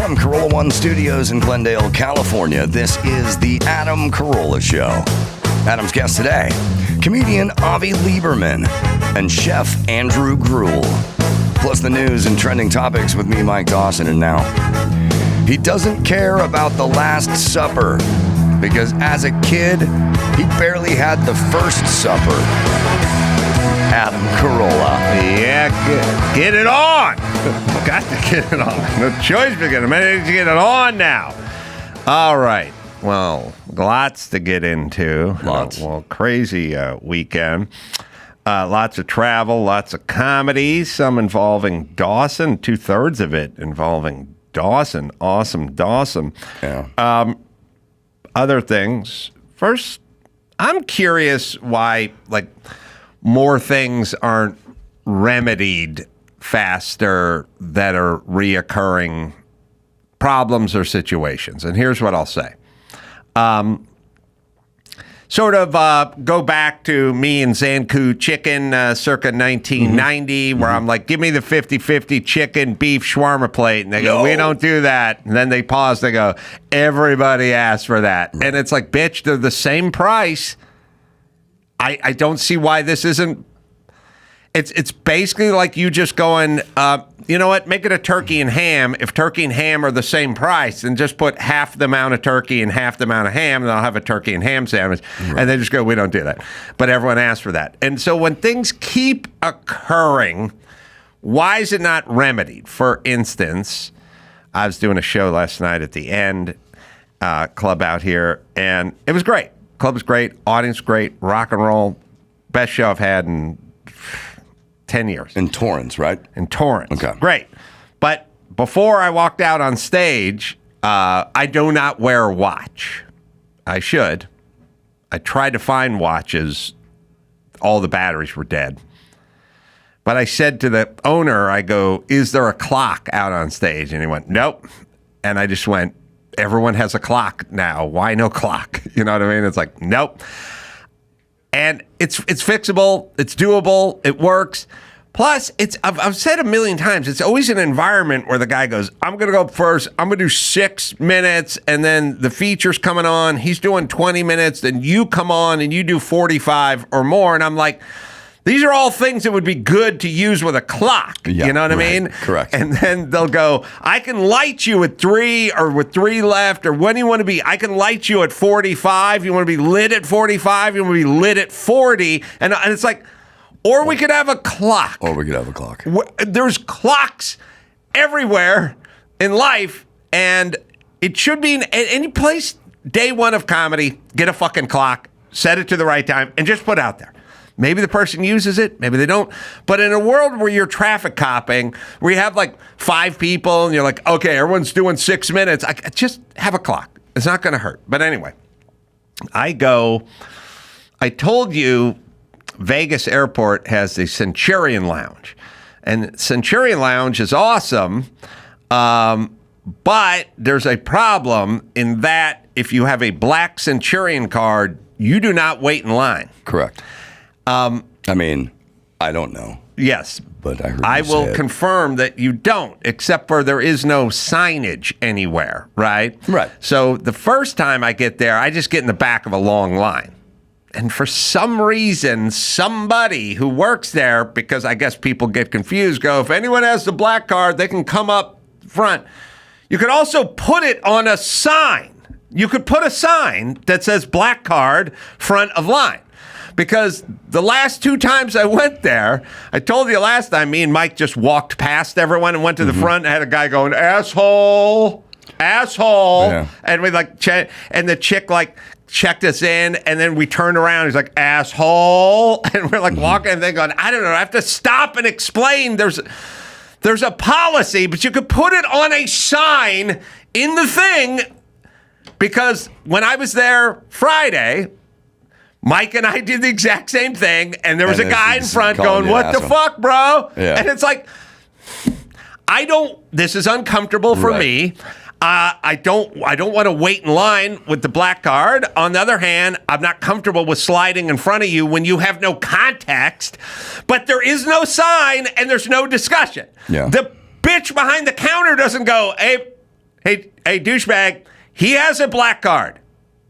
From Carolla One Studios in Glendale, California, this is the Adam Carolla Show. Adam's guest today, comedian Avi Liberman and chef Andrew Gruel. Plus the news and trending topics with me, Mike Dawson, and now. He doesn't care about the Last Supper because as a kid, he barely had the First Supper. Adam Carolla. Yeah, get it on. Got to get it on. No choice but get it on now. All right. Well, lots to get into. Lots. Well, crazy weekend. Lots of travel, lots of comedy, some involving Dawson, 2/3 of it involving Dawson. Awesome Dawson. Yeah. Other things. First, I'm curious why, more things aren't remedied faster that are reoccurring problems or situations. And here's what I'll say. Go back to me and Zanku Chicken circa 1990, where I'm like, give me the 50-50 chicken beef shawarma plate. And they go, we don't do that. And then they pause. They go, everybody asks for that. And it's like, bitch, they're the same price. I don't see why this isn't. It's basically like you just going, you know what, make it a turkey and ham. If turkey and ham are the same price, then just put half the amount of turkey and half the amount of ham, and I'll have a turkey and ham sandwich. Right. And they just go, we don't do that. But everyone asks for that. And so when things keep occurring, why is it not remedied? For instance, I was doing a show last night at the End Club out here, and it was great. Club was great, audience great, rock and roll, best show I've had in 10 years. In Torrance, right? In Torrance. Okay. Great. But before I walked out on stage, I do not wear a watch. I should. I tried to find watches. All the batteries were dead. But I said to the owner, I go, is there a clock out on stage? And he went, nope. And I just went, everyone has a clock now. Why no clock? You know what I mean? It's like, nope. And it's fixable. It's doable. It works. Plus, I've said a million times, it's always an environment where the guy goes, I'm going to go up first. I'm going to do 6 minutes. And then the feature's coming on. He's doing 20 minutes. Then you come on and you do 45 or more. And I'm like, these are all things that would be good to use with a clock. Yeah, you know what I mean? Correct. And then they'll go, I can light you at 3 or with 3 left, or when do you want to be? I can light you at 45. You want to be lit at 45? You want to be lit at 40? And it's like, or we could have a clock. There's clocks everywhere in life, and it should be in any place. Day one of comedy, get a fucking clock, set it to the right time, and just put it out there. Maybe the person uses it, maybe they don't. But in a world where you're traffic copping, where you have 5 people and you're like, okay, everyone's doing 6 minutes, I just have a clock. It's not going to hurt. But anyway, I told you Vegas Airport has the Centurion Lounge. And Centurion Lounge is awesome, but there's a problem in that if you have a black Centurion card, you do not wait in line. Correct. I mean, I don't know. Yes. But I heard I will confirm that you don't, except for there is no signage anywhere, right? Right. So the first time I get there, I just get in the back of a long line. And for some reason, somebody who works there, because I guess people get confused, go, if anyone has the black card, they can come up front. You could also put it on a sign. You could put a sign that says black card, front of line. Because the last 2 times I went there, I told you last time, me and Mike just walked past everyone and went to the front and had a guy going, asshole. Yeah. And we and the chick checked us in, and then we turned around. He's like, asshole. And we're walking, and they're going, I don't know. I have to stop and explain. There's a policy, but you could put it on a sign in the thing. Because when I was there Friday, Mike and I did the exact same thing, and there was a guy in front going, what the fuck, bro? Yeah. And it's like, this is uncomfortable for me. I don't want to wait in line with the black card. On the other hand, I'm not comfortable with sliding in front of you when you have no context, but there is no sign and there's no discussion. Yeah. The bitch behind the counter doesn't go, hey, Hey, douchebag, he has a black card.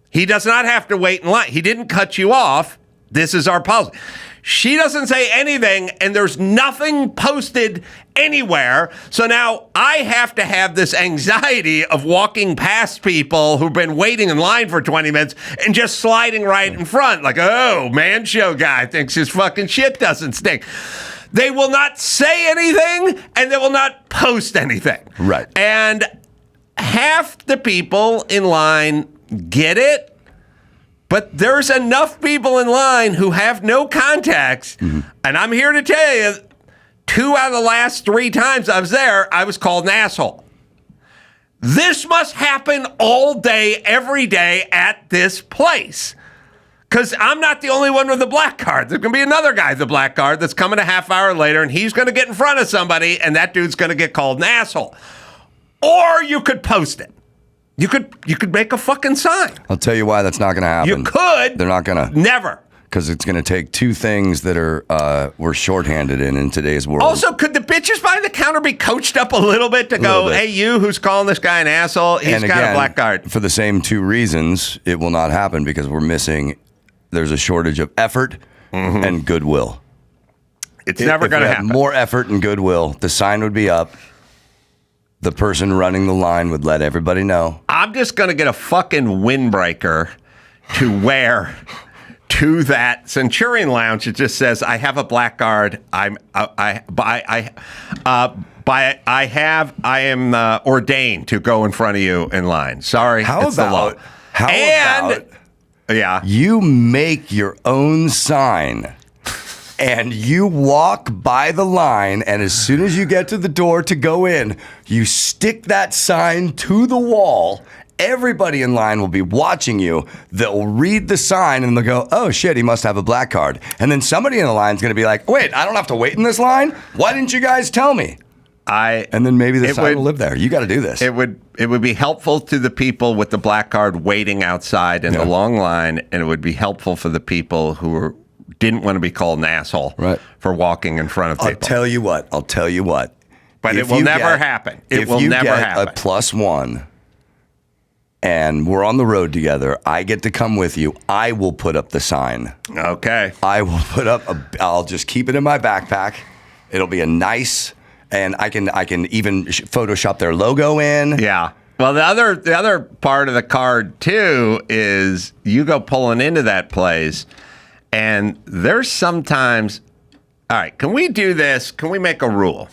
He does not have to wait in line. He didn't cut you off. This is our policy. She doesn't say anything, and there's nothing posted anywhere. So now I have to have this anxiety of walking past people who've been waiting in line for 20 minutes and just sliding right in front. Like, oh, man show guy thinks his fucking shit doesn't stink. They will not say anything, and they will not post anything. Right. And half the people in line get it. But there's enough people in line who have no contacts. Mm-hmm. And I'm here to tell you, 2 out of the last 3 times I was there, I was called an asshole. This must happen all day, every day at this place. Because I'm not the only one with a black card. There's going to be another guy with a black card that's coming a half hour later, and he's going to get in front of somebody, and that dude's going to get called an asshole. Or you could post it. You could make a fucking sign. I'll tell you why that's not going to happen. You could. They're not going to. Never. Because it's going to take 2 things that are we're shorthanded in today's world. Also, could the bitches behind the counter be coached up a little bit to go, hey, you who's calling this guy an asshole, he's got a black card. For the same 2 reasons, it will not happen because there's a shortage of effort and goodwill. It's never going to happen. More effort and goodwill, the sign would be up. The person running the line would let everybody know. I'm just going to get a fucking windbreaker to wear to that Centurion Lounge. It just says, I have a black card. I am ordained to go in front of you in line. Sorry. How about you make your own sign? And you walk by the line, and as soon as you get to the door to go in, you stick that sign to the wall. Everybody in line will be watching you. They'll read the sign, and they'll go, oh, shit, he must have a black card. And then somebody in the line is going to be like, wait, I don't have to wait in this line? Why didn't you guys tell me? And then maybe the sign will live there. You got to do this. It would be helpful to the people with the black card waiting outside in the long line, and it would be helpful for the people who didn't want to be called an asshole for walking in front of people. I'll tell you what. But it will never happen. It will never happen. A +1 and we're on the road together, I get to come with you. I will put up the sign. Okay. I will put up I'll just keep it in my backpack. It'll be a nice, and I can even Photoshop their logo in. Yeah. Well, the other part of the card too is you go pulling into that place. And there's sometimes, all right, can we do this? Can we make a rule?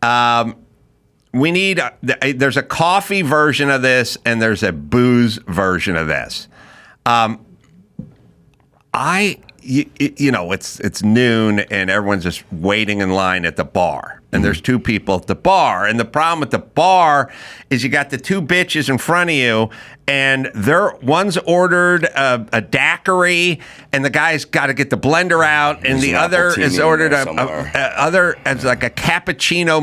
There's a coffee version of this and there's a booze version of this. It's noon and everyone's just waiting in line at the bar. And there's 2 people at the bar. And the problem with the bar is you got the 2 bitches in front of you, and one's ordered a daiquiri, and the guy's got to get the blender out, and the other is ordered as like a cappuccino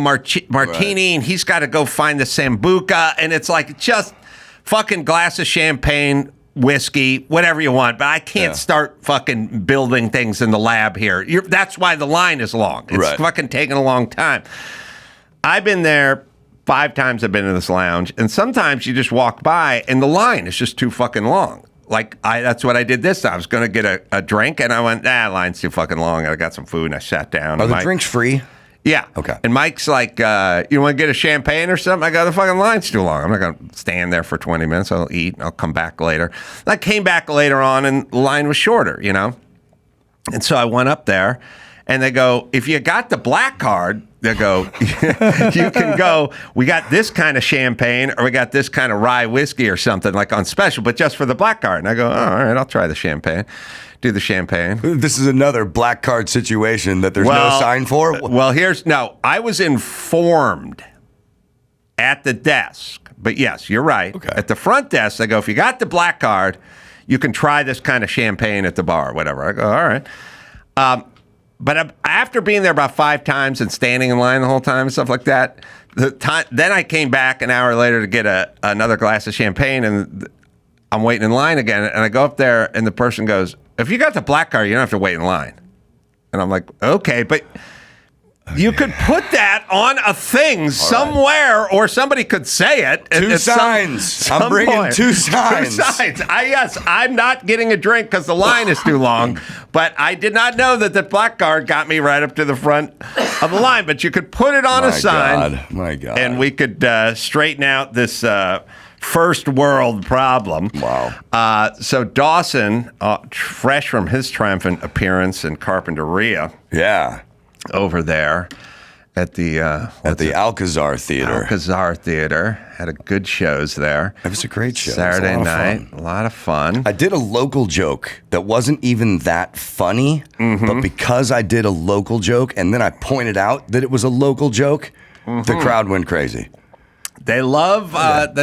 martini, and he's got to go find the sambuca, and it's like just fucking glass of champagne, whiskey, whatever you want, but I can't start fucking building things in the lab here. That's why the line is long. It's fucking taking a long time. I've been there 5 times. I've been in this lounge, and sometimes you just walk by and the line is just too fucking long. That's what I did this time. I was going to get a drink, and I went, line's too fucking long. I got some food, and I sat down. Are the drinks free? Yeah. Okay. And Mike's like, you want to get a champagne or something? I go, the fucking line's too long. I'm not going to stand there for 20 minutes. I'll eat and I'll come back later. And I came back later on and the line was shorter, And so I went up there and they go, if you got the black card, they go, you can go, we got this kind of champagne or we got this kind of rye whiskey or something like on special, but just for the black card. And I go, all right, I'll try the champagne. Do the champagne. This is another black card situation that there's no sign for? Well, I was informed at the desk, but yes, you're right. Okay. At the front desk, they go, if you got the black card, you can try this kind of champagne at the bar or whatever. I go, all right. But after being there about 5 times and standing in line the whole time and stuff like that, then I came back an hour later to get another glass of champagne, and I'm waiting in line again. And I go up there, and the person goes, if you got the black card, you don't have to wait in line. And I'm like, okay, but You could put that on a thing somewhere, or somebody could say it. Two signs. I'm bringing two signs. Two signs. Yes, I'm not getting a drink because the line is too long. But I did not know that the black card got me right up to the front of the line. But you could put it on a sign. My God. And we could straighten out this first world problem. Wow. So Dawson, fresh from his triumphant appearance in Carpinteria. Yeah. Over there at the Alcazar Theater. Alcazar Theater. Had a good shows there. It was a great show. Saturday night. A lot of fun. I did a local joke that wasn't even that funny, but because I did a local joke and then I pointed out that it was a local joke, the crowd went crazy. They love it.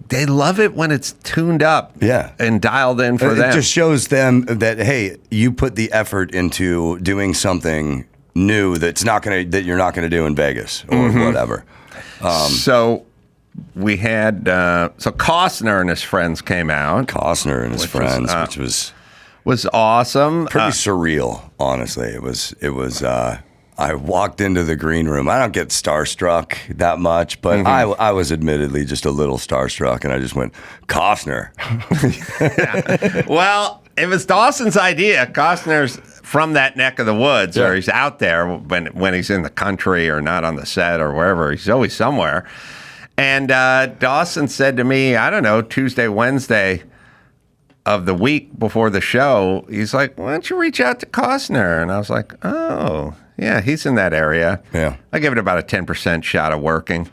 They love it when it's tuned up and dialed in for them. It just shows them that, hey, you put the effort into doing something new that you're not gonna do in Vegas or whatever. So we had Costner and his friends came out. Costner and his friends, which was awesome. Pretty surreal, honestly. It was. I walked into the green room. I don't get starstruck that much, but I was admittedly just a little starstruck, and I just went, Costner. Well, it was Dawson's idea. Costner's from that neck of the woods, or he's out there when he's in the country or not on the set or wherever. He's always somewhere. And Dawson said to me, I don't know, Tuesday, Wednesday of the week before the show, he's like, why don't you reach out to Costner? And I was like, oh, yeah, he's in that area. Yeah. I give it about a 10% shot of working.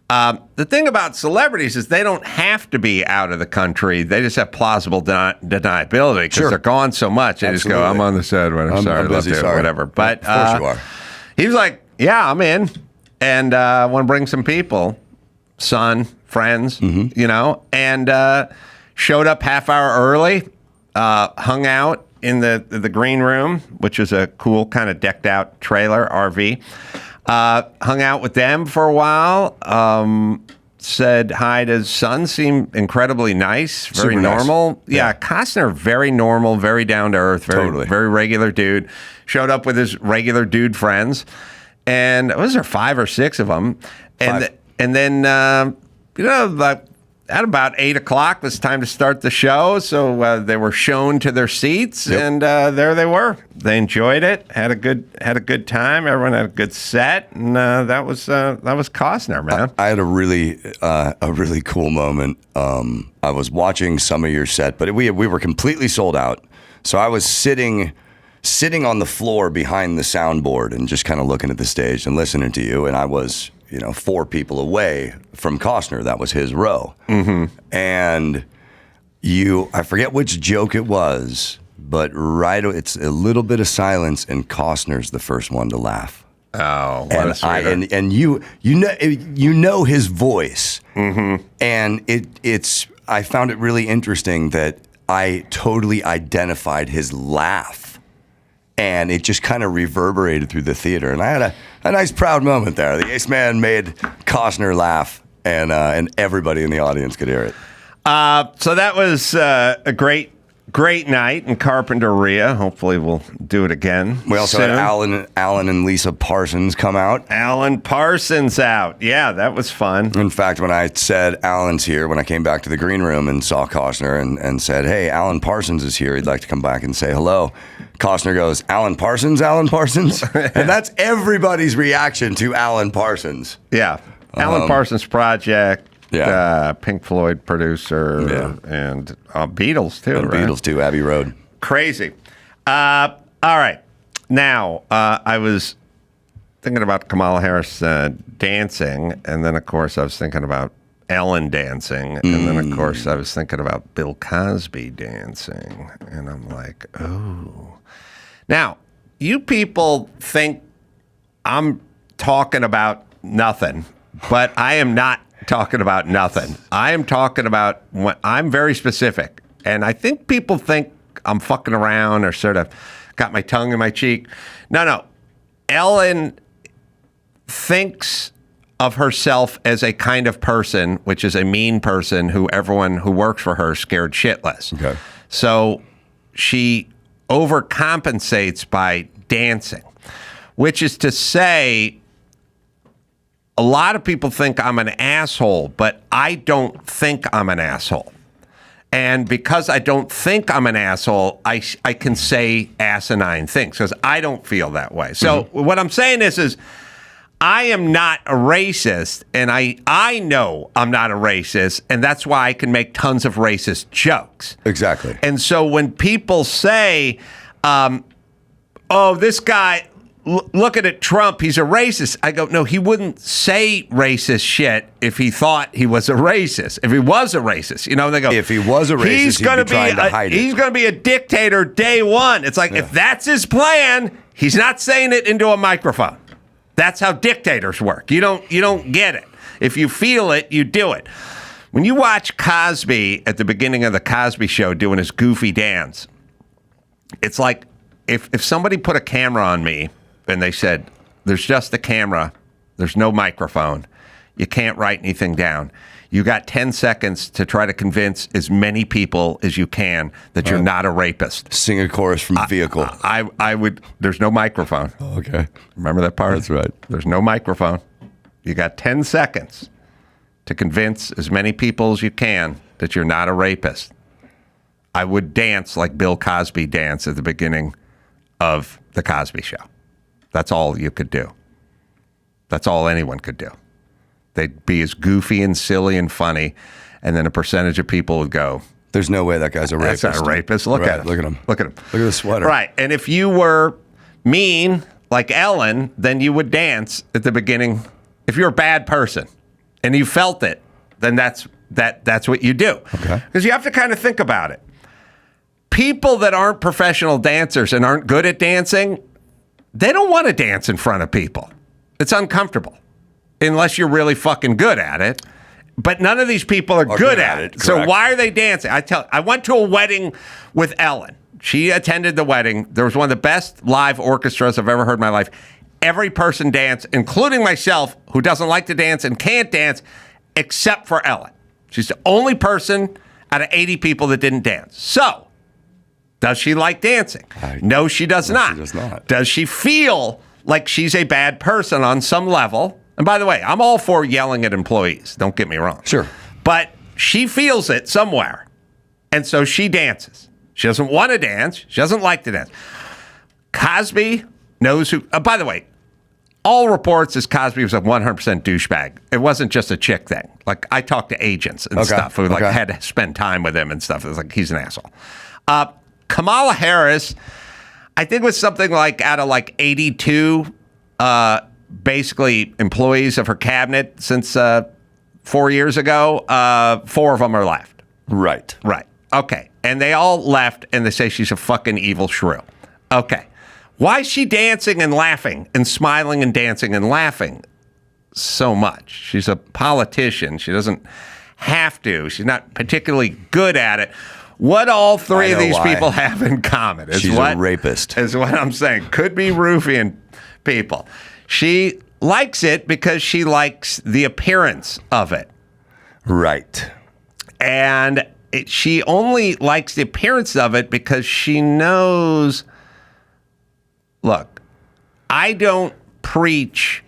The thing about celebrities is they don't have to be out of the country. They just have plausible deniability because they're gone so much. They just go, I'm on the set. I'm sorry, I'm busy, sorry. Whatever. But of course you are. He was like, yeah, I'm in. And I want to bring some people, son, friends, and showed up half hour early, hung out in the green room, which is a cool kind of decked out trailer RV. Hung out with them for a while. Said hi to his son. Seemed incredibly nice, very Super normal. Nice. Yeah, Costner, very normal, very down to earth, very regular dude. Showed up with his regular dude friends, and was there 5 or 6 of them? And then like, at about 8 o'clock, it was time to start the show. So they were shown to their seats, and there they were. They enjoyed it, had a good time. Everyone had a good set, and that was Costner, man. I had a really cool moment. I was watching some of your set, but we were completely sold out. So I was sitting on the floor behind the soundboard and just kind of looking at the stage and listening to you, and I was 4 people away from Costner. That was his row. And I forget which joke it was, but it's a little bit of silence, and Costner's the first one to laugh. Oh, what a sweetheart. And you know his voice. And I found it really interesting that I totally identified his laugh. And it just kind of reverberated through the theater. And I had a nice proud moment there. The Ace Man made Costner laugh, and everybody in the audience could hear it. So that was a great night in Carpinteria. Hopefully we'll do it again. We also soon. had Alan and Lisa Parsons come out. Alan Parsons out. Yeah, that was fun. In fact, when I said Alan's here, when I came back to the green room and saw Costner and said, hey, Alan Parsons is here. He'd like to come back and say hello. Costner goes, Alan Parsons? And that's everybody's reaction to Alan Parsons. Yeah. Alan Parsons Project. Pink Floyd producer, and Beatles too. And right? Beatles too, Abbey Road. Crazy. All right. Now, I was thinking about Kamala Harris dancing, and then, of course, I was thinking about Ellen dancing, and then, of course, I was thinking about Bill Cosby dancing, and I'm like, oh. Now, you people think I'm talking about nothing, but I am not talking about nothing. I am talking about I'm very specific. And I think people think I'm fucking around or sort of got my tongue in my cheek. No. Ellen thinks of herself as a kind of person, which is a mean person who everyone who works for her scared shitless. Okay. So she overcompensates by dancing. which is to say, a lot of people think I'm an asshole, but I don't think I'm an asshole. And because I don't think I'm an asshole, I can say asinine things because I don't feel that way. So what I'm saying is I am not a racist, and I know I'm not a racist, and that's why I can make tons of racist jokes. Exactly. And so when people say, oh, this guy, looking at Trump, he's a racist. I go, no, he wouldn't say racist shit if he thought he was a racist. If he was a racist, they go, if he was a racist, he's going to trying to hide it. He's going to be a dictator day one. It's like, if that's his plan, he's not saying it into a microphone. That's how dictators work. You don't get it. If you feel it, you do it. When you watch Cosby at the beginning of the Cosby Show doing his goofy dance, it's like if somebody put a camera on me and they said, there's just a camera, there's no microphone, you can't write anything down. You got 10 seconds to try to convince as many people as you can that you're not a rapist. Sing a chorus from a vehicle. I would, there's no microphone. Oh, okay. Remember that part? That's right. There's no microphone. You got 10 seconds to convince as many people as you can that you're not a rapist. I would dance like Bill Cosby danced at the beginning of the Cosby Show. That's all you could do. That's all anyone could do. They'd be as goofy and silly and funny, and then a percentage of people would go, there's no way that guy's a rapist. That's not a rapist. Look at him. Look at him. Look at him. Look at the sweater. Right. And if you were mean like Ellen, then you would dance at the beginning. If you're a bad person and you felt it, then that's what you do. Okay. Because you have to kind of think about it. People that aren't professional dancers and aren't good at dancing, they don't want to dance in front of people. It's uncomfortable unless you're really fucking good at it. But none of these people are good at it. So why are they dancing? I went to a wedding with Ellen. She attended the wedding. There was one of the best live orchestras I've ever heard in my life. Every person danced, including myself, who doesn't like to dance and can't dance, except for Ellen. She's the only person out of 80 people that didn't dance. So, does she like dancing? No, she does not. She does not. Does she feel like she's a bad person on some level? And by the way, I'm all for yelling at employees. Don't get me wrong. Sure. But she feels it somewhere. And so she dances. She doesn't want to dance. She doesn't like to dance. Cosby knows who. By the way, all reports is Cosby was a 100% douchebag. It wasn't just a chick thing. Like, I talked to agents and stuff who had to spend time with him and stuff. It was like, he's an asshole. Kamala Harris, I think was something like out of like 82 basically employees of her cabinet since 4 years ago, 4 of them are left. Right. Right. Okay. And they all left and they say she's a fucking evil shrew. Okay. Why is she dancing and laughing and smiling and dancing and laughing so much? She's a politician. She doesn't have to. She's not particularly good at it. What all three of these people have in common is she's a rapist. Is what I'm saying. Could be roofing people. She likes it because she likes the appearance of it. Right. And she only likes the appearance of it because she knows, look, I don't preach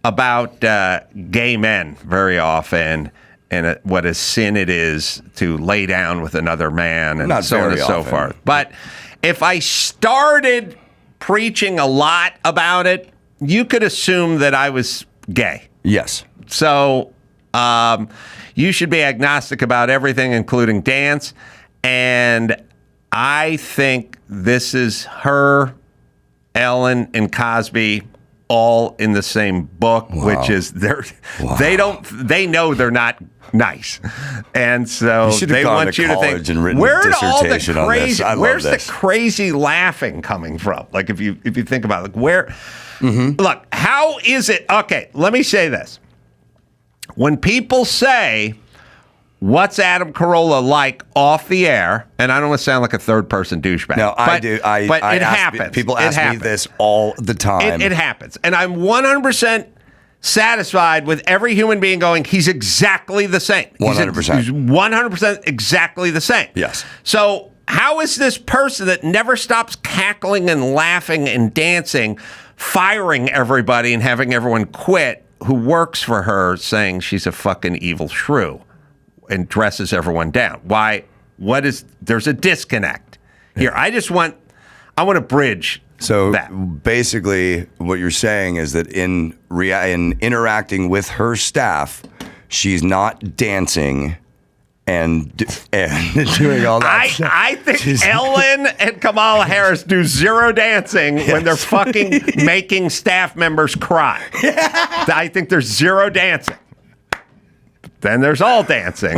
about gay men very often and what a sin it is to lay down with another man and so on and so forth. But if I started preaching a lot about it, you could assume that I was gay. Yes. So you should be agnostic about everything, including dance. And I think this is her, Ellen, and Cosby all in the same book, which is they know they're not nice, and so they want you to think, where's the crazy laughing coming from? Like if you think about it, like where look, how is it? Okay, let me say this. When people say, what's Adam Carolla like off the air? And I don't want to sound like a third-person douchebag. No, I do. But it happens. People ask me this all the time. It happens. And I'm 100% satisfied with every human being going, he's exactly the same. 100%. He's 100% exactly the same. Yes. So how is this person that never stops cackling and laughing and dancing firing everybody and having everyone quit who works for her, saying she's a fucking evil shrew and dresses everyone down. Why? There's a disconnect here. I want to bridge that. Basically, what you're saying is that in interacting with her staff, she's not dancing and doing all that. I think Ellen and Kamala Harris do zero dancing when they're fucking making staff members cry. I think there's zero dancing. Then there's all dancing.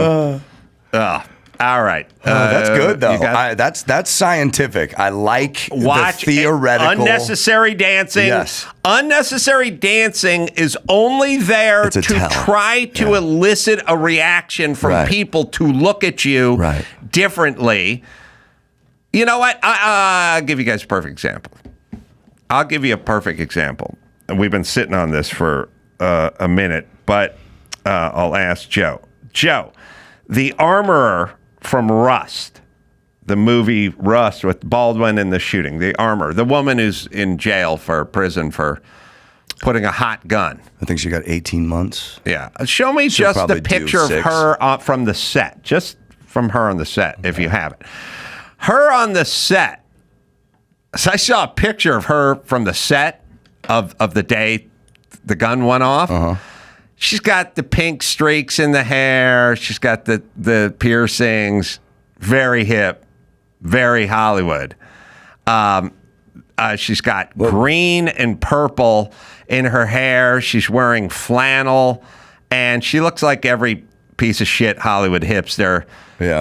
All right. That's good, though. That's scientific. I like the theoretical. Unnecessary dancing. Yes. Unnecessary dancing is only there to try to elicit a reaction from people to look at you differently. You know what? I'll give you guys a perfect example. I'll give you a perfect example. And we've been sitting on this for a minute, but I'll ask Joe. Joe, the armorer from Rust, the movie Rust with Baldwin in the shooting, the armor, the woman who's in prison for putting a hot gun. I think she got 18 months. Yeah. Show me just the picture of her from the set, just from her on the set, if you have it. Her on the set. So I saw a picture of her from the set of the day the gun went off. Uh-huh. She's got the pink streaks in the hair. She's got the piercings. Very hip. Very Hollywood. She's got green and purple in her hair. She's wearing flannel. And she looks like every piece of shit Hollywood hipster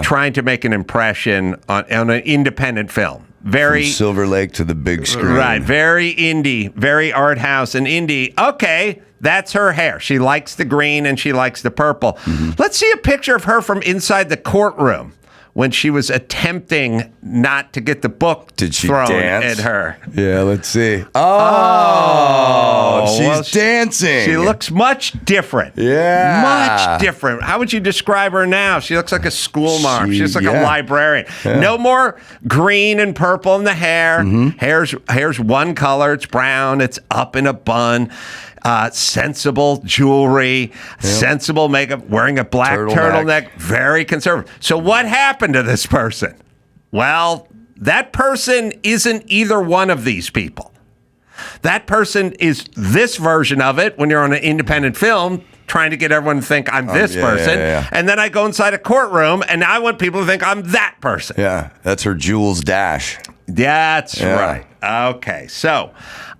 trying to make an impression on an independent film. From Silver Lake to the big screen. Right. Very indie. Very art house and indie. Okay. That's her hair. She likes the green and she likes the purple. Mm-hmm. Let's see a picture of her from inside the courtroom when she was attempting not to get the book thrown at her. Yeah, let's see. Oh, she's dancing. She looks much different. Yeah. Much different. How would you describe her now? She looks like a school marm. She looks like a librarian. Yeah. No more green and purple in the hair. Mm-hmm. Hair's one color. It's brown. It's up in a bun. Sensible jewelry, sensible makeup, wearing a black turtleneck, very conservative. So what happened to this person? Well, that person isn't either one of these people. That person is this version of it when you're on an independent film trying to get everyone to think I'm this person. And then I go inside a courtroom and I want people to think I'm that person. Yeah, that's her Jules Dash. That's right. Okay, so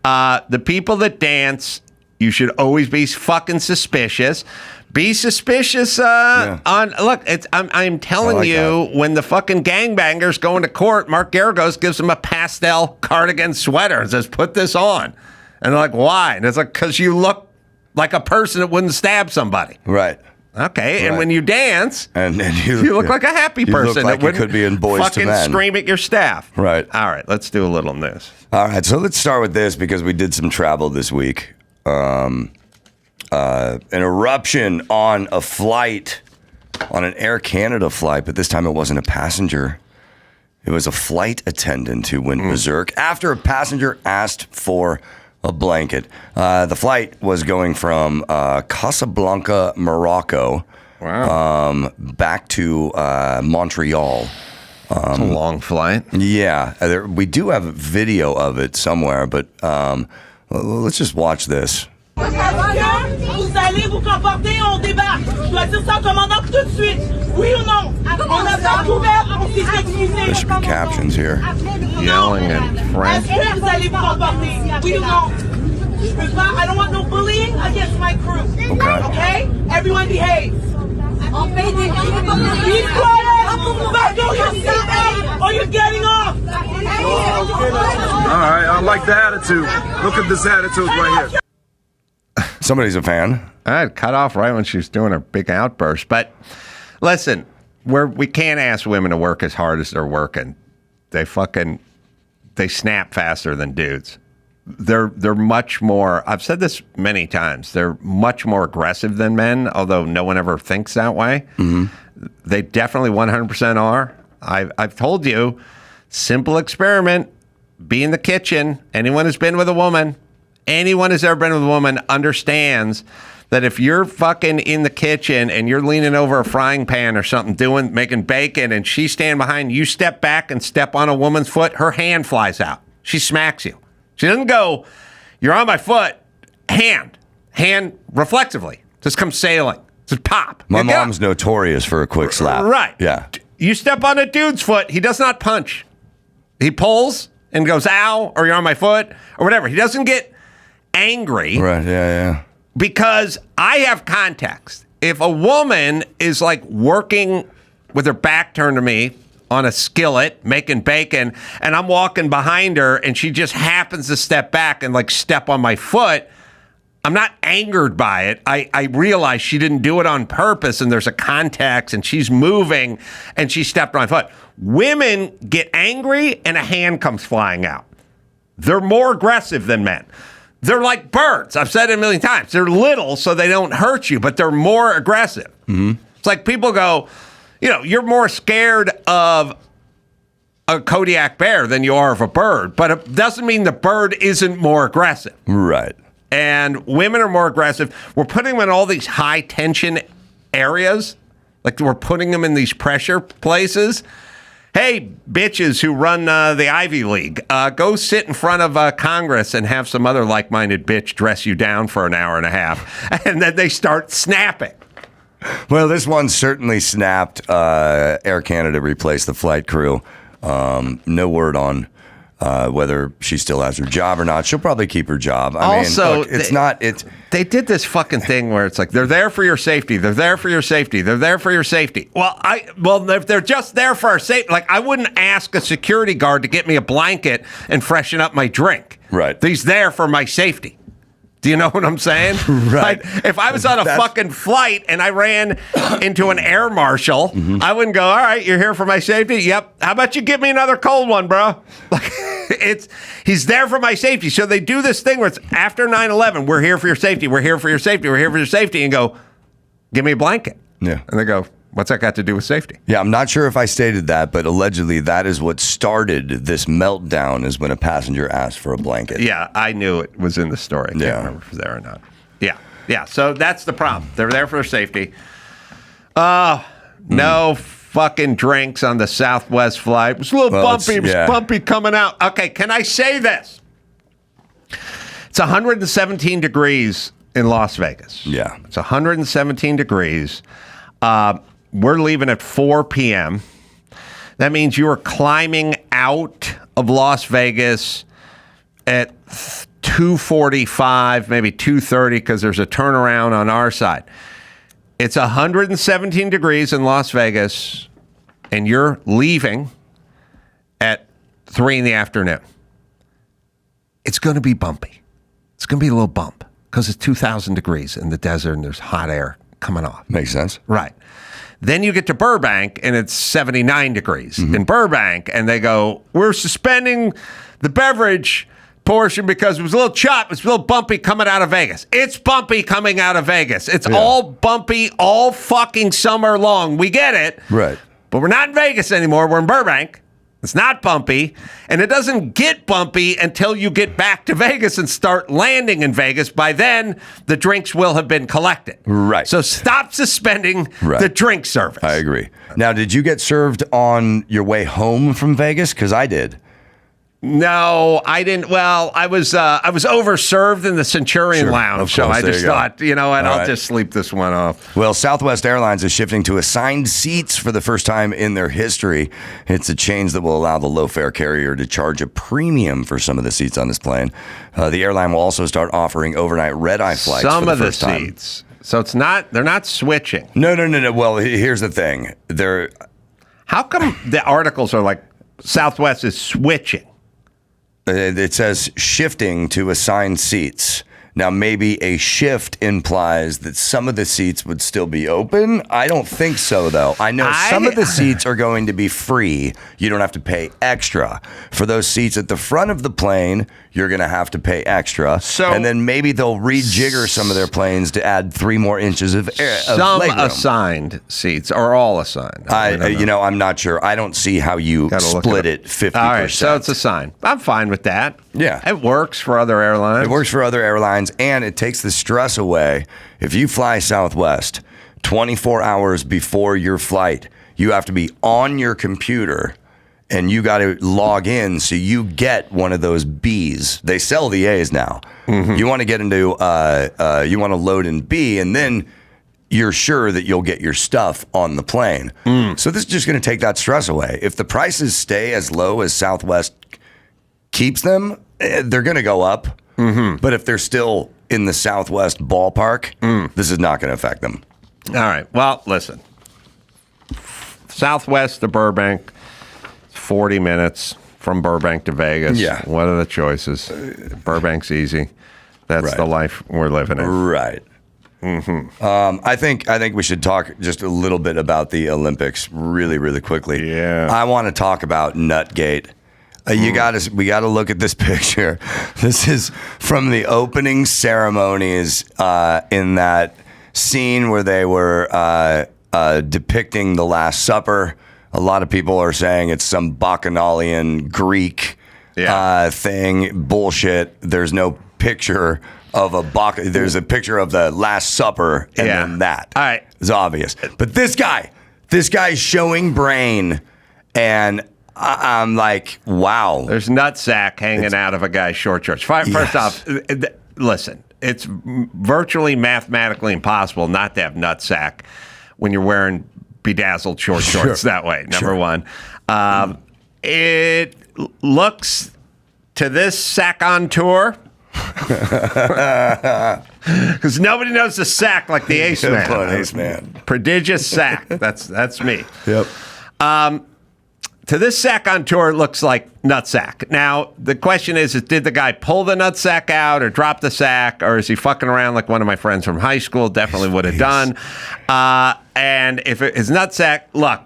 the people that dance, you should always be fucking suspicious. Be suspicious on. Look, I'm telling you, when the fucking gangbangers go into court, Mark Garagos gives them a pastel cardigan sweater and says, "Put this on." And they're like, "Why?" And it's like, "Because you look like a person that wouldn't stab somebody." Right. Okay, and when you dance, and you look like a happy person like that wouldn't could be in Boys fucking to Men. Scream at your staff. Right. All right, let's do a little news. All right, so let's start with this because we did some travel this week. An eruption on a flight, on an Air Canada flight, but this time it wasn't a passenger. It was a flight attendant who went berserk after a passenger asked for a blanket. The flight was going from Casablanca, Morocco, back to Montreal. It's a long flight. Yeah, we do have video of it somewhere, but let's just watch this. Vous allez vous comporter, on débarque. Je dois dire ça au commandant tout de suite. Oui ou non? On a pas couvert, on s'est excusé. There should be captions here. Yelling in French. Est-ce que vous allez vous comporter? Oui ou non? Je peux pas, I don't want no bullying against my crew. Okay? Everyone behave. Be quiet! Back on your seat, or you're getting off! All right, I like the attitude. Look at this attitude right here. Somebody's a fan. I had cut off right when she was doing her big outburst. But listen, we can't ask women to work as hard as they're working. They snap faster than dudes. They're much more, I've said this many times, they're much more aggressive than men, although no one ever thinks that way. Mm-hmm. They definitely 100% are. I've told you, simple experiment, be in the kitchen. Anyone who's been with a woman, Anyone who's ever been with a woman understands that if you're fucking in the kitchen and you're leaning over a frying pan or something, making bacon, and she's standing behind you, step back and step on a woman's foot, her hand flies out. She smacks you. She doesn't go, you're on my foot, hand reflexively. Just comes sailing. Just pop. My mom's notorious for a quick slap. Right. Yeah. You step on a dude's foot, he does not punch. He pulls and goes, ow, or you're on my foot, or whatever. He doesn't get angry. Right, yeah. Because I have context. If a woman is like working with her back turned to me on a skillet, making bacon, and I'm walking behind her and she just happens to step back and like step on my foot, I'm not angered by it. I realize she didn't do it on purpose and there's a context and she's moving and she stepped on my foot. Women get angry and a hand comes flying out. They're more aggressive than men. They're like birds. I've said it a million times. They're little, so they don't hurt you, but they're more aggressive. Mm-hmm. It's like people go, you're more scared of a Kodiak bear than you are of a bird, but it doesn't mean the bird isn't more aggressive. Right. And women are more aggressive. We're putting them in all these high tension areas. Like we're putting them in these pressure places. Hey, bitches who run the Ivy League, go sit in front of Congress and have some other like-minded bitch dress you down for an hour and a half. And then they start snapping. Well, this one certainly snapped. Air Canada replaced the flight crew. No word on whether she still has her job or not. She'll probably keep her job. I mean, look, they did this fucking thing where it's like, they're there for your safety. They're there for your safety. They're there for your safety. Well, if they're just there for our safety, like I wouldn't ask a security guard to get me a blanket and freshen up my drink. Right. He's there for my safety. Do you know what I'm saying? Right. Like, if I was on a fucking flight and I ran into an air marshal, I wouldn't go, all right, you're here for my safety? Yep. How about you give me another cold one, bro? Like, he's there for my safety. So they do this thing where it's after 9/11, we're here for your safety, we're here for your safety, we're here for your safety, and go, give me a blanket. Yeah. And they go, what's that got to do with safety? Yeah, I'm not sure if I stated that, but allegedly that is what started this meltdown, is when a passenger asked for a blanket. Yeah, I knew it was in the story. I can't remember if it was there or not. Yeah. So that's the problem. They're there for their safety. No fucking drinks on the Southwest flight. It was a little bumpy. It was bumpy coming out. Okay, can I say this? It's 117 degrees in Las Vegas. Yeah. It's 117 degrees. We're leaving at 4 p.m. That means you are climbing out of Las Vegas at 2:45, maybe 2:30, because there's a turnaround on our side. It's 117 degrees in Las Vegas, and you're leaving at 3 in the afternoon. It's going to be bumpy. It's going to be a little bump because it's 2,000 degrees in the desert and there's hot air coming off. Makes sense. Right. Then you get to Burbank, and it's 79 degrees in Burbank, and they go, we're suspending the beverage portion because it was a little chop. It's a little bumpy coming out of Vegas. It's bumpy coming out of Vegas. It's all bumpy all fucking summer long. We get it. Right. But we're not in Vegas anymore. We're in Burbank. It's not bumpy, and it doesn't get bumpy until you get back to Vegas and start landing in Vegas. By then, the drinks will have been collected. Right. So stop suspending the drink service. I agree. Now, did you get served on your way home from Vegas? Because I did. No, I didn't. Well, I was overserved in the Centurion Lounge, so I just thought, you know what, I'll just sleep this one off. Well, Southwest Airlines is shifting to assigned seats for the first time in their history. It's a change that will allow the low-fare carrier to charge a premium for some of the seats on this plane. The airline will also start offering overnight red-eye flights some for the of the first time. seats. So they're not switching. No. Well, here's the thing. How come the articles are like Southwest is switching? It says shifting to assigned seats. Now, maybe a shift implies that some of the seats would still be open. I don't think so, though. I know some of the seats are going to be free. You don't have to pay extra. For those seats at the front of the plane, you're going to have to pay extra. And then maybe they'll rejigger some of their planes to add 3 more inches of air. Some legroom. Assigned seats are all assigned. I'm not sure. I don't see how you split it 50%. All right, so it's assigned. I'm fine with that. Yeah. It works for other airlines. It works for other airlines, and it takes the stress away. If you fly Southwest 24 hours before your flight, you have to be on your computer, and you got to log in so you get one of those Bs. They sell the As now. Mm-hmm. You want to get into, you want to load in B, and then you're sure that you'll get your stuff on the plane. So this is just going to take that stress away. If the prices stay as low as Southwest keeps them, they're going to go up. Mm-hmm. But if they're still in the Southwest ballpark, this is not going to affect them. All right. Well, listen. Southwest to Burbank, 40 minutes from Burbank to Vegas. Yeah. What are the choices? Burbank's easy. That's the life we're living in. Right. Mm-hmm. I think we should talk just a little bit about the Olympics really, really quickly. Yeah. I want to talk about Nutgate. We got to look at this picture. This is from the opening ceremonies in that scene where they were depicting the Last Supper. A lot of people are saying it's some Bacchanalian Greek thing. Bullshit. There's no picture of a there's a picture of the Last Supper, and then that is obvious. But this guy's showing brain, and I'm like, wow. There's nutsack hanging out of a guy's short shorts. First off, listen, it's virtually mathematically impossible not to have nutsack when you're wearing bedazzled short shorts that way, number one. It looks to this sack on tour, because nobody knows the sack like the Ace Man. Ace Man. Prodigious sack. That's me. Yep. To this sack on tour, it looks like nutsack. Now, the question is, did the guy pull the nutsack out or drop the sack, or is he fucking around like one of my friends from high school definitely would have done? And if it is nutsack, look,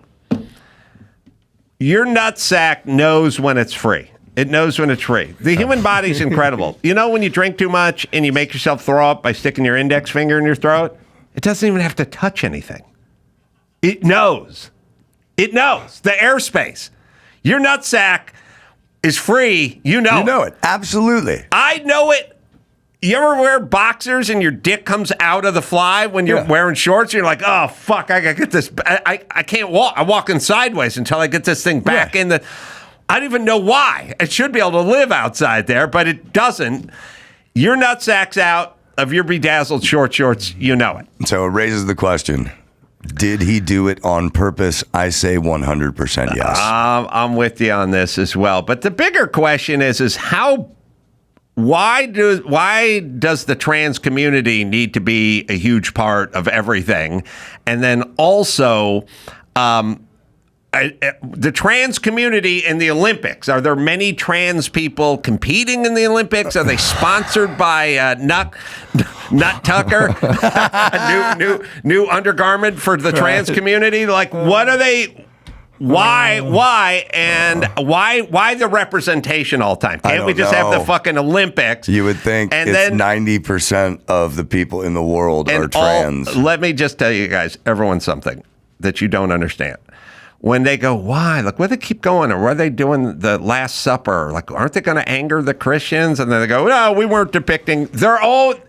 your nutsack knows when it's free. It knows when it's free. The human body's incredible. You know when you drink too much and you make yourself throw up by sticking your index finger in your throat? It doesn't even have to touch anything. It knows. It knows. The airspace. Your nutsack is free. You know it. You know it. Absolutely. I know it. You ever wear boxers and your dick comes out of the fly when you're wearing shorts? You're like, oh, fuck, I got to get this. I can't walk. I'm walking sideways until I get this thing back in the... I don't even know why. It should be able to live outside there, but it doesn't. Your nutsack's out of your bedazzled short shorts. You know it. So it raises the question. Did he do it on purpose? I say 100% yes. I'm with you on this as well. But the bigger question is why does the trans community need to be a huge part of everything? And then also, the trans community in the Olympics. Are there many trans people competing in the Olympics? Are they sponsored by Nut Tucker? a new undergarment for the trans community? Like, what are they? Why the representation all the time? Can't we just have the fucking Olympics? You would think it's 90% of the people in the world are trans. Let me just tell you guys, everyone, something that you don't understand. When they go, why? Like, why do they keep going? Or why are they doing the Last Supper? Like, aren't they going to anger the Christians? And then they go, no, we weren't depicting.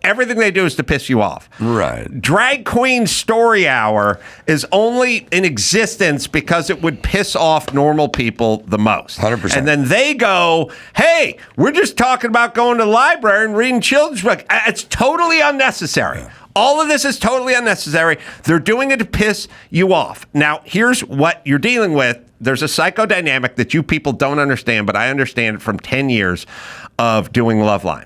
Everything they do is to piss you off. Right. Drag Queen Story Hour is only in existence because it would piss off normal people the most. 100%. And then they go, hey, we're just talking about going to the library and reading children's books. It's totally unnecessary. Yeah. All of this is totally unnecessary. They're doing it to piss you off. Now, here's what you're dealing with. There's a psychodynamic that you people don't understand, but I understand it from 10 years of doing Loveline.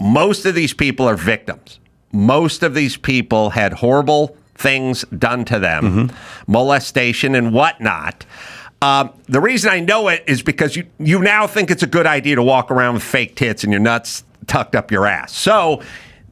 Most of these people are victims. Most of these people had horrible things done to them, molestation and whatnot. The reason I know it is because you now think it's a good idea to walk around with fake tits and your nuts tucked up your ass. So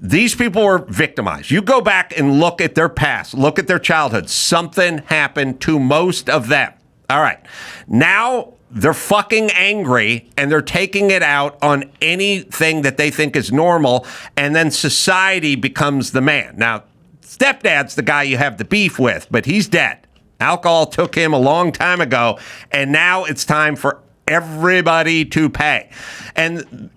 these people were victimized. You go back and look at their past, look at their childhood. Something happened to most of them. All right. Now they're fucking angry and they're taking it out on anything that they think is normal. And then society becomes the man. Now, stepdad's the guy you have the beef with, but he's dead. Alcohol took him a long time ago. And now it's time for everybody to pay. And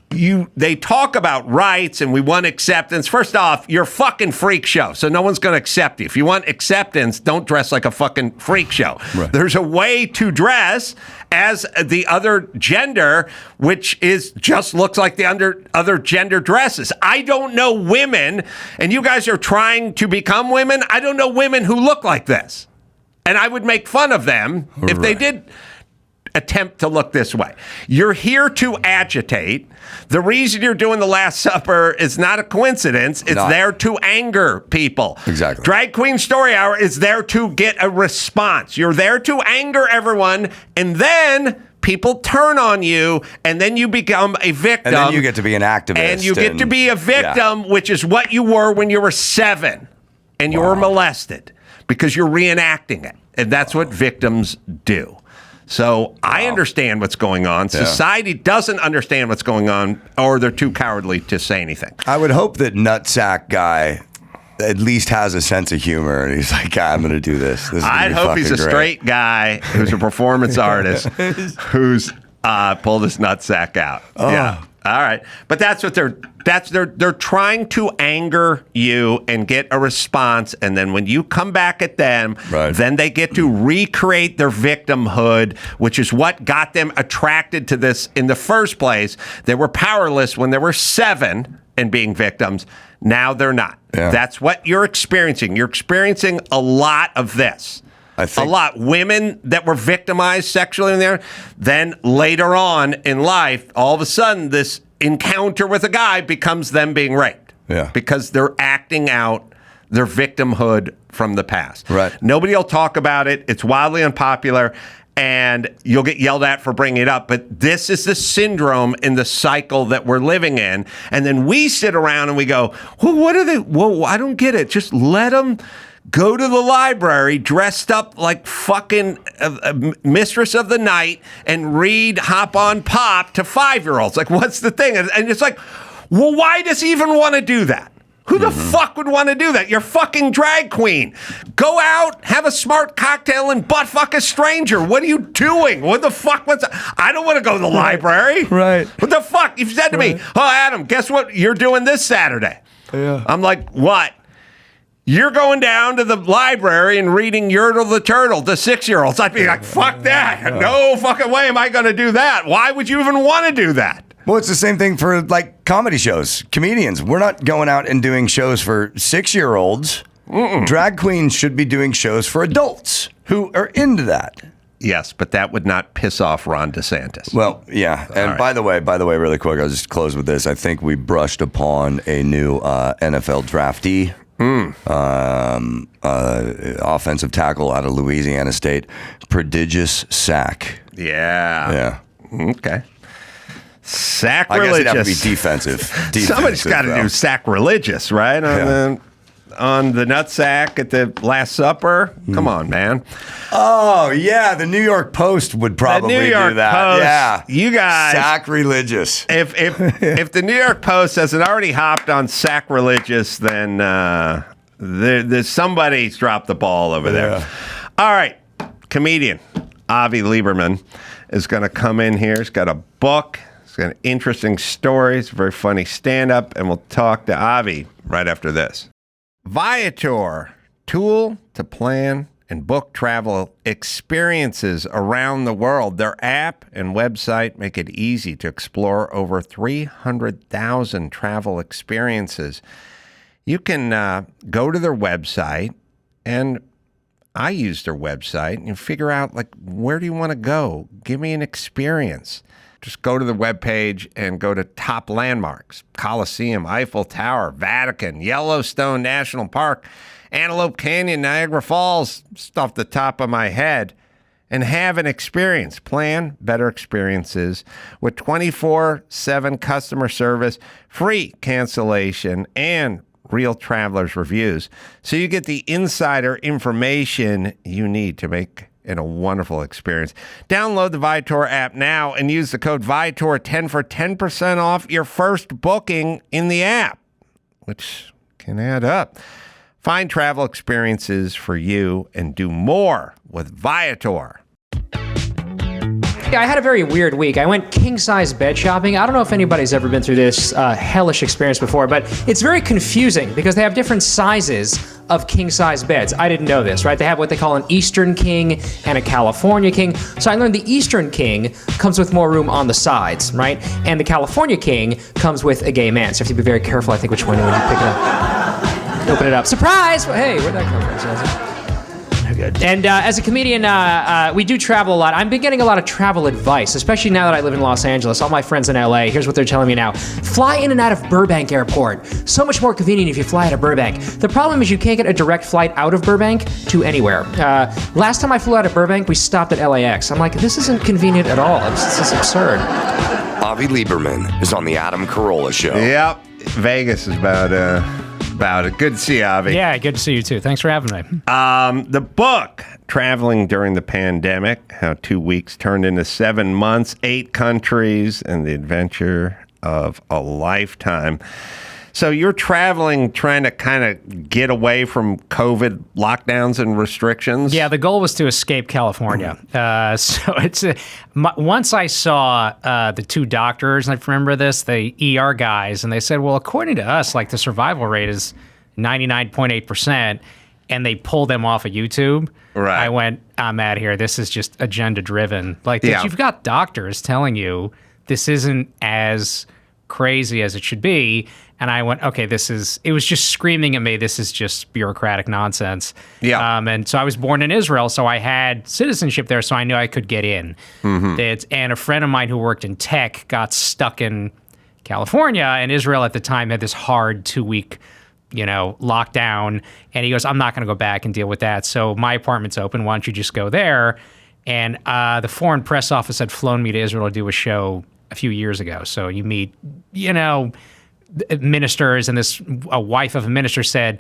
they talk about rights and we want acceptance. First off, you're a fucking freak show, so no one's going to accept you. If you want acceptance, don't dress like a fucking freak show. Right. There's a way to dress as the other gender, which is just looks like the other gender dresses. I don't know women, and you guys are trying to become women. I don't know women who look like this. And I would make fun of them if they did attempt to look this way. You're here to agitate. The reason you're doing the Last Supper is not a coincidence. It's there to anger people. Exactly. Drag Queen Story Hour is there to get a response. You're there to anger everyone, and then people turn on you, and then you become a victim. And then you get to be an activist. And you get to be a victim, which is what you were when you were 7, and you were molested because you're reenacting it. And that's what victims do. So I understand what's going on. Society doesn't understand what's going on, or they're too cowardly to say anything. I would hope that nutsack guy at least has a sense of humor, and he's like, I'm going to do this. I'd hope he's a straight guy who's a performance artist who's pulled his nutsack out. Oh. Yeah. All right. But that's what they're trying to anger you and get a response. And then when you come back at them, then they get to recreate their victimhood, which is what got them attracted to this in the first place. They were powerless when they were 7 and being victims. Now they're not. Yeah. That's what you're experiencing. You're experiencing a lot of this. A lot. Women that were victimized sexually in there, then later on in life, all of a sudden, this encounter with a guy becomes them being raped. Yeah. Because they're acting out their victimhood from the past. Right. Nobody will talk about it. It's wildly unpopular, and you'll get yelled at for bringing it up. But this is the syndrome in the cycle that we're living in. And then we sit around and we go, well, what are they? Well, I don't get it. Just let them go to the library dressed up like fucking mistress of the night and read Hop on Pop to 5-year-olds. Like, what's the thing? And it's like, well, why does he even want to do that? Who the fuck would want to do that? You're fucking drag queen. Go out, have a smart cocktail, and butt fuck a stranger. What are you doing? What the fuck? I don't want to go to the library. Right. What the fuck? You've said to me, oh, Adam, guess what you're doing this Saturday? Yeah. I'm like, what? You're going down to the library and reading Yertle the Turtle to 6-year-olds. I'd be like, fuck that. No fucking way am I going to do that. Why would you even want to do that? Well, it's the same thing for like comedy shows, comedians. We're not going out and doing shows for 6-year-olds. Drag queens should be doing shows for adults who are into that. Yes, but that would not piss off Ron DeSantis. Well, yeah. And by the way, really quick, I'll just close with this. I think we brushed upon a new NFL draftee. Offensive tackle out of Louisiana State. Prodigious sack. Yeah. Okay. Sacrilegious. I guess it'd have to be defensive. Somebody's got to do sacrilegious, right? On the nutsack at the Last Supper. Come on, man. Oh, yeah. The New York Post would probably do that. Post, yeah. You guys. Sacrilegious. If the New York Post hasn't already hopped on sacrilegious, then there's somebody's dropped the ball over there. All right. Comedian Avi Liberman is going to come in here. He's got a book. He's got an interesting story. It's a very funny stand-up, and we'll talk to Avi right after this. Viator, tool to plan and book travel experiences around the world. Their app and website make it easy to explore over 300,000 travel experiences. You can go to their website, and I use their website, and figure out, like, where do you want to go? Give me an experience. Just go to the webpage and go to top landmarks: Colosseum, Eiffel Tower, Vatican, Yellowstone National Park, Antelope Canyon, Niagara Falls, just off the top of my head. and have an experience. Plan better experiences with 24/7 customer service, free cancellation, and real travelers reviews. So you get the insider information you need to make it a wonderful experience. Download the Viator app now and use the code Viator10 for 10% off your first booking in the app, which can add up. Find travel experiences for you and do more with Viator. Yeah, I had a very weird week. I went king-size bed shopping. I don't know if anybody's ever been through this hellish experience before, but it's very confusing because they have different sizes of king-size beds. I didn't know this, right? They have what they call an Eastern King and a California King. So I learned the Eastern King comes with more room on the sides, right? And the California King comes with a gay man. So you have to be very careful, I think, which one when you pick it up. Open it up. Surprise! Well, hey, where'd that come from? Good. And as a comedian, we do travel a lot. I've been getting a lot of travel advice, especially now that I live in Los Angeles. All my friends in LA, here's what they're telling me now. Fly in and out of Burbank Airport. So much more convenient if you fly out of Burbank. The problem is you can't get a direct flight out of Burbank to anywhere. Last time I flew out of Burbank, we stopped at LAX. I'm like, this isn't convenient at all. This is absurd. Avi Liberman is on the Adam Carolla Show. Yep. Vegas is about it. Good to see you, Avi. Yeah, good to see you too. Thanks for having me. The book, Traveling During the Pandemic, How 2 Weeks Turned into 7 Months, 8 Countries, and the Adventure of a Lifetime. So you're traveling, trying to kind of get away from COVID lockdowns and restrictions? Yeah, the goal was to escape California. So it's once I saw the 2 doctors, and I remember this, the ER guys, and they said, well, according to us, like the survival rate is 99.8%, and they pulled them off of YouTube. Right. I went, I'm out of here. This is just agenda driven. Like you've got doctors telling you this isn't as crazy as it should be. And I went, okay, it was just screaming at me, this is just bureaucratic nonsense. Yeah. And so I was born in Israel, so I had citizenship there, so I knew I could get in. Mm-hmm. And a friend of mine who worked in tech got stuck in California, and Israel at the time had this hard 2-week, lockdown. And he goes, I'm not going to go back and deal with that. So my apartment's open. Why don't you just go there? And the Foreign Press Office had flown me to Israel to do a show a few years ago. So you meet, ministers, and a wife of a minister said,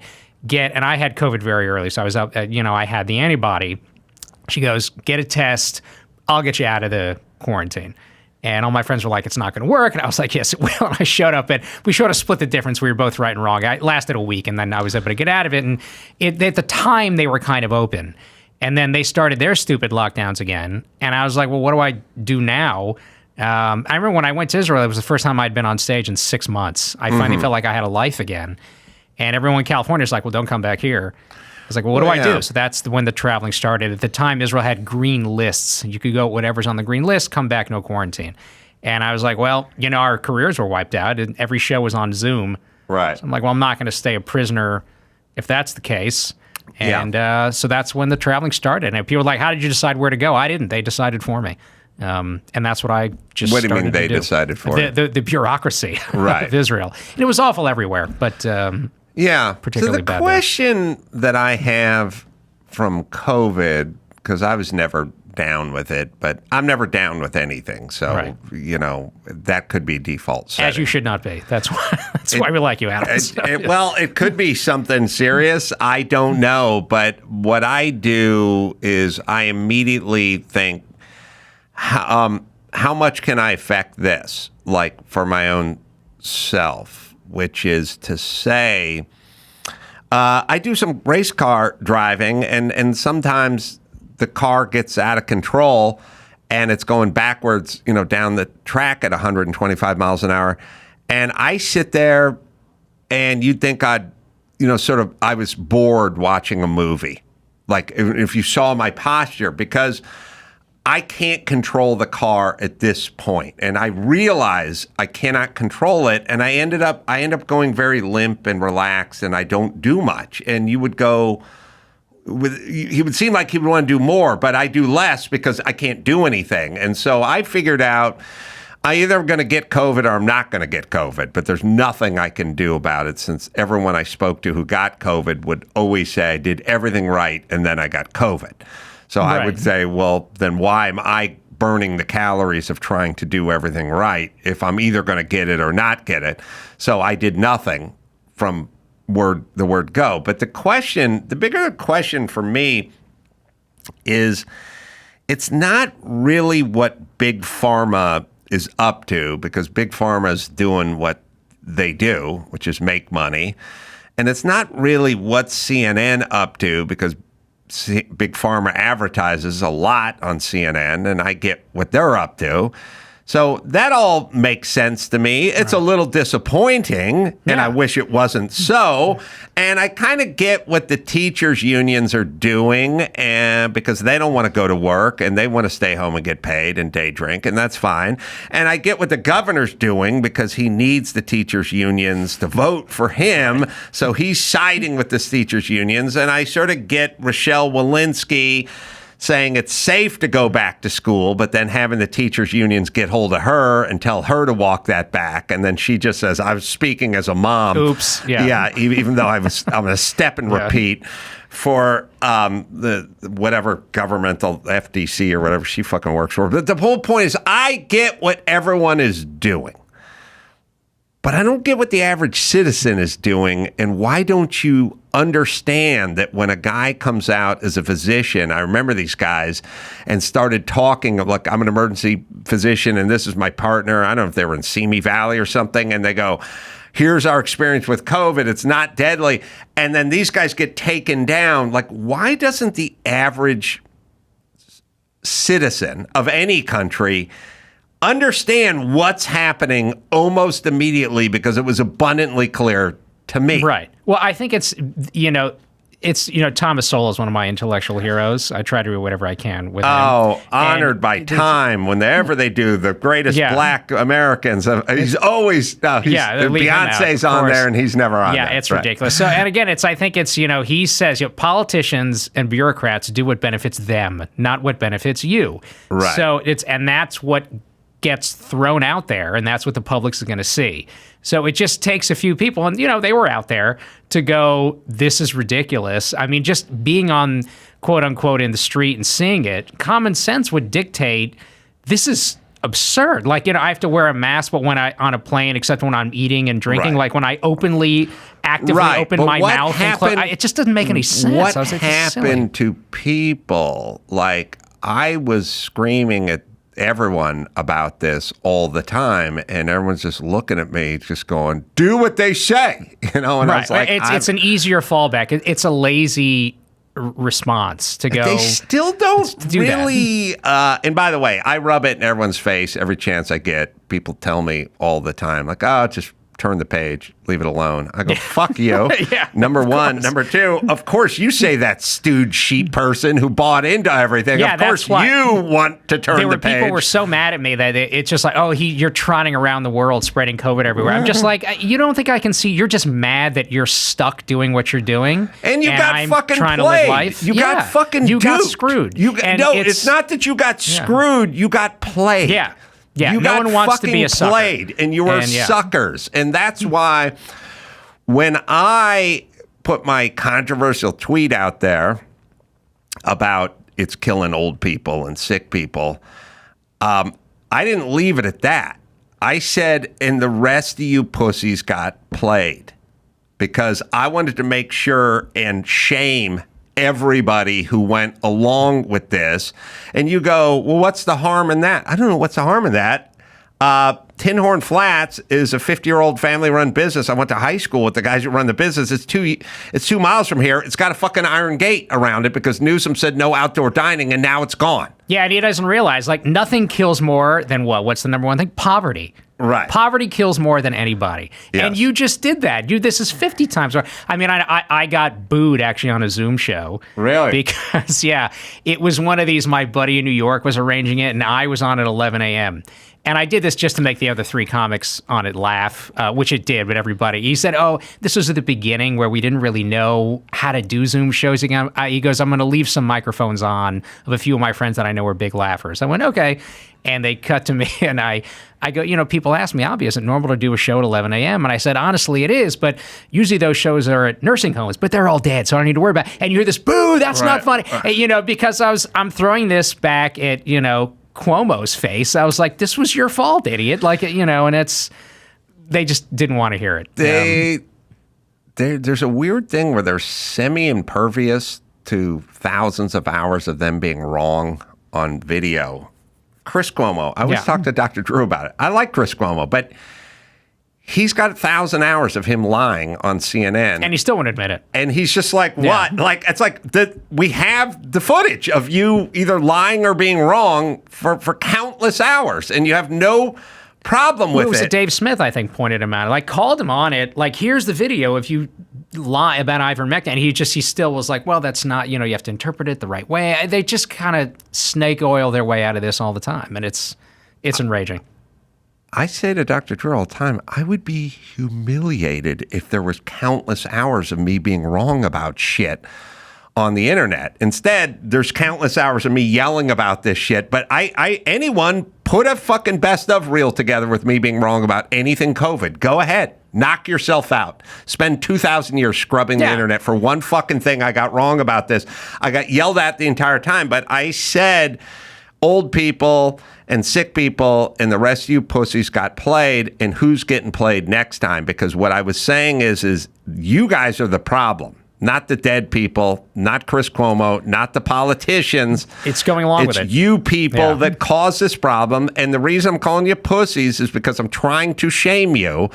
and I had COVID very early, so I was up, I had the antibody. She goes, get a test, I'll get you out of the quarantine. And all my friends were like, it's not going to work. And I was like, yes, it will. And I showed up, and we sort of split the difference. We were both right and wrong. It lasted a week, and then I was able to get out of it. And at the time, they were kind of open. And then they started their stupid lockdowns again. And I was like, well, what do I do now? I remember when I went to Israel, it was the first time I'd been on stage in 6 months. I finally felt like I had a life again. And everyone in California is like, well, don't come back here. I was like, well, what do I do? So that's when the traveling started. At the time, Israel had green lists. You could go whatever's on the green list, come back, no quarantine. And I was like, well, our careers were wiped out, and every show was on Zoom. Right. So I'm like, well, I'm not going to stay a prisoner if that's the case. And so that's when the traveling started. And people were like, how did you decide where to go? I didn't. They decided for me. And that's what I just What do you mean started they to do. decided for you? The bureaucracy Right. of Israel. And it was awful everywhere, but particularly so the bad question that I have from COVID, because I was never down with it, but I'm never down with anything. So, Right. That could be default setting. as you should not be. That's why we like you, Adam. It could be something serious. I don't know. But what I do is I immediately think, how much can I affect this, like for my own self, which is to say, I do some race car driving, and sometimes the car gets out of control and it's going backwards, down the track at 125 miles an hour. And I sit there and you'd think I was bored watching a movie. Like if you saw my posture, because I can't control the car at this point, and I realize I cannot control it, and I end up going very limp and relaxed, and I don't do much. And you would go he would seem like he would want to do more, but I do less because I can't do anything. And so I figured out I either am going to get COVID or I'm not going to get COVID, but there's nothing I can do about it, since everyone I spoke to who got COVID would always say I did everything right and then I got COVID. So I Right. would say, well, then why am I burning the calories of trying to do everything right if I'm either going to get it or not get it? So I did nothing from the word go. But the bigger question for me is it's not really what Big Pharma is up to, because Big Pharma is doing what they do, which is make money. And it's not really what CNN up to, because Big Pharma advertises a lot on CNN, and I get what they're up to. So that all makes sense to me. It's a little disappointing, and I wish it wasn't so. And I kind of get what the teachers' unions are doing, and because they don't want to go to work and they want to stay home and get paid and day drink, and that's fine. And I get what the governor's doing, because he needs the teachers' unions to vote for him. So he's siding with the teachers' unions. And I sort of get Rochelle Walensky saying it's safe to go back to school, but then having the teachers' unions get hold of her and tell her to walk that back. And then she just says, I was speaking as a mom. Oops. Yeah. Yeah, even though I'm going to step and repeat for the whatever governmental FDC or whatever she fucking works for. But the whole point is, I get what everyone is doing, but I don't get what the average citizen is doing. And why don't you understand that when a guy comes out as a physician, I remember these guys, and started talking of, like, I'm an emergency physician and this is my partner. I don't know if they were in Simi Valley or something. And they go, here's our experience with COVID. It's not deadly. And then these guys get taken down. Like, why doesn't the average citizen of any country understand what's happening almost immediately, because it was abundantly clear to me? Right. Well, I think it's Thomas Sowell is one of my intellectual heroes. I try to do whatever I can with him. Oh, honored by Time whenever they do the greatest Black Americans. He's always Beyonce's on there and he's never on there. Yeah, it's ridiculous. So, and again, I think it's he says politicians and bureaucrats do what benefits them, not what benefits you. Right. So that's what gets thrown out there, and that's what the public's going to see. So it just takes a few people, and they were out there to go, this is ridiculous. I mean, just being on, quote unquote, in the street and seeing it, common sense would dictate this is absurd. Like, I have to wear a mask, but when I on a plane, except when I'm eating and drinking, like when I actively open my mouth and close, it just doesn't make any sense. What happened to people? Like, I was screaming at everyone about this all the time, and everyone's just looking at me, just going, do what they say, and I was like, it's an easier fallback. It's a lazy response to go. They still don't really. And by the way, I rub it in everyone's face every chance I get. People tell me all the time, like, just turn the page, leave it alone. I go, fuck you. Number one. Number two, of course, you say that stewed sheep person who bought into everything. Of course, you want to turn the page. People were so mad at me that it's just like, you're trotting around the world spreading COVID everywhere. I'm just like, you don't think I can see? You're just mad that you're stuck doing what you're doing. And you got I'm fucking trying played. To live life. You got fucking You duped. got screwed. It's not that you got screwed. You got played. Yeah, you no one wants to be a sucker. Played, and you were suckers. And that's why when I put my controversial tweet out there about it's killing old people and sick people, I didn't leave it at that. I said, and the rest of you pussies got played, because I wanted to make sure and shame everybody who went along with this. And you go, well, what's the harm in that? I don't know what's the harm in that. Tin Horn Flats is a 50-year-old family-run business. I went to high school with the guys who run the business. It's 2 miles from here. It's got a fucking iron gate around it because Newsom said no outdoor dining, and now it's gone. Yeah, and he doesn't realize, like, nothing kills more than what? What's the number one thing? Poverty. Right. Poverty kills more than anybody. Yes. And you just did that. This is 50 times more. I mean, I got booed actually on a Zoom show. Really? Because, it was one of these, my buddy in New York was arranging it, and I was on at 11 a.m. And I did this just to make the other three comics on it laugh, which it did with everybody. He said, this was at the beginning where we didn't really know how to do Zoom shows again. He goes, I'm going to leave some microphones on of a few of my friends that I know are big laughers. I went, okay. And they cut to me, and I go, people ask me, Avi, is it normal to do a show at 11 a.m.? And I said, honestly, it is, but usually those shows are at nursing homes, but they're all dead, so I don't need to worry about it. And you hear this, boo, that's not funny. And, because I'm throwing this back at, Cuomo's face. I was like, this was your fault, idiot. Like, and they just didn't want to hear it. There's a weird thing where they're semi-impervious to thousands of hours of them being wrong on video. Chris Cuomo, I always talk to Dr. Drew about it. I like Chris Cuomo, but he's got 1,000 hours of him lying on CNN. And he still won't admit it. And he's just like, what? Like, it's like we have the footage of you either lying or being wrong for countless hours, and you have no problem with it. It was Dave Smith, I think, pointed him out. Like, called him on it. Like, here's the video if you lie about ivermectin. And he still was like, well, that's not, you have to interpret it the right way. They just kind of snake oil their way out of this all the time. And it's enraging. I say to Dr. Drew all the time, I would be humiliated if there was countless hours of me being wrong about shit on the internet. Instead, there's countless hours of me yelling about this shit. But anyone put a fucking best of reel together with me being wrong about anything COVID. Go ahead. Knock yourself out. Spend 2,000 years scrubbing the internet for one fucking thing I got wrong about this. I got yelled at the entire time, but I said old people and sick people and the rest of you pussies got played, and who's getting played next time? Because what I was saying is you guys are the problem. Not the dead people, not Chris Cuomo, not the politicians. It's going along with it. It's you people that cause this problem. And the reason I'm calling you pussies is because I'm trying to shame you.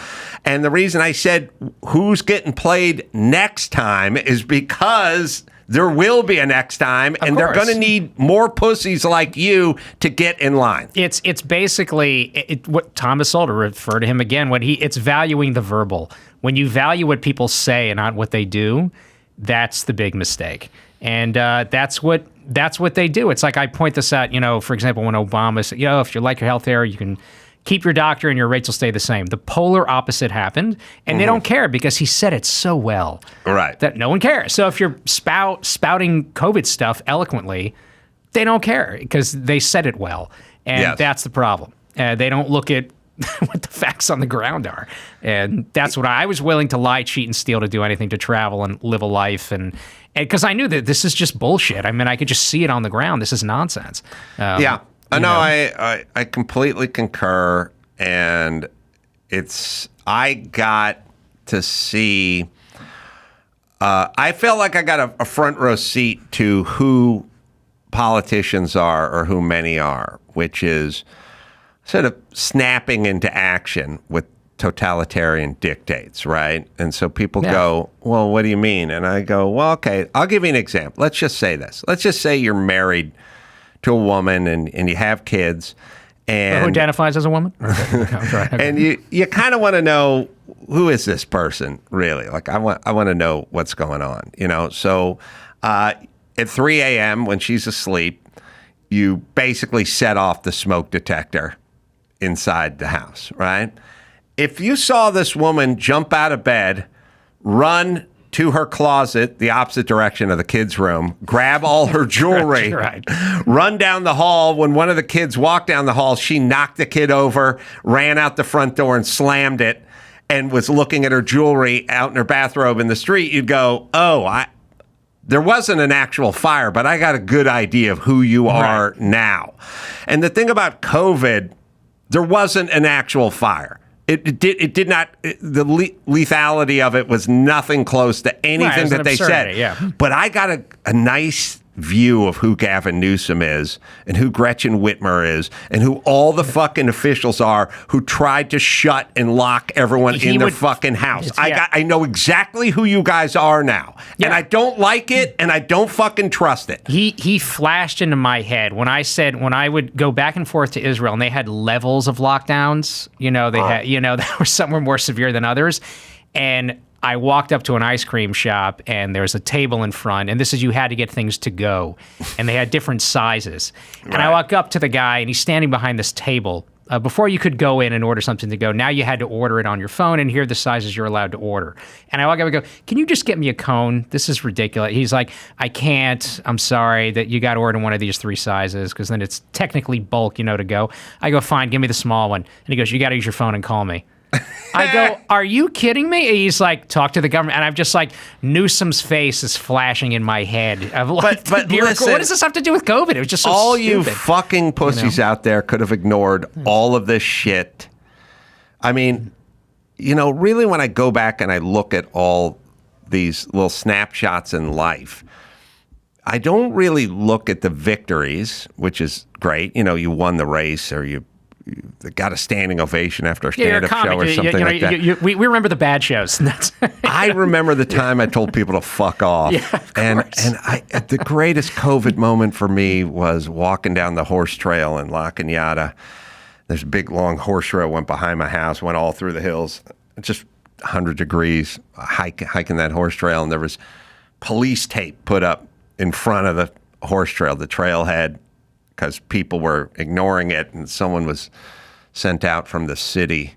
And the reason I said who's getting played next time is because there will be a next time, and they're going to need more pussies like you to get in line. It's basically what Thomas Sowell, refer to him again, it's valuing the verbal. When you value what people say and not what they do, that's the big mistake. And that's what they do. It's like I point this out, for example, when Obama said, if you like your health care, you can keep your doctor and your rates will stay the same. The polar opposite happened, and they don't care because he said it so well that no one cares. So if you're spouting COVID stuff eloquently, they don't care because they said it well. And that's the problem. They don't look at what the facts on the ground are. And that's what I was willing to lie, cheat, and steal to do anything to travel and live a life. And because I knew that this is just bullshit. I mean, I could just see it on the ground. This is nonsense. I completely concur. And I got to see, I felt like I got a front row seat to who politicians are or who many are, which is sort of snapping into action with totalitarian dictates, right? And so people go, well, what do you mean? And I go, well, okay, I'll give you an example. Let's just say this. Let's just say you're married to a woman and you have kids. And who identifies as a woman? Okay. And you kind of want to know, who is this person really? Like, I want to know what's going on, So at 3 a.m. when she's asleep, you basically set off the smoke detector inside the house, right? If you saw this woman jump out of bed, run to her closet, the opposite direction of the kids' room, grab all her jewelry, run down the hall. When one of the kids walked down the hall, she knocked the kid over, ran out the front door and slammed it, and was looking at her jewelry out in her bathrobe in the street, you'd go, there wasn't an actual fire, but I got a good idea of who you are now. And the thing about COVID, there wasn't an actual fire. It did not, the lethality of it was nothing close to anything that they said. But I got a nice view of who Gavin Newsom is and who Gretchen Whitmer is and who all the fucking officials are who tried to shut and lock everyone in their fucking house. I know exactly who you guys are now. And I don't like it and I don't fucking trust it. He flashed into my head when I said, when I would go back and forth to Israel and they had levels of lockdowns, that were some were more severe than others. And I walked up to an ice cream shop and there was a table in front, and this is, you had to get things to go, and they had different sizes. And I walk up to the guy and he's standing behind this table Before you could go in and order something to go. Now you had to order it on your phone, and here are the sizes you're allowed to order. And I walk up and go, can you just get me a cone? This is ridiculous. He's like, I can't. I'm sorry that you got to order one of these 3 sizes because then it's technically bulk, to go. I go, fine, give me the small one. And he goes, you got to use your phone and call me. I go, are you kidding me? And he's like, talk to the government. And I'm just like, Newsom's face is flashing in my head. But listen, what does this have to do with COVID? It was just so all stupid. you fucking pussies out there could have ignored all of this shit. I mean, really when I go back and I look at all these little snapshots in life, I don't really look at the victories, which is great. You won the race or you got a standing ovation after a stand-up show or something like that. We remember the bad shows. I remember the time I told people to fuck off. Yeah, of and the greatest COVID moment for me was walking down the horse trail in La Cañada. There's a big, long horse trail went behind my house, went all through the hills, just 100 degrees, hiking that horse trail, and there was police tape put up in front of the horse trail, the trailhead, because people were ignoring it, and someone was sent out from the city,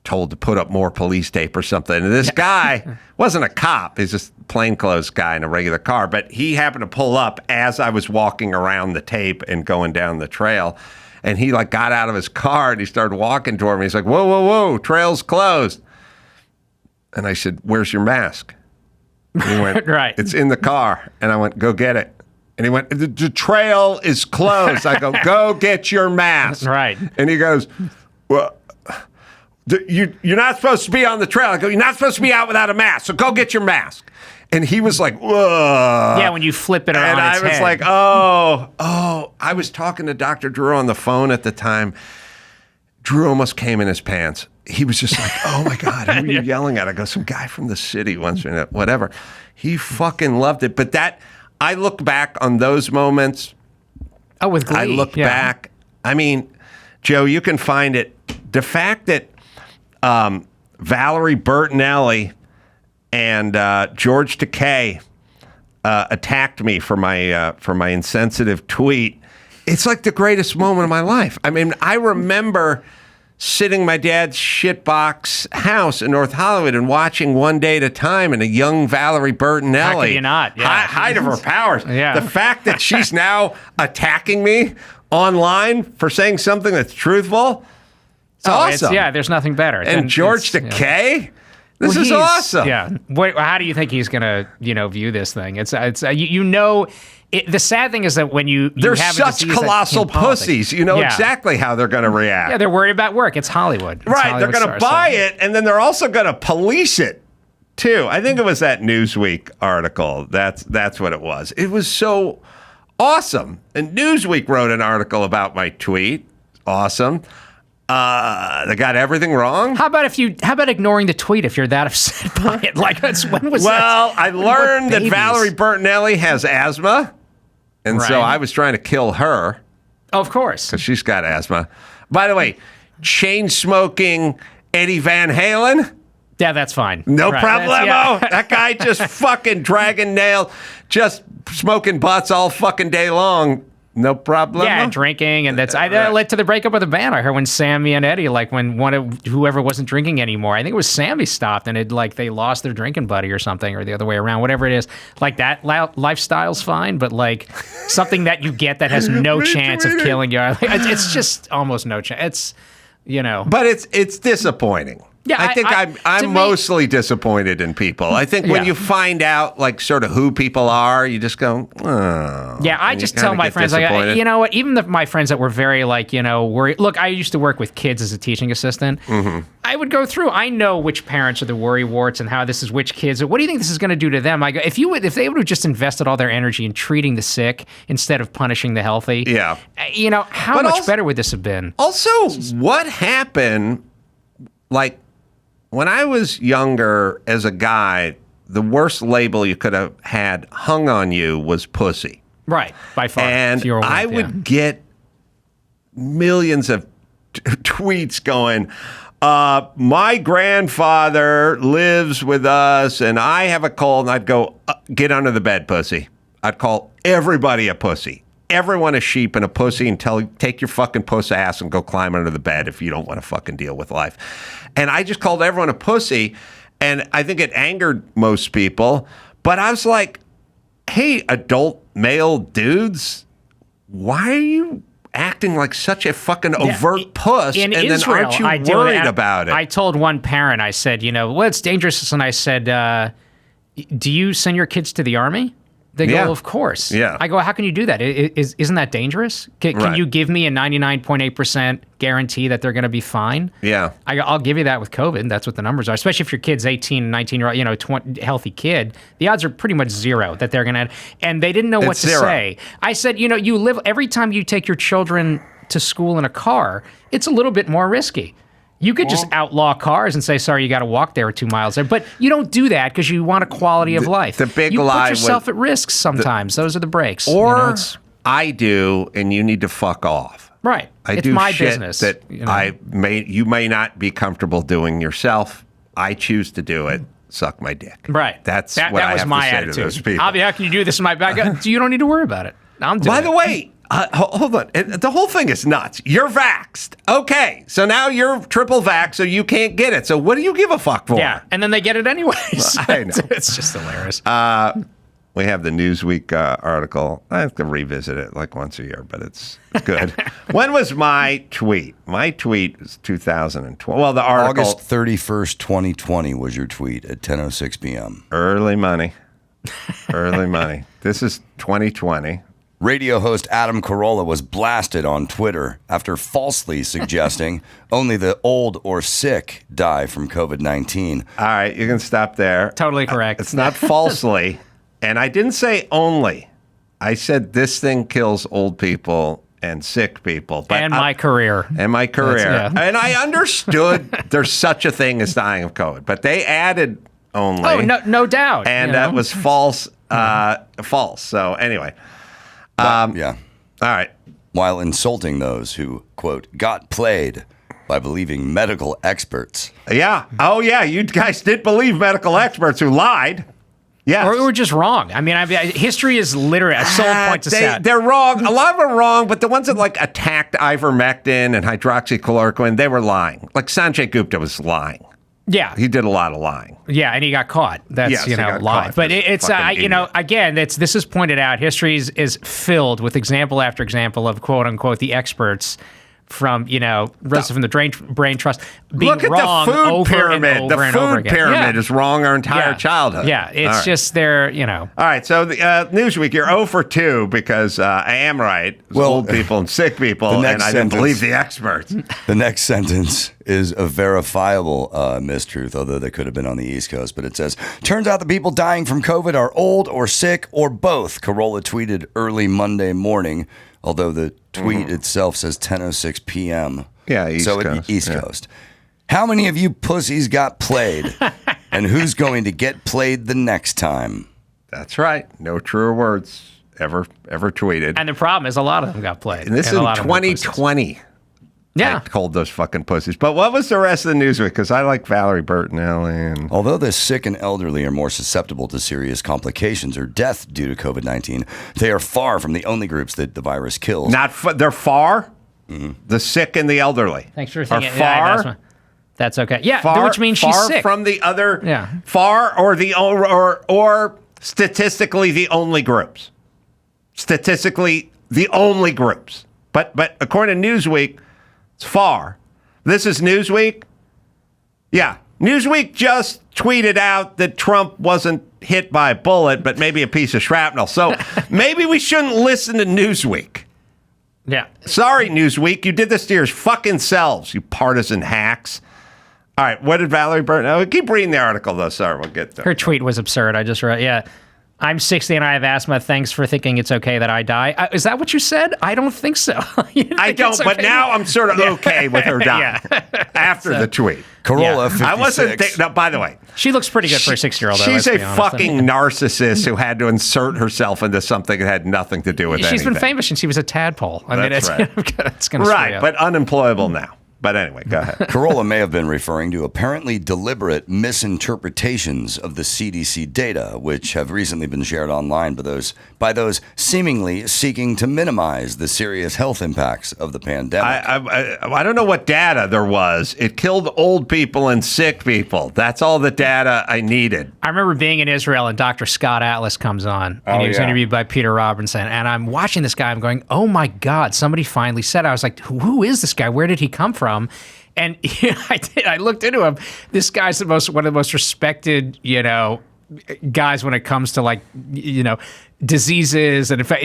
told to put up more police tape or something. And this guy wasn't a cop. He's just a plainclothes guy in a regular car. But he happened to pull up as I was walking around the tape and going down the trail. And he got out of his car and he started walking toward me. He's like, whoa, whoa, whoa, trail's closed. And I said, where's your mask? And he went, right. It's in the car. And I went, go get it. And he went, the trail is closed. I go, go get your mask. Right. And he goes, well, you're not supposed to be on the trail. I go, you're not supposed to be out without a mask, so go get your mask. And he was like, whoa. Yeah, when you flip it around and its I was head. like, oh. I was talking to Dr. Drew on the phone at the time. Drew almost came in his pants. He was just like, oh, my God, who are you yelling at? I go, some guy from the city wants me to, whatever. He fucking loved it. But I look back on those moments. Oh, with glee. I look back. I mean, Joe, you can find it. The fact that Valerie Bertinelli and George Decay attacked me for my insensitive tweet, it's like the greatest moment of my life. I mean, I remember sitting in my dad's shitbox house in North Hollywood and watching One Day at a Time and a young Valerie Bertinelli. How could you not? Yeah. Height of her powers. Yeah. The fact that she's now attacking me online for saying something that's truthful, it's awesome. There's nothing better. And George Decay? This is he's awesome. Yeah. How do you think he's going to, view this thing? The sad thing is that when they're have such colossal pussies. You know exactly how they're going to react. Yeah, they're worried about work. It's Hollywood. It's right. Hollywood They're going to buy it, and then they're also going to police it, too. I think it was that Newsweek article. That's what it was. It was so awesome. And Newsweek wrote an article about my tweet. Awesome. They got everything wrong. How about ignoring the tweet if you're that upset by it? When was that? Well, I learned that Valerie Bertinelli has asthma, and so I was trying to kill her. Of course. Because she's got asthma. By the way, chain-smoking Eddie Van Halen. Yeah, that's fine. No problemo. That guy just fucking dragging nail, just smoking butts all fucking day long. No problem. Yeah, drinking, and that led to the breakup of the band. I heard when Sammy and Eddie, when whoever wasn't drinking anymore, I think it was Sammy stopped, and they lost their drinking buddy or something, or the other way around, whatever it is. That lifestyle's fine, but something that you get that has no chance of killing you, it's just almost no chance. It's But it's disappointing. Yeah, I think I'm mostly disappointed in people. I think when you find out sort of who people are, you just go, oh. Yeah, I just tell my friends, you know what? Even my friends that were very worried. Look, I used to work with kids as a teaching assistant. Mm-hmm. I would go through. I know which parents are the worry warts and how this is which kids. What do you think this is going to do to them? I go, if they would have just invested all their energy in treating the sick instead of punishing the healthy. Yeah. How much better would this have been? Also, what happened? When I was younger as a guy, the worst label you could have had hung on you was pussy. Right, by far. And I would get millions of tweets going, my grandfather lives with us and I have a cold. And I'd go, get under the bed, pussy. I'd call everybody a pussy. everyone a sheep and a pussy and take your fucking pussy ass and go climb under the bed if you don't want to fucking deal with life. And I just called everyone a pussy, and I think it angered most people. But I was like, hey, adult male dudes, why are you acting like such a fucking overt puss? In and Israel, then aren't you worried about it? I told one parent, I said, well, it's dangerous. And I said, do you send your kids to the army? They go, Yeah. well, of course. Yeah. I go, how can you do that? Isn't that dangerous? Can Right. you give me a 99.8% guarantee that they're going to be fine? Yeah. I'll give you that with COVID. That's what the numbers are. Especially if your kid's 18, 19-year-old, 20, healthy kid. The odds are pretty much zero that they're going to. And they didn't know what to zero. say. I said, you live every time you take your children to school in a car, it's a little bit more risky. You could just outlaw cars and say, sorry, you got to walk there 2 miles there. But you don't do that because you want a quality of life. The big you lie put yourself at risk sometimes. Those are the breaks. Or it's I do, and you need to fuck off. right. I it's do my shit business. that you may not be comfortable doing yourself. I choose to do it. Suck my dick. Right. That's that what I was have my to say attitude. to those people. Avi, how can you do this in my back? You don't need to worry about it. I'm doing By it. the way, hold on. The whole thing is nuts. You're vaxxed. Okay. So now you're triple vaxxed, so you can't get it. So what do you give a fuck for? Yeah, and then they get it anyways. I know. It's just hilarious. We have the Newsweek article. I have to revisit it like once a year, but it's good. When was my tweet? My tweet was 2012. Well, the article. August 31st, 2020 was your tweet at 10:06 p.m. Early money. Early money. This is 2020. Radio host Adam Carolla was blasted on Twitter after falsely suggesting only the old or sick die from COVID-19. All right, you can stop there. Totally correct. It's not falsely. And I didn't say only. I said this thing kills old people and sick people. But and my career. And my career. Yeah. And I understood there's such a thing as dying of COVID. But they added only. Oh, no doubt. And that was false. False. So anyway. Yeah. All right. While insulting those who, quote, got played by believing medical experts. Yeah. Oh, yeah. You guys did believe medical experts who lied. Yes. Or we were just wrong. I mean, history is literally, someone points us out. They're wrong. A lot of them are wrong, but the ones that like attacked ivermectin and hydroxychloroquine, they were lying. Like Sanjay Gupta was lying. Yeah. He did a lot of lying. Yeah, and he got caught. That's, Yes, he got lying. caught. But This it's, fucking idiot. again, this is pointed out. History is filled with example after example of quote unquote the experts from, Rosa from the Brain Trust being Look at wrong the food over pyramid. and over The and over food again. pyramid Yeah. is wrong our entire childhood. Yeah, it's All right. just they're, All right, so the Newsweek, you're 0 for 2 because I am right. It's Well, old people and sick people, the and next I didn't sentence- believe the experts. The next sentence is a verifiable mistruth, although they could have been on the East Coast. But it says, turns out the people dying from COVID are old or sick or both. Carolla tweeted early Monday morning, although the tweet itself says 10:06 p.m. Yeah, East so Coast, East yeah. Coast. How many of you pussies got played? And who's going to get played the next time? That's right. No truer words ever tweeted. and the problem is a lot of them got played. And this is a in lot of them were pussies. 2020. Yeah. I called those fucking pussies. But what was the rest of the Newsweek? Because I like Valerie Bertinelli and Although the sick and elderly are more susceptible to serious complications or death due to COVID-19, they are far from the only groups that the virus kills. they're far. The sick and the elderly. Thanks for are thinking. far. Yeah, that's okay. Yeah, far, which means she's far sick. from the other. Yeah. Far or statistically the only groups. Statistically the only groups. But according to Newsweek, it's far. This is Newsweek. Yeah. Newsweek just tweeted out that Trump wasn't hit by a bullet, but maybe a piece of shrapnel. So maybe we shouldn't listen to Newsweek. Yeah. Sorry, Newsweek. You did this to your fucking selves, you partisan hacks. All right. What did Valerie Bertinelli? Keep reading the article, though. Sorry, we'll get there. Her tweet was absurd. I just read, yeah. I'm 60 and I have asthma. Thanks for thinking it's okay that I die. Is that what you said? I don't think so. I don't, but now I'm sort of okay with her dying after the tweet. Carolla, Yeah. 56. I wasn't. No, by the way, She looks pretty good for a 60-year-old. though, she's let's a be honest. fucking narcissist who had to insert herself into something that had nothing to do with She's anything. been famous since she was a tadpole. I mean, That's it's, right. it's going to Right, but unemployable now. But anyway, go ahead. Carolla may have been referring to apparently deliberate misinterpretations of the CDC data, which have recently been shared online by those seemingly seeking to minimize the serious health impacts of the pandemic. I don't know what data there was. It killed old people and sick people. That's all the data I needed. I remember being in Israel and Dr. Scott Atlas comes on and he was interviewed by Peter Robinson. And I'm watching this guy. I'm going, oh my God, somebody finally said it. I was like, who is this guy? Where did he come from? And I looked into him. This guy's one of the most respected, guys when it comes to diseases and for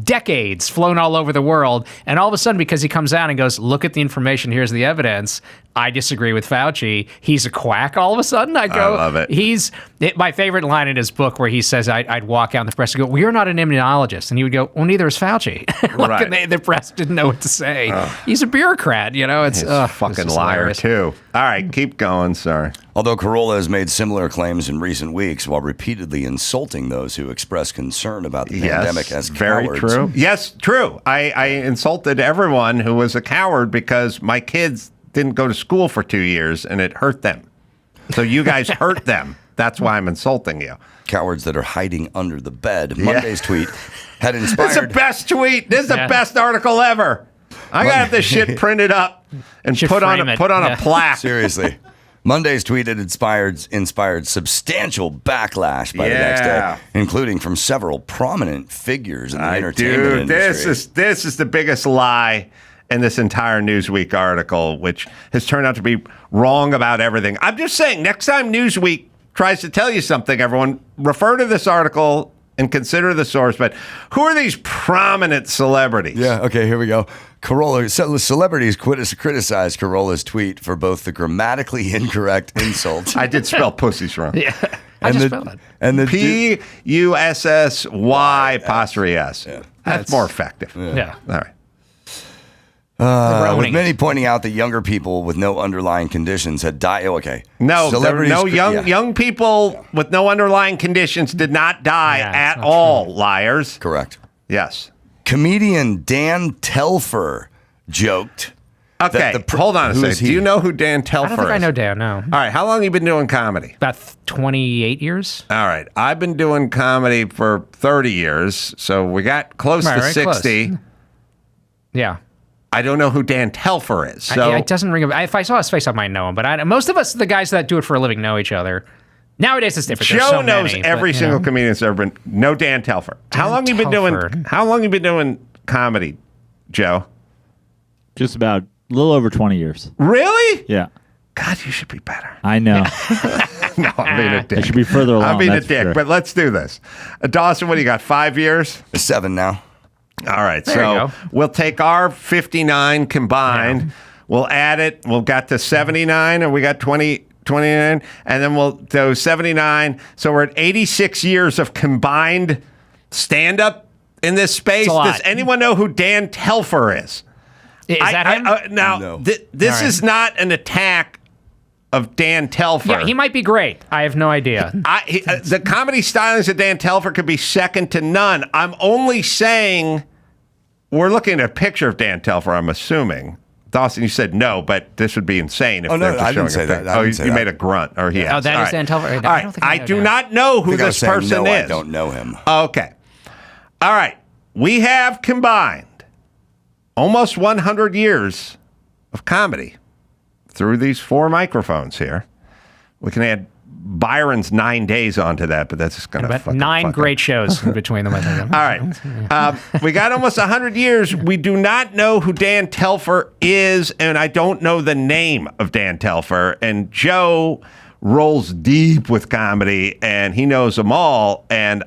decades flown all over the world. And all of a sudden, because he comes out and goes, look at the information, here's the evidence. I disagree with Fauci. He's a quack all of a sudden. I love it. My favorite line in his book where he says, I'd walk out in the press and go, well, you're not an immunologist. And he would go, well, neither is Fauci. Right. The press didn't know what to say. He's a bureaucrat, It's a fucking liar, hilarious. too. All right, keep going. Sorry. Although Carolla has made similar claims in recent weeks while repeatedly insulting those who express concern about the pandemic as very cowards. true. Yes, true. I insulted everyone who was a coward because my kids didn't go to school for 2 years and it hurt them. So you guys hurt them. That's why I'm insulting you. Cowards that are hiding under the bed. Monday's tweet had inspired... This is the best tweet. This is the best article ever. I got to have this shit printed up and put on a plaque. Seriously. Monday's tweet had inspired substantial backlash by the next day, including from several prominent figures in the entertainment industry. This is the biggest lie in this entire Newsweek article, which has turned out to be wrong about everything. I'm just saying, next time Newsweek tries to tell you something, everyone, refer to this article and consider the source. But who are these prominent celebrities? Yeah, okay, here we go. Carolla, celebrities criticized Carolla's tweet for both the grammatically incorrect insult. I did spell pussies wrong. Yeah, I just spelled it. And the P-U-S-S-Y apostrophe S. Yeah. That's more effective. Yeah. All right. With many pointing out that younger people with no underlying conditions had died. Oh, okay. No, young people with no underlying conditions did not die at all, liars. Correct. Yes. Comedian Dan Telfer joked. Okay, hold on a second. Do you know who Dan Telfer is? I don't think I know Dan, no. All right, how long have you been doing comedy? About 28 years. All right, I've been doing comedy for 30 years, so we got close to 60. Close. Yeah. I don't know who Dan Telfer is. So it doesn't ring a bell. If I saw his face, I might know him. But most of us, the guys that do it for a living, know each other. Nowadays, it's different. Joe knows every single comedian that's ever been. No Dan Telfer. How long you been doing comedy, Joe? Just about a little over 20 years. Really? Yeah. God, you should be better. I know. No, I'm being a dick. I should be further along. I'm being a dick, but let's do this. Dawson, what do you got? 5 years? 7 now. All right, there you go. We'll take our 59 combined. Yeah. We'll add it. We'll got to 79, and we got 29, and then we'll do 79. So we're at 86 years of combined stand-up in this space. Does anyone know who Dan Telfer is? Is that him? Now, this is not an attack of Dan Telfer. Yeah, he might be great. I have no idea. The comedy stylings of Dan Telfer could be second to none. I'm only saying we're looking at a picture of Dan Telfer, I'm assuming. Dawson, you said no, but this would be insane if they're just I didn't showing say a that. picture. You made a grunt, or he has. Oh, that is Dan Telfer. All right. I do not know who this person is. I don't know him. Okay. All right. We have combined almost 100 years of comedy through these 4 microphones here. We can add Byron's 9 days onto that, but that's just going to 9 great shows in between them. I think. All right. We got almost 100 years. We do not know who Dan Telfer is, and I don't know the name of Dan Telfer. And Joe rolls deep with comedy, and he knows them all. And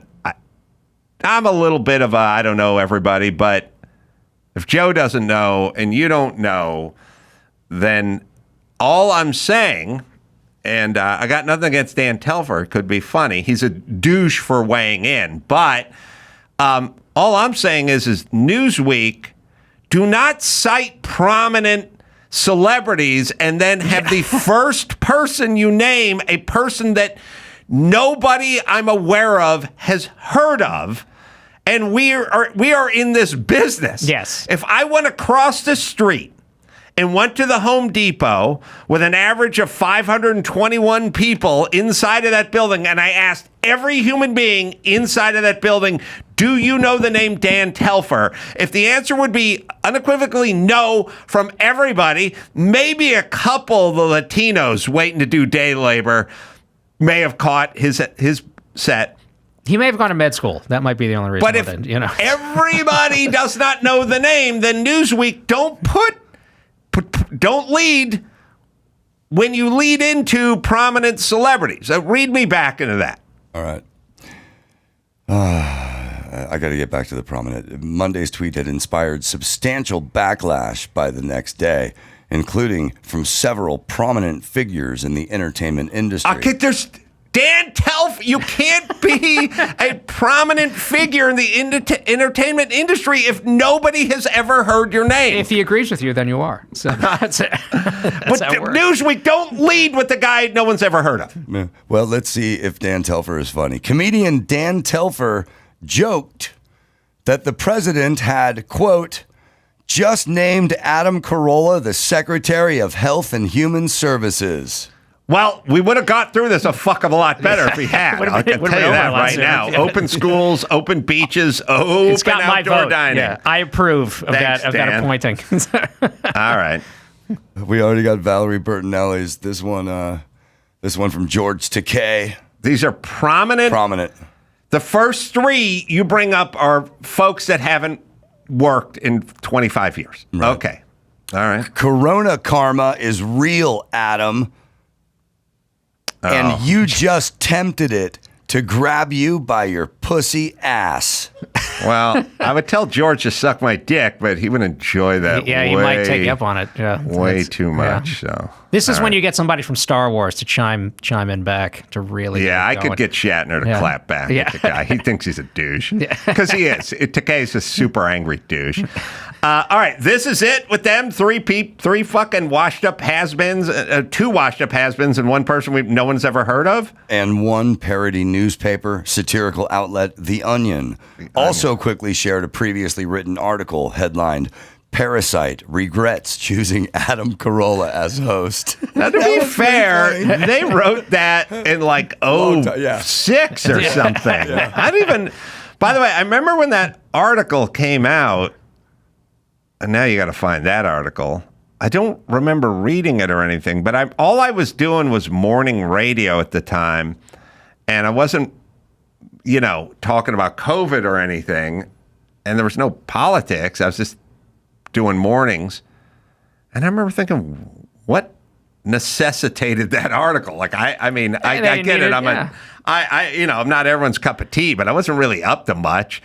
I'm a little bit of a, I don't know everybody, but if Joe doesn't know and you don't know, then all I'm saying, and I got nothing against Dan Telfer, it could be funny. He's a douche for weighing in. But all I'm saying is Newsweek, do not cite prominent celebrities and then have the first person you name a person that nobody I'm aware of has heard of. And we are in this business. Yes. If I want to cross the street and went to the Home Depot with an average of 521 people inside of that building, and I asked every human being inside of that building, do you know the name Dan Telfer? If the answer would be unequivocally no from everybody, maybe a couple of the Latinos waiting to do day labor may have caught his set. He may have gone to med school. That might be the only reason. But if everybody does not know the name, then Newsweek don't lead when you lead into prominent celebrities. Read me back into that. All right. I got to get back to the prominent. Monday's tweet had inspired substantial backlash by the next day, including from several prominent figures in the entertainment industry. Okay, there's Dan Telfer. You can't be a prominent figure in the entertainment industry if nobody has ever heard your name. If he agrees with you, then you are. So that's it. But Newsweek, don't lead with the guy no one's ever heard of. Well, let's see if Dan Telfer is funny. Comedian Dan Telfer joked that the president had, quote, just named Adam Carolla the Secretary of Health and Human Services. Well, we would have got through this a fuck of a lot better if we had. I can tell you that right now. Yeah. Open schools, open beaches, open it's got my outdoor vote. dining. Yeah, I approve of Thanks, that appointing. All right. We already got Valerie Bertinelli's. This one from George Takei. These are prominent. Prominent. The first three you bring up are folks that haven't worked in 25 years. Right. Okay. All right. Corona karma is real, Adam. And you just tempted it to grab you by your pussy ass. Well, I would tell George to suck my dick, but he would enjoy that. Yeah, he might take you up on it. Yeah, way too much. Yeah. So this is when you get somebody from Star Wars to chime in back to really. Yeah, I could get Shatner to clap back at the guy. He thinks he's a douche because he is. Takei's a super angry douche. All right, this is it with them. Three fucking washed up has-beens, two washed up has-beens, and one person no one's ever heard of, and one parody newspaper satirical outlet, The Onion. Also quickly shared a previously written article headlined "Parasite Regrets Choosing Adam Carolla as Host." Now, to be fair, they wrote that in like 06 or something. Yeah. I don't even. By the way, I remember when that article came out. And now you got to find that article. I don't remember reading it or anything, but all I was doing was morning radio at the time, and I wasn't, talking about COVID or anything, and there was no politics. I was just doing mornings, and I remember thinking, what necessitated that article? Like, I get it. I'm not everyone's cup of tea, but I wasn't really up to much.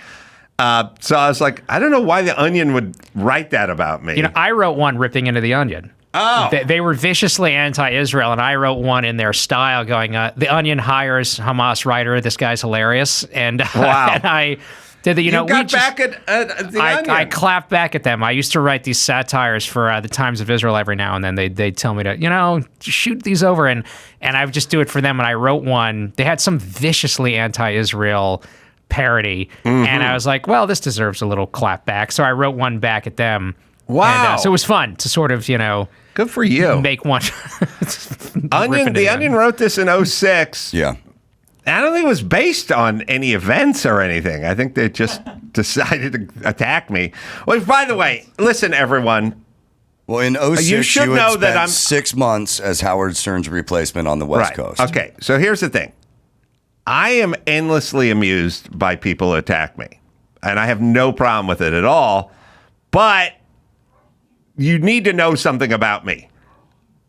So I was like, I don't know why The Onion would write that about me. I wrote one ripping into The Onion. Oh. They were viciously anti-Israel, and I wrote one in their style going, The Onion hires Hamas writer. This guy's hilarious. And, wow. And I did the, you got back at The Onion. I clapped back at them. I used to write these satires for the Times of Israel every now and then. They'd tell me to, shoot these over. And I would just do it for them. And I wrote one. They had some viciously anti-Israel parody, and I was like, well, this deserves a little clap back, so I wrote one back at them. Wow. And, so it was fun to sort of, good for you, make one. The Onion wrote this in 06. Yeah. I don't think it was based on any events or anything. I think they just decided to attack me. Well, by the way, listen, everyone. Well, in 06, you should know that I'm 6 months as Howard Stern's replacement on the West Coast. Okay, so here's the thing. I am endlessly amused by people who attack me, and I have no problem with it at all, but you need to know something about me.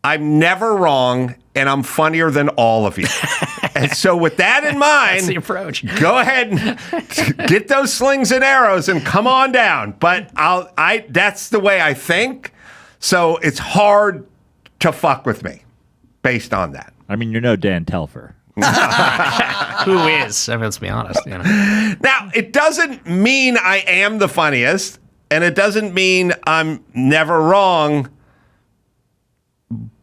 I'm never wrong, and I'm funnier than all of you. And so with that in mind, that's the approach. Go ahead and get those slings and arrows and come on down. But that's the way I think, so it's hard to fuck with me based on that. I mean, you're no Dan Telfer. Who is? I mean, let's be honest. Now, it doesn't mean I am the funniest, and it doesn't mean I'm never wrong,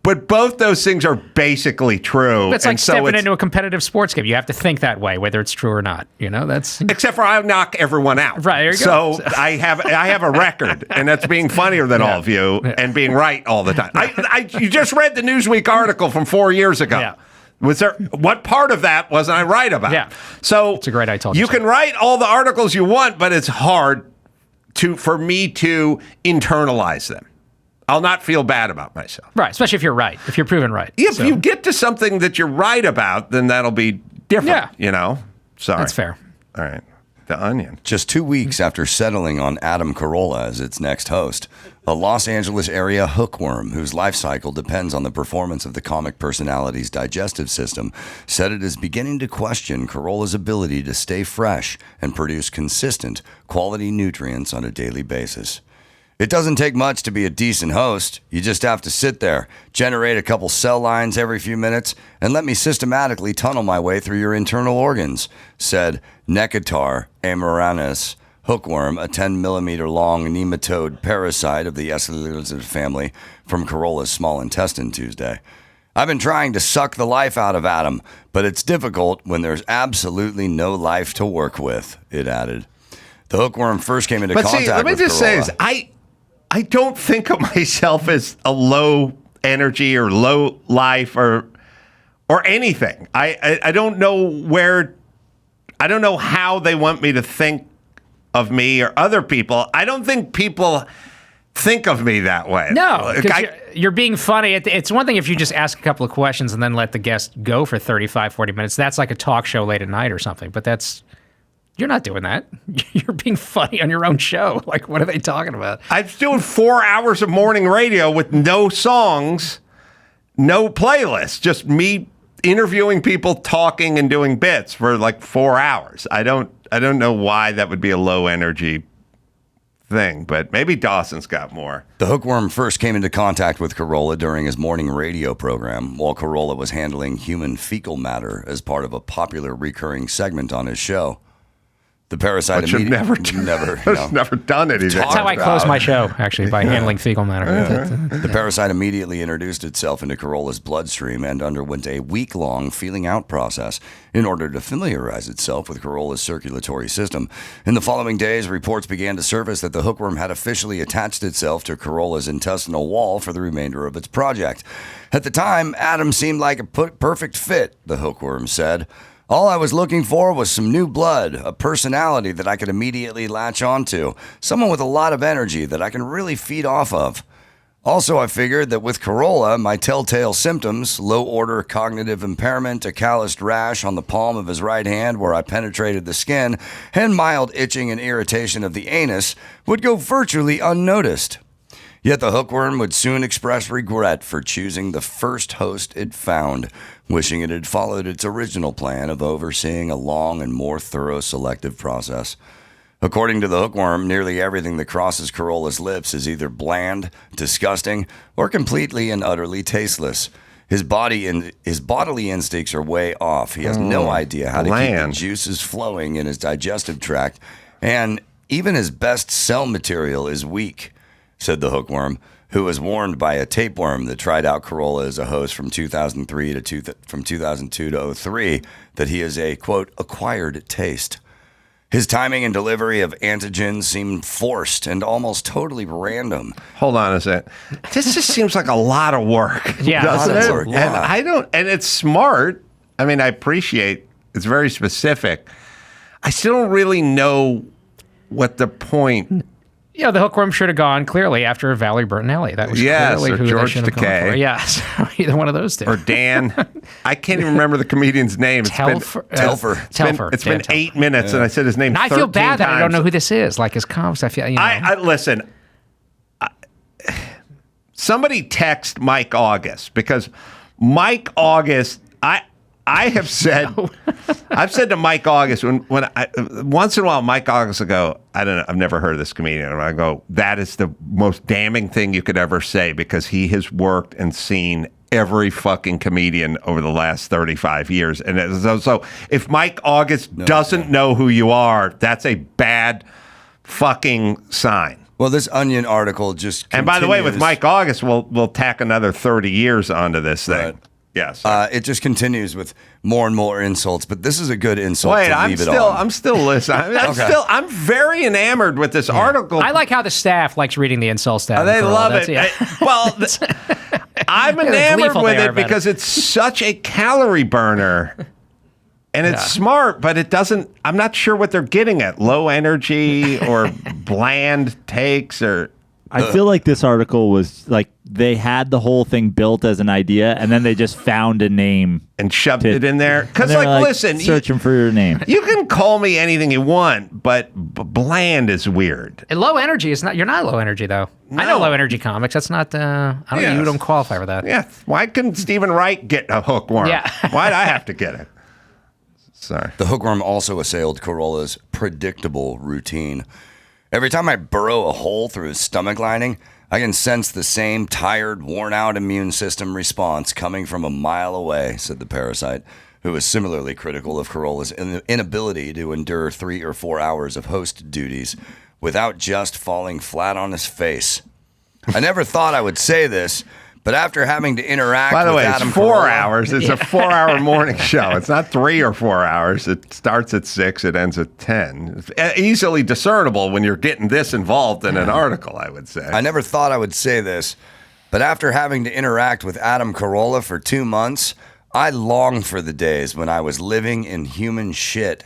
But both those things are basically true. It's like stepping into a competitive sports game. You have to think that way, whether it's true or not. That's except for I knock everyone out. Right, there you go. So I have a record, and that's being funnier than all of you and being right all the time. You just read the Newsweek article from 4 years ago. Yeah. What part of that wasn't I right about? Yeah. So it's a great idea. You can write all the articles you want, but it's hard for me to internalize them. I'll not feel bad about myself. Right, especially if you're right, if you're proven right. If you get to something that you're right about, then that'll be different, Sorry. That's fair. All right. The Onion. Just 2 weeks after settling on Adam Carolla as its next host, a Los Angeles area hookworm whose life cycle depends on the performance of the comic personality's digestive system said it is beginning to question Carolla's ability to stay fresh and produce consistent, quality nutrients on a daily basis. It doesn't take much to be a decent host. You just have to sit there, generate a couple cell lines every few minutes, and let me systematically tunnel my way through your internal organs, said Necatar amaranus hookworm, a 10-millimeter long nematode parasite of the Acinetobacter family from Carolla's small intestine Tuesday. I've been trying to suck the life out of Adam, but it's difficult when there's absolutely no life to work with, it added. The hookworm first came into contact with Carolla. Let me just say this. I don't think of myself as a low energy or low life or anything. I don't know I don't know how they want me to think of me or other people. I don't think people think of me that way. No, because you're being funny. It's one thing if you just ask a couple of questions and then let the guest go for 35, 40 minutes. That's like a talk show late at night or something. But you're not doing that. You're being funny on your own show. Like, what are they talking about? I'm doing 4 hours of morning radio with no songs, no playlist, just me interviewing people, talking and doing bits for like 4 hours. I don't know why that would be a low energy thing, but maybe Dawson's got more. The hookworm first came into contact with Carolla during his morning radio program while Carolla was handling human fecal matter as part of a popular recurring segment on his show. The parasite never done anything. That's how I close my show, actually, by handling fecal matter. The parasite immediately introduced itself into Carolla's bloodstream and underwent a week-long feeling out process in order to familiarize itself with Carolla's circulatory system. In the following days, reports began to surface that the hookworm had officially attached itself to Carolla's intestinal wall for the remainder of its project. At the time, Adam seemed like a perfect fit, the hookworm said. All I was looking for was some new blood, a personality that I could immediately latch onto, someone with a lot of energy that I can really feed off of. Also, I figured that with Carolla, my telltale symptoms, low-order cognitive impairment, a calloused rash on the palm of his right hand where I penetrated the skin, and mild itching and irritation of the anus, would go virtually unnoticed. Yet the hookworm would soon express regret for choosing the first host it found, wishing it had followed its original plan of overseeing a long and more thorough selective process. According to the hookworm, nearly everything that crosses Carolla's lips is either bland, disgusting, or completely and utterly tasteless. His bodily instincts are way off. He has no idea how to keep the juices flowing in his digestive tract, and even his best cell material is weak, said the hookworm, who was warned by a tapeworm that tried out Carolla as a host from 2002 to 2003 that he is a, quote, acquired taste. His timing and delivery of antigens seemed forced and almost totally random. Hold on a sec. This just seems like a lot of work. Yeah, doesn't it? Work, yeah. And it's smart. I mean, I appreciate it's very specific. I still don't really know what the point. Yeah, the hookworm should have gone clearly after Valerie Bertinelli. That was clearly or who George they should have gone Decay. for. Yeah, so either one of those two. Or Dan. I can't even remember the comedian's name. Telfer. It's been 8 minutes, and I said his name 13 I feel bad times. that I don't know who this is. Like his comps, I feel. Listen. Somebody text Mike August, because Mike August. I have said, I've said to Mike August once in a while, Mike August will go, I don't know, I've never heard of this comedian. And I go, that is the most damning thing you could ever say, because he has worked and seen every fucking comedian over the last 35 years. And so if Mike August doesn't know who you are, that's a bad fucking sign. Well, this Onion article just And by the way, with continues. Mike August, we'll tack another 30 years onto this thing. Right. Yes. It just continues with more and more insults, but this is a good insult Wait, to I'm leave it still, on. I'm still listening. Okay. I'm very enamored with this article. I like how the staff likes reading the insult staff. They love it. I'm enamored gleeful with they are it about because it's such a calorie burner. And it's smart, but it doesn't. I'm not sure what they're getting at. Low energy or bland takes or. I feel like this article was like they had the whole thing built as an idea, and then they just found a name And shoved it in there. And Because, they're listen. searching for your name. You can call me anything you want, but bland is weird. And low energy is not. You're not low energy though. I know low energy comics. That's not. I don't. Yes. You don't qualify for that. Yeah. Why couldn't Stephen Wright get a hookworm? Yeah. Why'd I have to get it? Sorry. The hookworm also assailed Carolla's predictable routine. Every time I burrow a hole through his stomach lining, I can sense the same tired, worn-out immune system response coming from a mile away, said the parasite, who was similarly critical of Carolla's inability to endure 3 or 4 hours of host duties without just falling flat on his face. I never thought I would say this, but after having to interact By the with way, Adam it's 4 Carolla, hours. It's a 4-hour morning show. It's not 3 or 4 hours. It starts at 6. It ends at 10. It's easily discernible when you're getting this involved in an article, I would say. I never thought I would say this, but after having to interact with Adam Carolla for 2 months, I long for the days when I was living in human shit.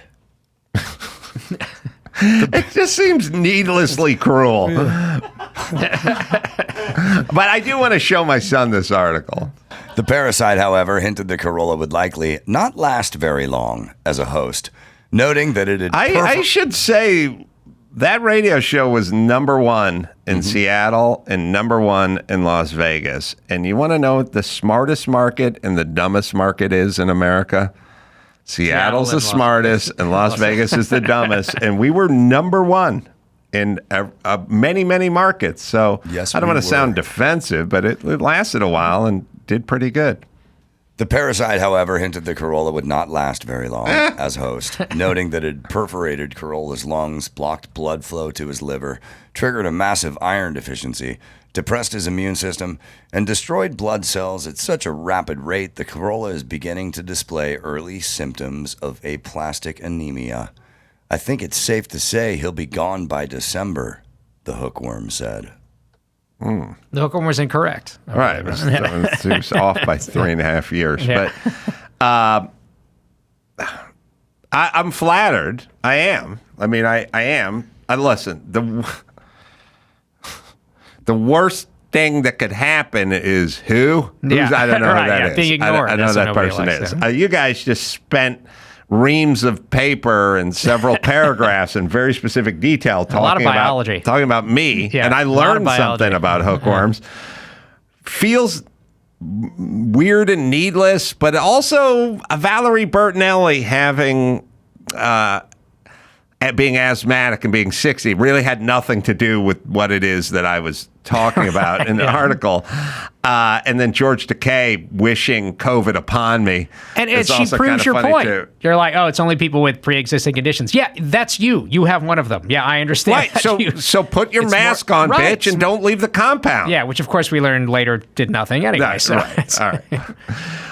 It just seems needlessly cruel. But I do want to show my son this article. The parasite, however, hinted that Carolla would likely not last very long as a host, noting that it had I should say that radio show was #1 in Seattle and #1 in Las Vegas. And you want to know what the smartest market and the dumbest market is in America? Seattle's the smartest and Las Vegas is the dumbest. And we were #1 in many, many markets. So Yes, I don't we want to were. sound defensive, but it lasted a while and did pretty good. The parasite, however, hinted that Carolla would not last very long as host, noting that it perforated Carolla's lungs, blocked blood flow to his liver, triggered a massive iron deficiency, depressed his immune system, and destroyed blood cells at such a rapid rate that Carolla is beginning to display early symptoms of aplastic anemia. I think it's safe to say he'll be gone by December, the hookworm said. The hookworm was incorrect. Right. It was off by 3.5 years. Yeah. But I'm flattered. I am. I mean, I am. Listen, the worst thing that could happen is who? Yeah. I don't know Right, who that yeah, is. being ignored. I know That's that what nobody person likes, is. yeah. You guys just spent reams of paper and several paragraphs in very specific detail talking lot of biology. talking about me, Yeah, and I a lot of learned biology. something about hookworms. Feels weird and needless, but also Valerie Bertinelli having being asthmatic and being 60 really had nothing to do with what it is that I was talking about in the article. And then George Decay wishing COVID upon me. And is she also proves kinda your funny, point. too. You're like, oh, it's only people with pre-existing conditions. Yeah, that's you. You have one of them. Yeah, I understand. Right, that. so put your It's mask more- on, right. bitch, and don't leave the compound. Yeah, which of course we learned later did nothing anyway. Right, So right. it's- All right.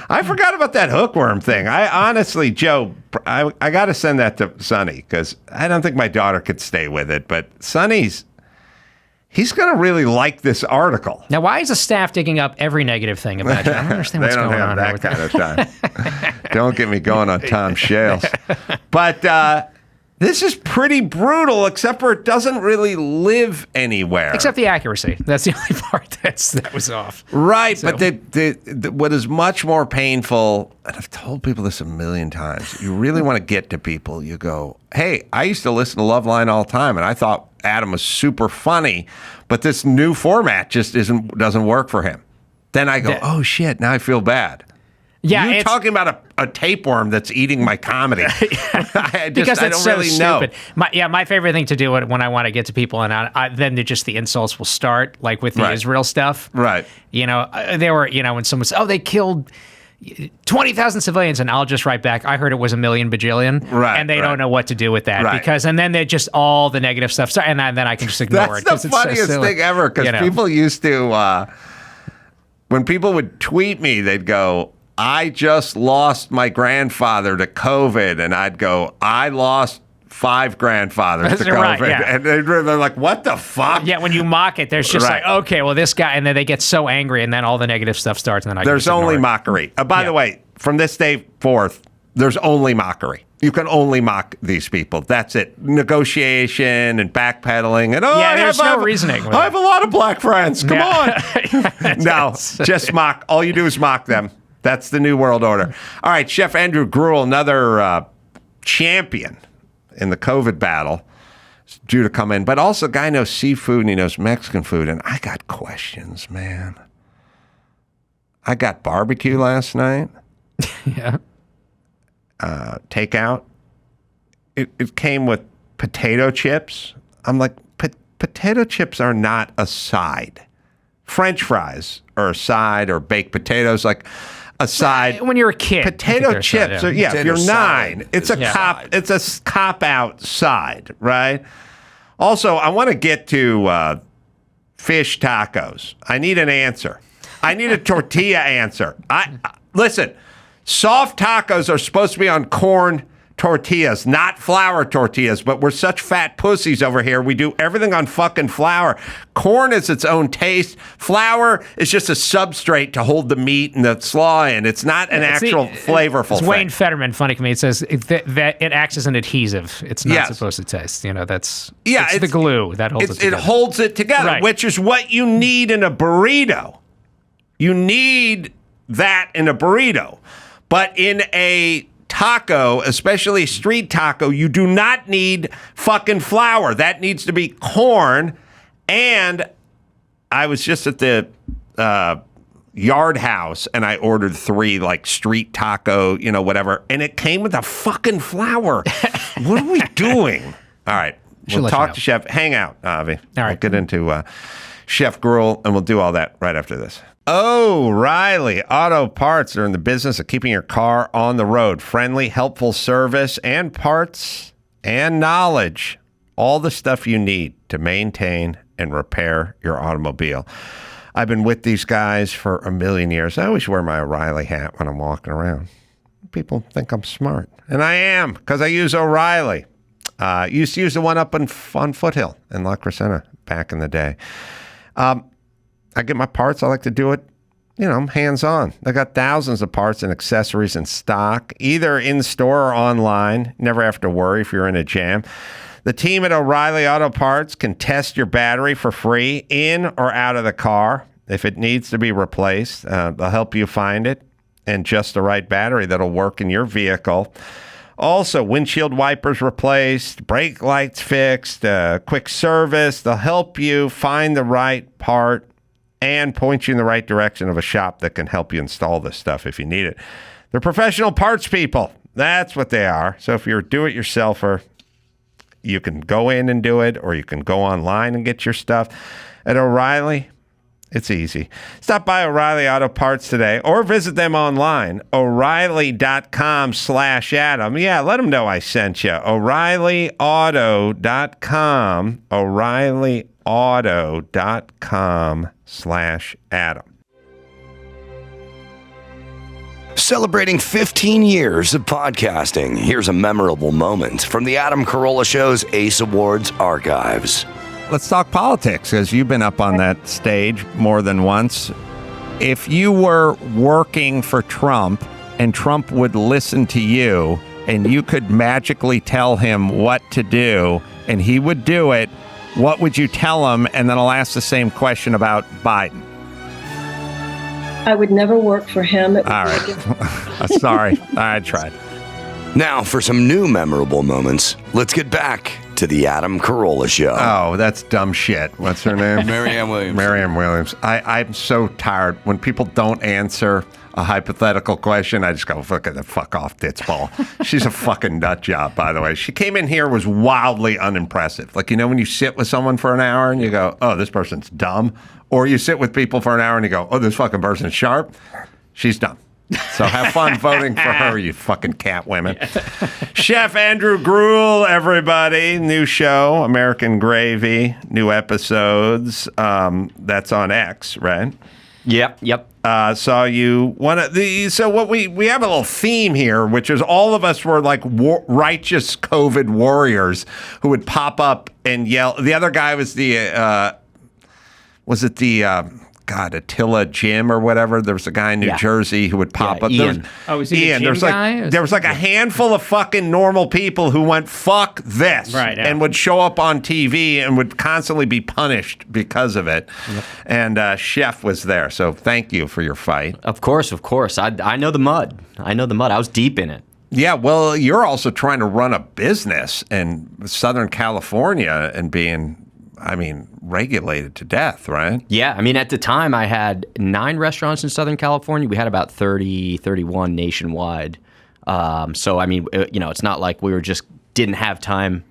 I forgot about that hookworm thing. I honestly, Joe, I got to send that to Sonny because I don't think my daughter could stay with it. But Sonny's, he's going to really like this article. Now, why is the staff digging up every negative thing about you? I don't understand what's They don't going have on. that with kind of time. Don't get me going on Tom Shales. But this is pretty brutal, except for it doesn't really live anywhere. Except the accuracy. That's the only part that was off. Right, So- but what is much more painful, and I've told people this a million times, you really want to get to people, you go, hey, I used to listen to Loveline all the time, and I thought Adam was super funny, but this new format just doesn't work for him. Then I go, oh, shit, now I feel bad. Yeah, You're it's talking about a tapeworm that's eating my comedy. because I it's don't so really know. stupid. My favorite thing to do when I want to get to people, and then the insults will start, like with the Right. Israel stuff. Right. You know, there were, when someone said, oh, they killed, 20,000 civilians, and I'll just write back, I heard it was a million bajillion, Right, and they right. don't know what to do with that, Right. because, and then they just, all the negative stuff, and then I can just ignore it. That's the 'cause funniest it's so silly. thing ever, because You know? people used to, when people would tweet me, they'd go, I just lost my grandfather to COVID, and I'd go, I lost 5 grandfathers to That's right, COVID. yeah. And they're like, what the fuck? Yeah, when you mock it, there's just Right. like, okay, well, this guy, and then they get so angry, and then all the negative stuff starts, and then I can There's just ignore only it. mockery. By the way, from this day forth, there's only mockery. You can only mock these people. That's it. Negotiation and backpedaling and Yeah, there's no reasoning with I have a lot of black friends. Come on. No, That's- just mock. All you do is mock them. That's the new world order. All right, Chef Andrew Gruel, another champion in the COVID battle, is due to come in. But also, guy knows seafood and he knows Mexican food. And I got questions, man. I got barbecue last night. Yeah. Takeout. It came with potato chips. I'm like, potato chips are not a side. French fries are a side, or baked potatoes like a side. When you're a kid, I think potato they're a side, chips yeah. are, yeah, if Potato you're salad 9, it's a is a cop. side. It's a cop out side, right? Also, I want to get to fish tacos. I need an answer. I need a tortilla answer. Listen. Soft tacos are supposed to be on corn tortillas, not flour tortillas, but we're such fat pussies over here. We do everything on fucking flour. Corn is its own taste. Flour is just a substrate to hold the meat and the slaw in. It's not an actual flavorful It's thing. Wayne Fetterman, funny comedian, says that it acts as an adhesive. It's not Yes. supposed to taste. You know, it's it's the glue that holds it It together. holds it together, Right. which is what you need in a burrito. You need that in a burrito. But in a taco, especially street taco, you do not need fucking flour. That needs to be corn. And I was just at the Yard House and I ordered 3 like street taco, whatever. And it came with a fucking flour. What are we doing? All right. We'll let you talk know. to Chef. Hang out, Avi. All right. We'll get into Chef Gruel, and we'll do all that right after this. O'Reilly Auto Parts are in the business of keeping your car on the road. Friendly, helpful service and parts and knowledge. All the stuff you need to maintain and repair your automobile. I've been with these guys for a million years. I always wear my O'Reilly hat when I'm walking around. People think I'm smart. And I am, because I use O'Reilly. Used to use the one up on Foothill in La Crescenta back in the day. I get my parts. I like to do it, hands-on. They got thousands of parts and accessories in stock, either in store or online. Never have to worry if you're in a jam. The team at O'Reilly Auto Parts can test your battery for free in or out of the car. If it needs to be replaced, they'll help you find it and just the right battery that'll work in your vehicle. Also, windshield wipers replaced, brake lights fixed, quick service. They'll help you find the right part and point you in the right direction of a shop that can help you install this stuff if you need it. They're professional parts people. That's what they are. So if you're a do-it-yourselfer, you can go in and do it, or you can go online and get your stuff. At O'Reilly, it's easy. Stop by O'Reilly Auto Parts today or visit them online, O'Reilly.com/Adam. Yeah, let them know I sent you. O'ReillyAuto.com, O'ReillyAuto.com/Adam. Celebrating 15 years of podcasting, here's a memorable moment from the Adam Carolla Show's Ace Awards archives. Let's talk politics, because you've been up on that stage more than once. If you were working for Trump and Trump would listen to you and you could magically tell him what to do and he would do it, what would you tell him? And then I'll ask the same question about Biden. I would never work for him. All right. Sorry. I tried. Now, for some new memorable moments, let's get back to the Adam Carolla Show. Oh, that's dumb shit. What's her name? Marianne Williams. Marianne Williams. I'm so tired. When people don't answer a hypothetical question, I just go, fuck off, ditsball. She's a fucking nut job, by the way. She came in here, was wildly unimpressive. Like, when you sit with someone for an hour and you go, oh, this person's dumb. Or you sit with people for an hour and you go, oh, this fucking person's sharp. She's dumb. So have fun voting for her, you fucking cat women. Chef Andrew Gruel, everybody. New show, American Gravy, new episodes. That's on X, right? Yep. Saw you so what we have a little theme here, which is all of us were like righteous COVID warriors who would pop up and yell. The other guy was Attila Jim or whatever. There was a guy in New Jersey who would pop up. Ian. Was he Ian. the gym guy? There was like a handful of fucking normal people who went, fuck this. Right, yeah. And would show up on TV and would constantly be punished because of it. Yep. And Chef was there. So thank you for your fight. Of course. I know the mud. I was deep in it. Yeah, well, you're also trying to run a business in Southern California and being, regulated to death, right? Yeah, at the time I had 9 restaurants in Southern California. We had about 30, 31 nationwide. So, it's not like we didn't have time,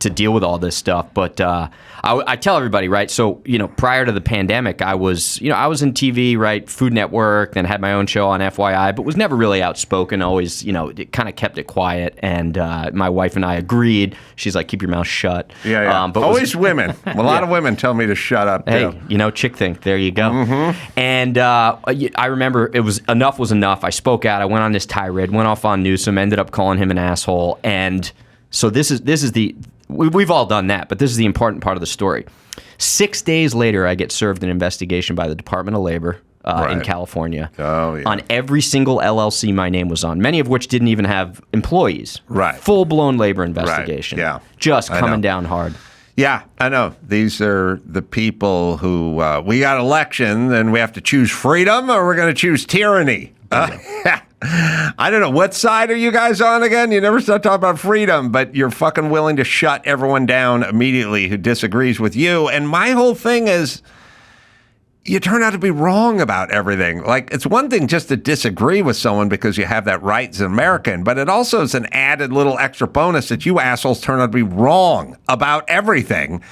to deal with all this stuff. But I tell everybody, right? So, prior to the pandemic, I was in TV, right? Food Network, then had my own show on FYI, but was never really outspoken. Always, it kind of kept it quiet. And my wife and I agreed. She's like, keep your mouth shut. Yeah. But always women. A lot of women tell me to shut up. Hey, chick think. There you go. Mm-hmm. And I remember enough was enough. I spoke out. I went on this tirade, went off on Newsom, ended up calling him an asshole. And so this is we've all done that, but this is the important part of the story. 6 days later, I get served an investigation by the Department of Labor in California on every single LLC my name was on, many of which didn't even have employees. Right. Full-blown labor investigation. Right. Yeah. Just coming down hard. Yeah, I know. These are the people who we got election, and we have to choose freedom or we're going to choose tyranny. I don't know. What side are you guys on again? You never start talking about freedom, but you're fucking willing to shut everyone down immediately who disagrees with you. And my whole thing is, you turn out to be wrong about everything. Like, it's one thing just to disagree with someone because you have that right as an American, but it also is an added little extra bonus that you assholes turn out to be wrong about everything.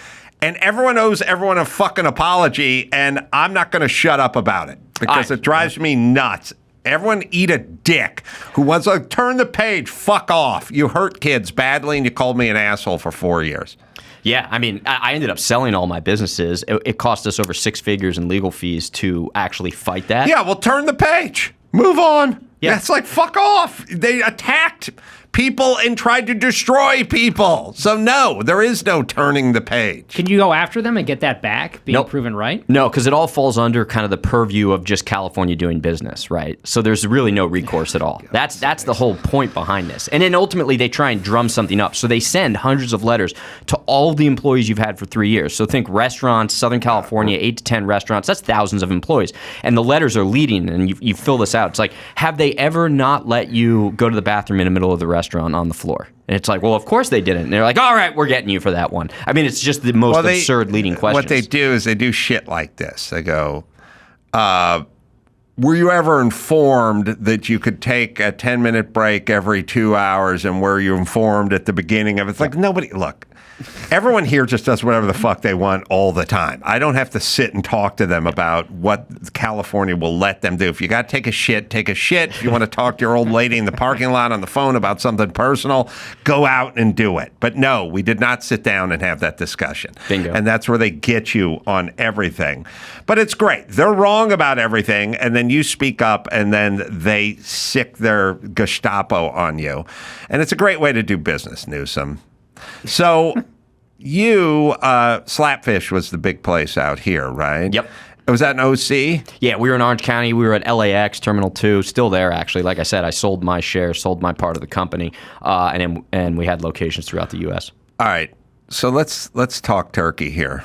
And everyone owes everyone a fucking apology, and I'm not going to shut up about it because it drives me nuts. Everyone eat a dick who wants to turn the page. Fuck off. You hurt kids badly, and you called me an asshole for 4 years. Yeah, I ended up selling all my businesses. It cost us over 6 figures in legal fees to actually fight that. Yeah, well, turn the page. Move on. Yeah. That's like, fuck off. They attacked people and tried to destroy people. So no, there is no turning the page. Can you go after them and get that back, being Nope. proven right? No, because it all falls under kind of the purview of just California doing business, right? So there's really no recourse at all. That's the whole point behind this. And then ultimately they try and drum something up. So they send hundreds of letters to all the employees you've had for 3 years. So think restaurants, Southern California, 8 to 10 restaurants. That's thousands of employees. And the letters are leading, and you fill this out. It's like, have they ever not let you go to the bathroom in the middle of the restaurant on the floor? And it's like, well, of course they didn't. And they're like, all right, we're getting you for that one. It's just the most absurd leading questions. What they do is they do shit like this. They go, were you ever informed that you could take a 10-minute break every 2 hours, and were you informed at the beginning of it? It's like, look, everyone here just does whatever the fuck they want all the time. I don't have to sit and talk to them about what California will let them do. If you got to take a shit, take a shit. If you want to talk to your old lady in the parking lot on the phone about something personal, go out and do it. But no, we did not sit down and have that discussion. Bingo. And that's where they get you on everything. But it's great. They're wrong about everything, and then you speak up, and then they sick their Gestapo on you. And it's a great way to do business, Newsom. So you, Slapfish was the big place out here, right? Yep. Was that an OC? Yeah, we were in Orange County. We were at LAX, Terminal 2, still there, actually. Like I said, I sold my share, sold my part of the company, and we had locations throughout the U.S. All right. So let's talk turkey here,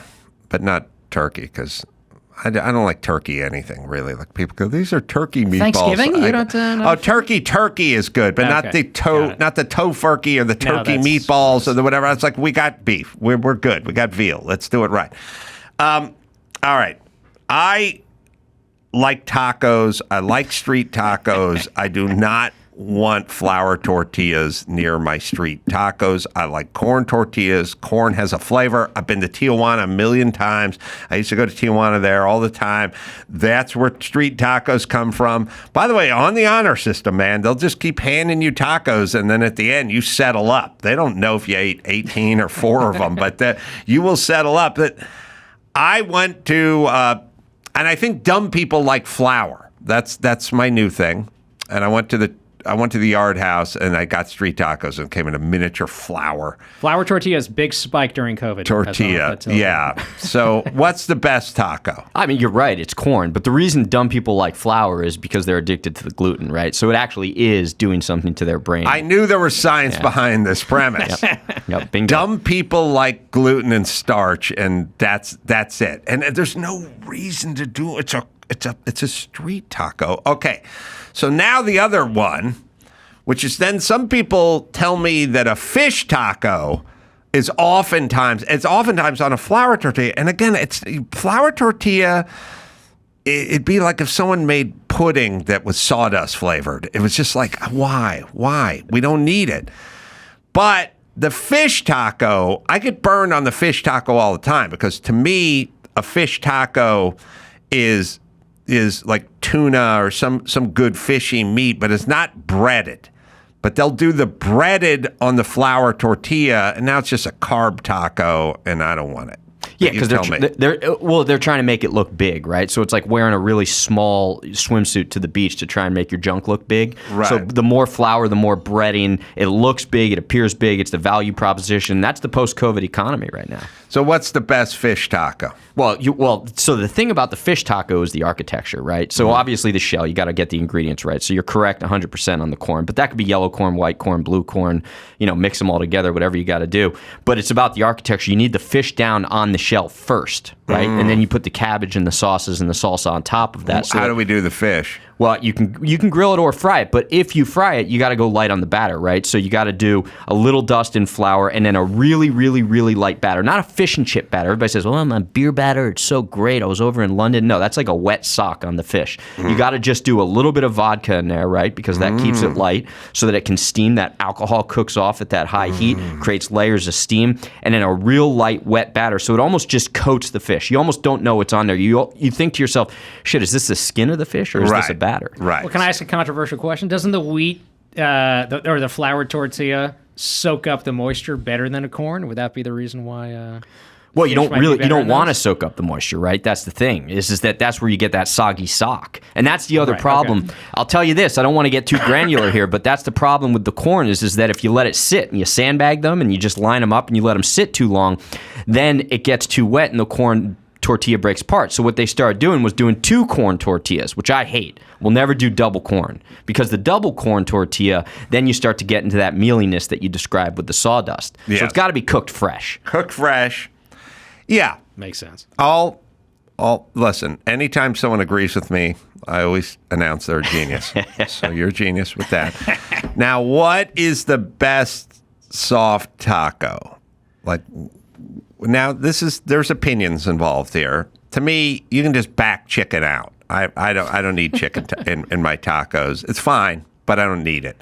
but not turkey, because I don't like turkey anything, really. Like, people go, these are turkey meatballs. Thanksgiving? You don't turkey is good, but not the tofurkey or the turkey meatballs or the whatever. It's like, we got beef. We're good. We got veal. Let's do it right. All right. I like tacos. I like street tacos. I do not want flour tortillas near my street tacos. I like corn tortillas. Corn has a flavor. I've been to Tijuana a million times. I used to go to Tijuana there all the time. That's where street tacos come from. By the way, on the honor system, man, they'll just keep handing you tacos, and then at the end, you settle up. They don't know if you ate 18 or 4 of them, but you will settle up. But I went to, and I think dumb people like flour. That's my new thing. And I went to the Yard House and I got street tacos and came in a miniature flour. Flour tortillas, big spike during COVID. Tortilla, yeah. So what's the best taco? I mean, you're right. It's corn. But the reason dumb people like flour is because they're addicted to the gluten, right? So it actually is doing something to their brain. I knew there was science behind this premise. Yep, bingo. Dumb people like gluten and starch, and that's it. And there's no reason to do it. It's a street taco. Okay. So now the other one, which is then some people tell me that a fish taco is oftentimes on a flour tortilla. And again, it's flour tortilla. It'd be like if someone made pudding that was sawdust flavored. It was just like, why? We don't need it. But the fish taco, I get burned on the fish taco all the time because to me, a fish taco is like tuna or some good fishy meat, but it's not breaded. But they'll do the breaded on the flour tortilla, and now it's just a carb taco, and I don't want it. Yeah, because they're trying to make it look big, right? So it's like wearing a really small swimsuit to the beach to try and make your junk look big. Right. So the more flour, the more breading. It looks big. It appears big. It's the value proposition. That's the post-COVID economy right now. So what's the best fish taco? So the thing about the fish taco is the architecture, right? So obviously the shell, you got to get the ingredients right. So you're correct 100% on the corn, but that could be yellow corn, white corn, blue corn, mix them all together, whatever you got to do. But it's about the architecture. You need the fish down on the shell first, right? And then you put the cabbage and the sauces and the salsa on top of that. How do we do the fish? Well, you can grill it or fry it, but if you fry it, you got to go light on the batter, right? So you got to do a little dust in flour and then a really, really, really light batter. Not a fish and chip batter. Everybody says, well, I'm on beer batter. It's so great. I was over in London. No, that's like a wet sock on the fish. You got to just do a little bit of vodka in there, right? Because that keeps it light so that it can steam. That alcohol cooks off at that high heat, creates layers of steam, and then a real light, wet batter. So it almost just coats the fish. You almost don't know what's on there. You think to yourself, shit, is this the skin of the fish or is this a batter? Right. Well, can I ask a controversial question? Doesn't the wheat or the flour tortilla soak up the moisture better than a corn? Would that be the reason why? Well, you don't want to soak up the moisture, right? That's the thing. Is that's where you get that soggy sock, and that's the other problem. Okay. I'll tell you this. I don't want to get too granular here, but that's the problem with the corn is that if you let it sit and you sandbag them and you just line them up and you let them sit too long, then it gets too wet and the corn tortilla breaks apart. So what they started doing was doing 2 corn tortillas, which I hate. We'll never do double corn because the double corn tortilla, then you start to get into that mealiness that you described with the sawdust. Yes. So it's got to be cooked fresh. Cooked fresh. Yeah. Makes sense. Listen, anytime someone agrees with me, I always announce they're a genius. So you're a genius with that. Now, what is the best soft taco? Now, there's opinions involved here. To me, you can just back chicken out. I don't need chicken in my tacos. It's fine, but I don't need it.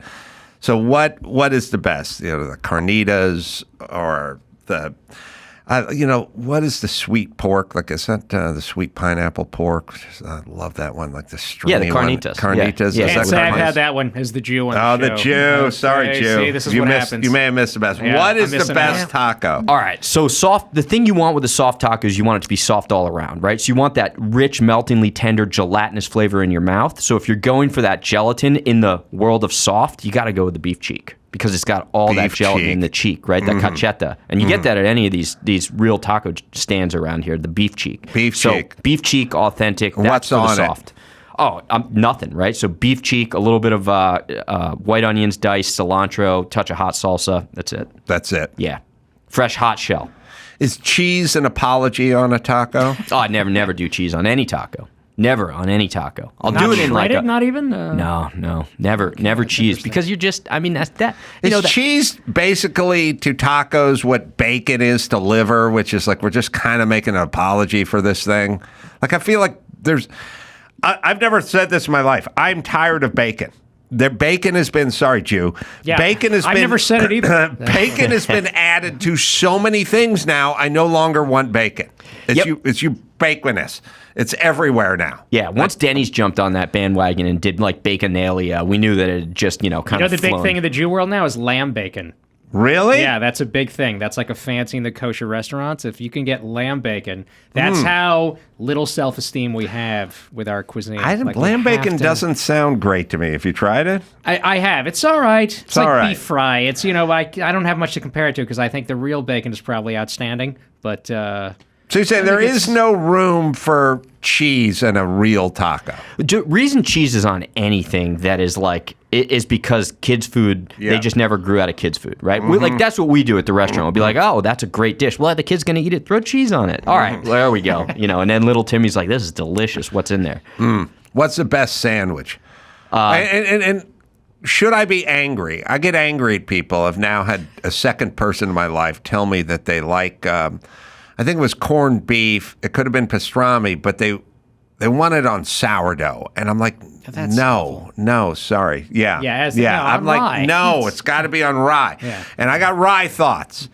So what is the best? The carnitas or the what is the sweet pork? Like, is that the sweet pineapple pork? I love that one. Like the stringy the carnitas. One. Carnitas. Yeah. I've had that one as the Jew on the show. The Jew. Sorry, Jew. See, this is what happens. You may have missed the best. Yeah, what is the best taco? All right. So soft. The thing you want with a soft taco is you want it to be soft all around, right? So you want that rich, meltingly tender, gelatinous flavor in your mouth. So if you're going for that gelatin in the world of soft, you got to go with the beef cheek. Because it's got all that gelatin in the cheek, right? That cacheta. And you get that at any of these real taco stands around here, the beef cheek. Beef cheek, authentic. What's on soft. Oh, nothing, right? So beef cheek, a little bit of white onions diced, cilantro, touch of hot salsa. That's it. Yeah. Fresh hot shell. Is cheese an apology on a taco? Oh, I never do cheese on any taco. Never on any taco. I'll do it in like a... Not even? No. Never cheese. Because you're just... I mean, that's that... Is cheese basically to tacos what bacon is to liver, which is like we're just kind of making an apology for this thing? Like, I feel like there's... I've never said this in my life. I'm tired of bacon. Their bacon has been, sorry, Jew. Yeah, Bacon has I've been. never said it either. Bacon has been added to so many things now. I no longer want bacon. It's ubiquitous. It's everywhere now. Yeah, once Denny's jumped on that bandwagon and did like baconalia, we knew that it had just, kind of the big flown. thing in the Jew world now is lamb bacon. Really? Yeah, that's a big thing. That's like a fancy in the kosher restaurants. If you can get lamb bacon, that's how little self-esteem we have with our cuisine. Lamb bacon doesn't sound great to me. Have you tried it? I have. It's all right. It's like all right. beef fry. It's, I don't have much to compare it to because I think the real bacon is probably outstanding. But so you're saying there is no room for cheese in a real taco? The reason cheese is on anything that is like is because kids' food, they just never grew out of kids' food, right? Like that's what we do at the restaurant. We'll be like, oh, that's a great dish. Well, the kid's going to eat it. Throw cheese on it. All right, there we go. And then little Timmy's like, this is delicious. What's in there? What's the best sandwich? And should I be angry? I get angry at people. I've now had a second person in my life tell me that they like, I think it was corned beef. It could have been pastrami, but they want it on sourdough. And I'm like, no, sorry. Yeah. I'm like, rye. no, it's got to be on rye. Yeah. And I got rye thoughts.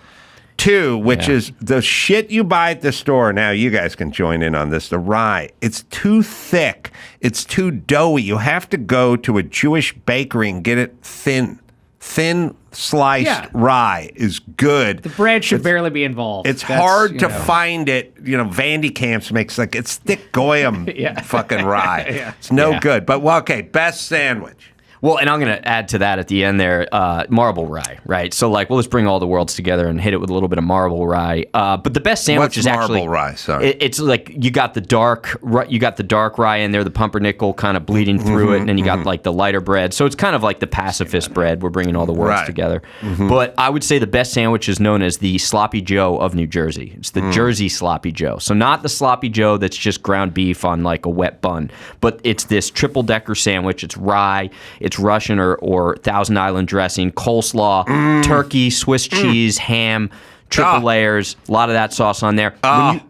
2, which is the shit you buy at the store. Now, you guys can join in on this. The rye, it's too thick. It's too doughy. You have to go to a Jewish bakery and get it thin. Thin sliced rye is good. The bread should barely be involved. It's hard to find it. Vandy Camps makes it's thick goyim fucking rye. It's no good. But okay, best sandwich. Well, and I'm going to add to that at the end there, marble rye, right? So let's bring all the worlds together and hit it with a little bit of marble rye. But the best sandwich is actually marble rye. Sorry, it's like you got the dark rye in there, the pumpernickel kind of bleeding through it, and then you got like the lighter bread. So it's kind of like the pacifist bread. We're bringing all the worlds together. But I would say the best sandwich is known as the Sloppy Joe of New Jersey. It's the Jersey Sloppy Joe. So not the Sloppy Joe that's just ground beef on like a wet bun, but it's this triple decker sandwich. It's rye. It's Russian or Thousand Island dressing, coleslaw, turkey, Swiss cheese, ham, triple layers, a lot of that sauce on there.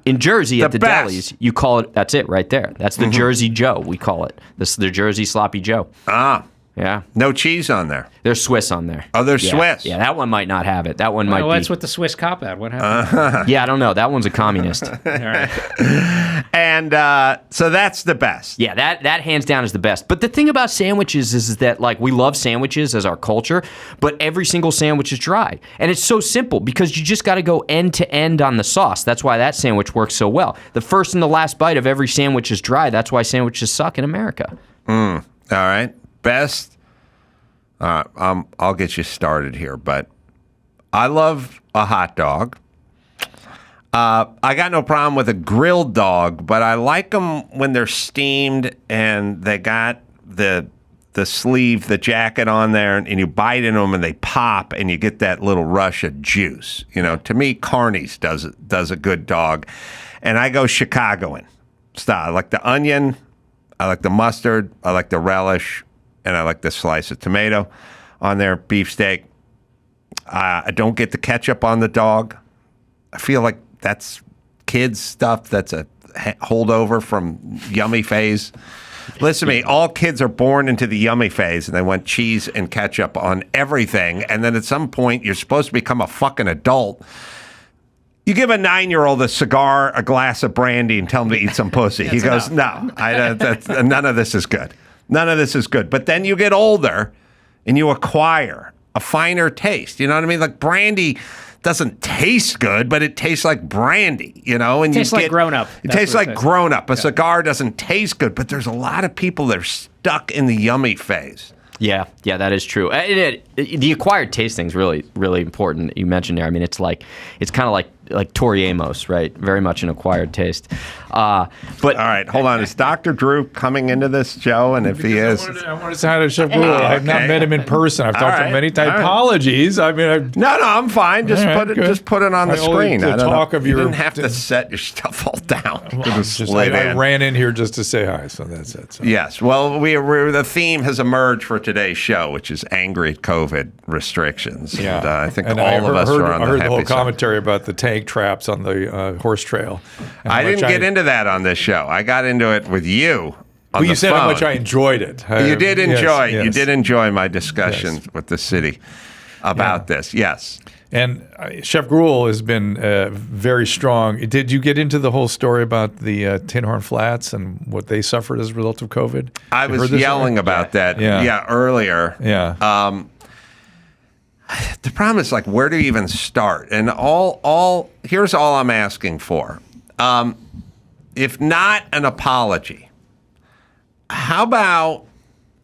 In Jersey at the delis, you call it, that's it right there. That's the Jersey Joe, we call it. This is the Jersey Sloppy Joe. Yeah. No cheese on there. There's Swiss on there. Oh, there's Swiss. Yeah, that one might not have it. That one might be. Well, that's what the Swiss cop had. What happened? Yeah, I don't know. That one's a communist. All right. And so that's the best. Yeah, that hands down is the best. But the thing about sandwiches is that we love sandwiches as our culture, but every single sandwich is dry. And it's so simple because you just got to go end to end on the sauce. That's why that sandwich works so well. The first and the last bite of every sandwich is dry. That's why sandwiches suck in America. All right. Best. I'll get you started here, but I love a hot dog. I got no problem with a grilled dog, but I like them when they're steamed and they got the sleeve, the jacket on there, and you bite in them and they pop and you get that little rush of juice. To me, Carney's does a good dog, and I go Chicagoan style. I like the onion, I like the mustard, I like the relish, and I like the slice of tomato on there, beefsteak. I don't get the ketchup on the dog. I feel like that's kids' stuff. That's a holdover from yummy phase. Listen to me. All kids are born into the yummy phase, and they want cheese and ketchup on everything. And then at some point, you're supposed to become a fucking adult. You give a 9-year-old a cigar, a glass of brandy, and tell him to eat some pussy. He goes, no, none of this is good. None of this is good. But then you get older and you acquire a finer taste. You know what I mean? Like brandy doesn't taste good, but it tastes like brandy, And it tastes like grown up. It tastes like grown up. A cigar doesn't taste good, but there's a lot of people that are stuck in the yummy phase. Yeah, that is true. The acquired taste thing is really, really important. You mentioned there. I mean, it's kind of like Tori Amos, right? Very much an acquired taste. But all right, hold on. Is Dr. Drew coming into this, Joe? And if he is, I want to say hi to Chef Gruel. I've not met him in person. I've talked to him many times. Apologies. I mean, no, I'm fine. Just put it on the screen. You didn't have to set your stuff all down. I ran in here just to say hi, so that's it. So. Yes. Well, the theme has emerged for today's show, which is angry at COVID restrictions. Yeah. And I think all of us are on the happy side. I heard the whole commentary about the tank traps on the horse trail. I didn't get into that on this show. I got into it with you on But you the said phone. how much I enjoyed it. You did enjoy. Yes. You did enjoy my discussions with the city about this. Yes. And Chef Gruel has been very strong. Did you get into the whole story about the Tin Horn Flats and what they suffered as a result of COVID? I was yelling about that. Yeah. Earlier. Yeah. The problem is, like, where do you even start? And here's all I'm asking for. If not an apology, how about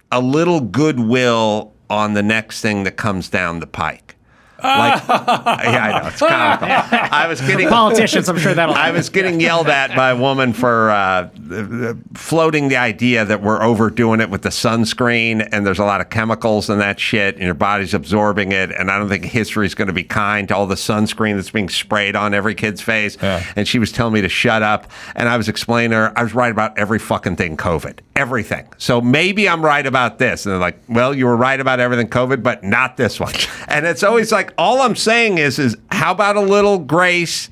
a little goodwill on the next thing that comes down the pike? Like, yeah, I know, it's comical. I was getting Politicians, I'm sure that'll I was getting yelled at by a woman for floating the idea that we're overdoing it with the sunscreen, and there's a lot of chemicals in that shit, and your body's absorbing it, and I don't think history's going to be kind to all the sunscreen that's being sprayed on every kid's face. Yeah. And she was telling me to shut up, and I was explaining to her I was right about every fucking thing COVID. Everything. So maybe I'm right about this. And they're like, well, you were right about everything COVID, but not this one. And it's always like, all I'm saying is how about a little grace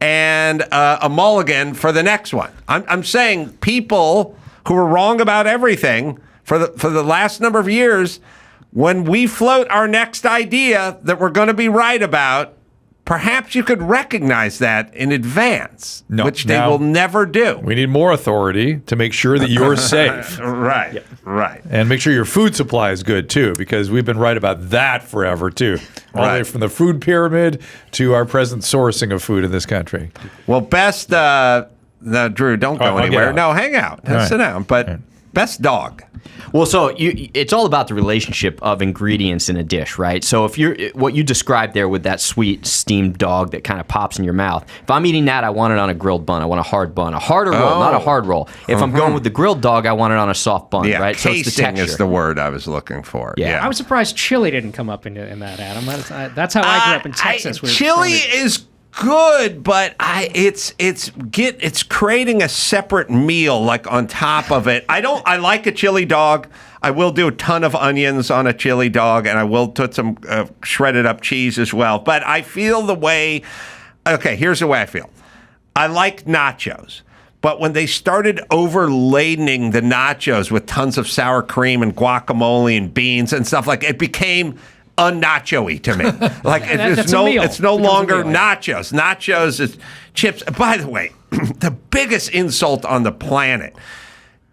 and a mulligan for the next one? I'm saying people who are wrong about everything for the last number of years, when we float our next idea that we're going to be right about, perhaps you could recognize that in advance, which they will never do. We need more authority to make sure that you're safe. Right, right. And make sure your food supply is good, too, because we've been right about that forever, too. All the way from the food pyramid to our present sourcing of food in this country. Well, best, Drew, don't go anywhere. No, hang out. Sit down. But best dog. Well, so it's all about the relationship of ingredients in a dish, right? So if what you described there with that sweet steamed dog that kind of pops in your mouth, if I'm eating that, I want it on a grilled bun. I want a hard bun, a harder roll, not a hard roll. If I'm going with the grilled dog, I want it on a soft bun, right? So it's the casing texture. is the word I was looking for. Yeah. I was surprised chili didn't come up in that, Adam. That's how I grew up in Texas. Chili is good, but it's creating a separate meal like on top of it. I like a chili dog. I will do a ton of onions on a chili dog, and I will put some shredded up cheese as well. But I feel here's the way I feel. I like nachos. But when they started overladening the nachos with tons of sour cream and guacamole and beans and stuff, like, it became unnacho-y to me. Like, it's no longer nachos. Nachos is chips. By the way, the biggest insult on the planet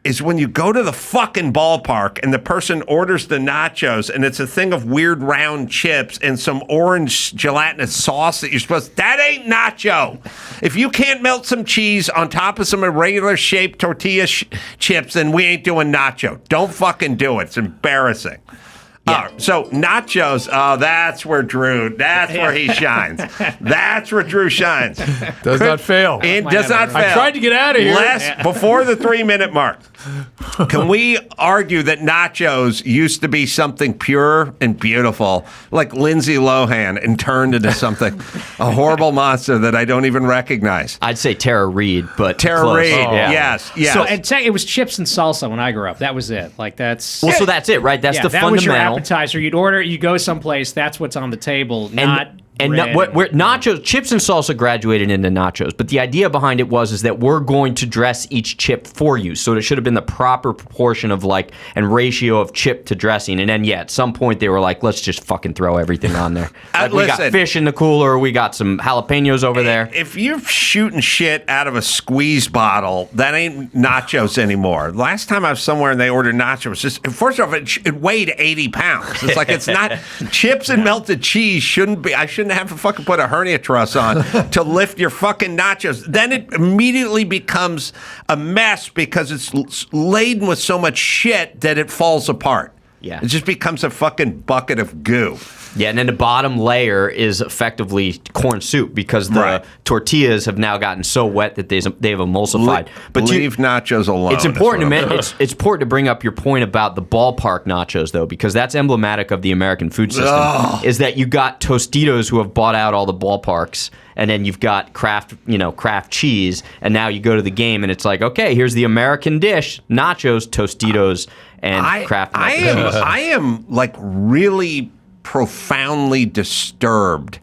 is when you go to the fucking ballpark and the person orders the nachos and it's a thing of weird round chips and some orange gelatinous sauce that you're supposed to, that ain't nacho. If you can't melt some cheese on top of some irregular shaped tortilla chips, then we ain't doing nacho. Don't fucking do it. It's embarrassing. Yeah. So nachos, that's where he shines. That's where Drew shines. Does not fail. It does not fail. I tried to get out of here. Before the 3-minute mark, can we argue that nachos used to be something pure and beautiful, like Lindsay Lohan, and turned into something, a horrible monster that I don't even recognize? I'd say Tara Reid, but Tara close. Reid, yes. So it was chips and salsa when I grew up. That was it. Like, that's... Well, so that's it, right? That's the that fundamental. Was your appetizer. You go someplace, that's what's on the table, nachos, chips and salsa graduated into nachos, but the idea behind it was that we're going to dress each chip for you, so it should have been the proper proportion of and ratio of chip to dressing. And then at some point they were like, let's just fucking throw everything on there. We got fish in the cooler, we got some jalapenos over there. If you're shooting shit out of a squeeze bottle, that ain't nachos anymore. Last time I was somewhere and they ordered nachos, first off, it weighed 80 pounds. It's like, it's not chips and melted cheese I shouldn't have to fucking put a hernia truss on to lift your fucking nachos. Then it immediately becomes a mess because it's laden with so much shit that it falls apart. Yeah. It just becomes a fucking bucket of goo. Yeah, and then the bottom layer is effectively corn soup because the tortillas have now gotten so wet that they've emulsified. But leave nachos alone. It's important it's important to bring up your point about the ballpark nachos, though, because that's emblematic of the American food system. Is that you got Tostitos who have bought out all the ballparks, and then you've got Kraft cheese, and now you go to the game and it's like, okay, here's the American dish: nachos, Tostitos, and Kraft. I am like really profoundly disturbed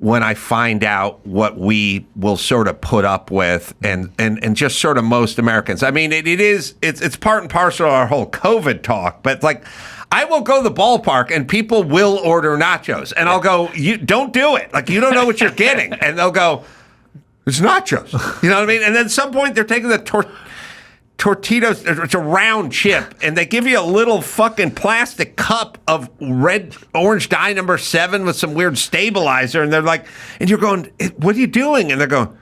when I find out what we will sort of put up with and just sort of most Americans. I mean, it's part and parcel of our whole COVID talk, but like I will go to the ballpark and people will order nachos and I'll go, you don't do it. Like you don't know what you're getting. And they'll go, it's nachos. You know what I mean? And then at some point they're taking the Tortitos, it's a round chip, and they give you a little fucking plastic cup of orange dye number 7 with some weird stabilizer, and they're like, and you're going, what are you doing? And they're going,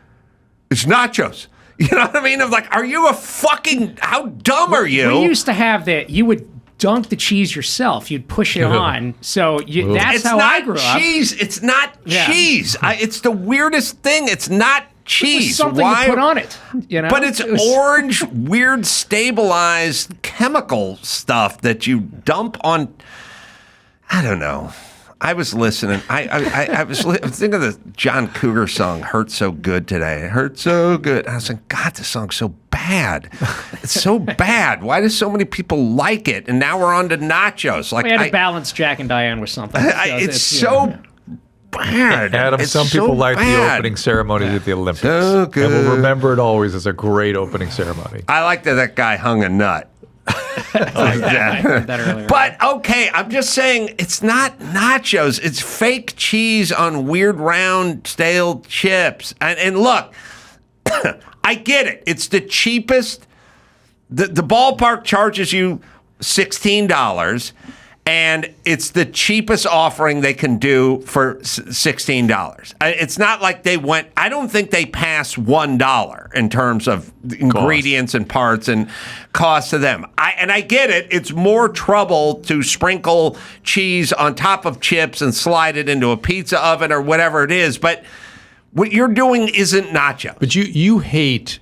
it's nachos. You know what I mean? I'm like, are you how dumb are you? We used to have that. You would dunk the cheese yourself. You'd push it on. So that's how I grew up. It's not cheese. It's the weirdest thing. It's not cheese. Something you put on it, you know. But it's orange, weird, stabilized chemical stuff that you dump on. I don't know. I was listening. I was thinking of the John Cougar song "Hurt So Good" today. It hurt so good. I was like, God, this song's so bad. It's so bad. Why do so many people like it? And now we're on to nachos. Like we had to balance Jack and Diane with something. It's so bad. Adam, some people like the opening ceremony at the Olympics. So good. And we'll remember it always as a great opening ceremony. I like that guy hung a nut. that earlier. But okay, I'm just saying it's not nachos. It's fake cheese on weird round stale chips. And look, I get it. It's the cheapest. The ballpark charges you $16. And it's the cheapest offering they can do for $16. It's not like I don't think they pass $1 in terms of ingredients and parts and cost to them. I get it. It's more trouble to sprinkle cheese on top of chips and slide it into a pizza oven or whatever it is. But what you're doing isn't nachos. But you hate,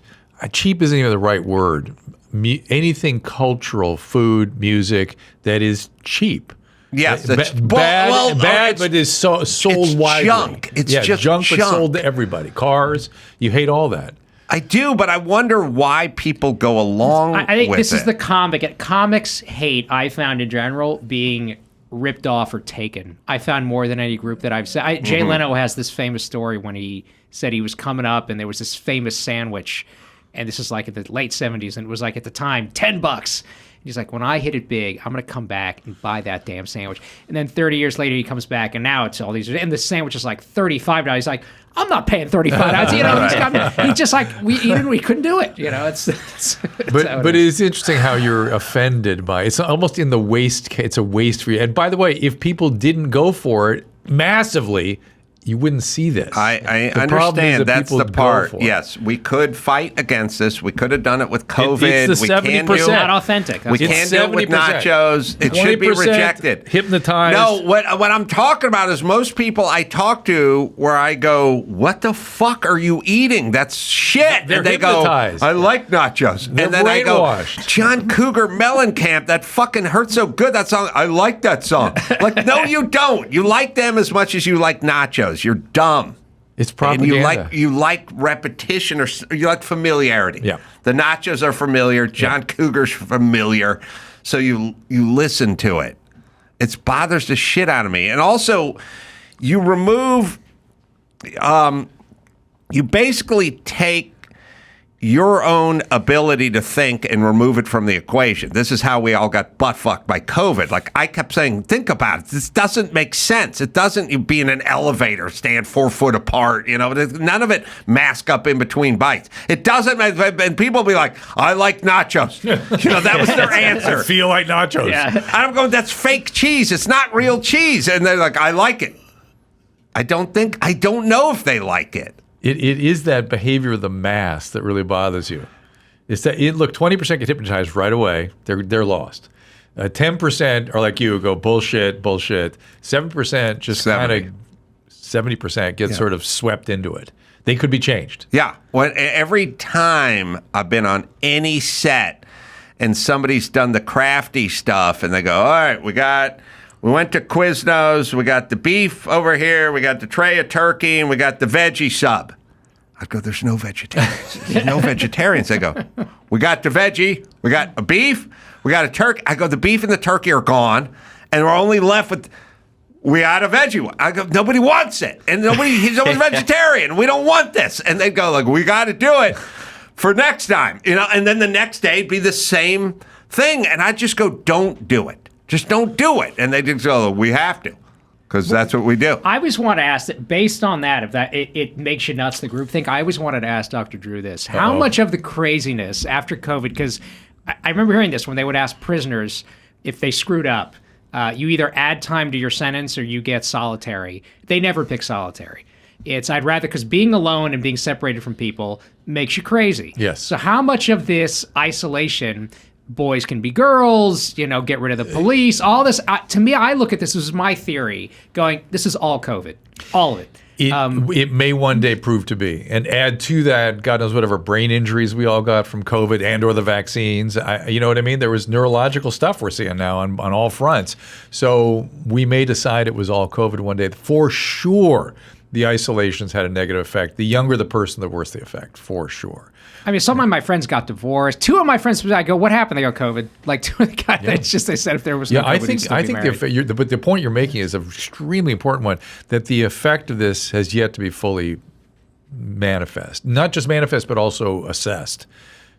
cheap isn't even the right word. Anything cultural, food, music that is cheap. Yes, that's bad, but is sold widely. Junk. It's just junk, but sold to everybody. Cars, you hate all that. I do, but I wonder why people go along with it. I think this is the comics hate I found in general being ripped off or taken. I found more than any group that I've seen. Jay Leno has this famous story when he said he was coming up and there was this famous sandwich. And this is like in the late 70s, and it was like at the time, $10. He's like, when I hit it big, I'm going to come back and buy that damn sandwich. And then 30 years later, he comes back, and now it's all these, and the sandwich is like $35. He's like, I'm not paying $35. You know, he's just like, we couldn't do it. You know, it's but it's interesting how you're offended by it. It's almost in the waste. It's a waste for you. And by the way, if people didn't go for it massively, you wouldn't see this. I understand. That's the part. Yes, we could fight against this. We could have done it with COVID. It's the 70%. Not authentic. We can't do it with nachos. It should be rejected. Hypnotized. No, what I'm talking about is most people I talk to where I go, what the fuck are you eating? That's shit. They're and they hypnotized. go, I like nachos. They're and then I go, brainwashed. John Cougar Mellencamp, that fucking hurt so good. That song, I like that song. Like, no, you don't. You like them as much as you like nachos. You're dumb. It's propaganda. And you like repetition or you like familiarity. Yeah. The nachos are familiar. John Cougar's familiar. So you listen to it. It bothers the shit out of me. And also, you remove, you basically take your own ability to think and remove it from the equation. This is how we all got butt-fucked by COVID. Like, I kept saying, think about it. This doesn't make sense. It doesn't, you be in an elevator, stand 4 foot apart, you know. None of it mask up in between bites. It doesn't make, and people be like, I like nachos. You know, that was their answer. I feel like nachos. Yeah. I'm going, that's fake cheese. It's not real cheese. And they're like, I like it. I don't know if they like it. It is that behavior of the mass that really bothers you. It's that look, 20% get hypnotized right away. They're lost. 10% are like you, go bullshit. 7% just kind of 70% get sort of swept into it. They could be changed. Yeah. Every time I've been on any set and somebody's done the crafty stuff and they go, all right, we went to Quiznos, we got the beef over here, we got the tray of turkey, and we got the veggie sub. I go, there's no vegetarians. There's no vegetarians. They go, we got the veggie, we got a beef, we got a turkey. I go, the beef and the turkey are gone, and we're only left with we had a veggie one. I go, nobody wants it. And he's always vegetarian. We don't want this. And they'd go like, we got to do it for next time. And then the next day it'd be the same thing. And I'd just go, don't do it. Just don't do it. And they just go, we have to. Because that's what we do. I always want to ask that, based on that, if that it makes you nuts, the group think, I always wanted to ask Dr. Drew this. How much of the craziness after COVID, because I remember hearing this when they would ask prisoners if they screwed up, you either add time to your sentence or you get solitary. They never pick solitary. I'd rather, because being alone and being separated from people makes you crazy. Yes. So how much of this isolation, boys can be girls, get rid of the police, all this. To me, I look at this as my theory, going, this is all COVID, all of it. It may one day prove to be. And add to that, God knows whatever brain injuries we all got from COVID and or the vaccines. You know what I mean? There was neurological stuff we're seeing now on all fronts. So we may decide it was all COVID one day. For sure, the isolations had a negative effect. The younger the person, the worse the effect, for sure. I mean, some of my friends got divorced. Two of my friends, I go, what happened? They go, COVID. Like, two of the guys, it's just, they said if there was no COVID, I think but the point you're making is an extremely important one, that the effect of this has yet to be fully manifest. Not just manifest, but also assessed.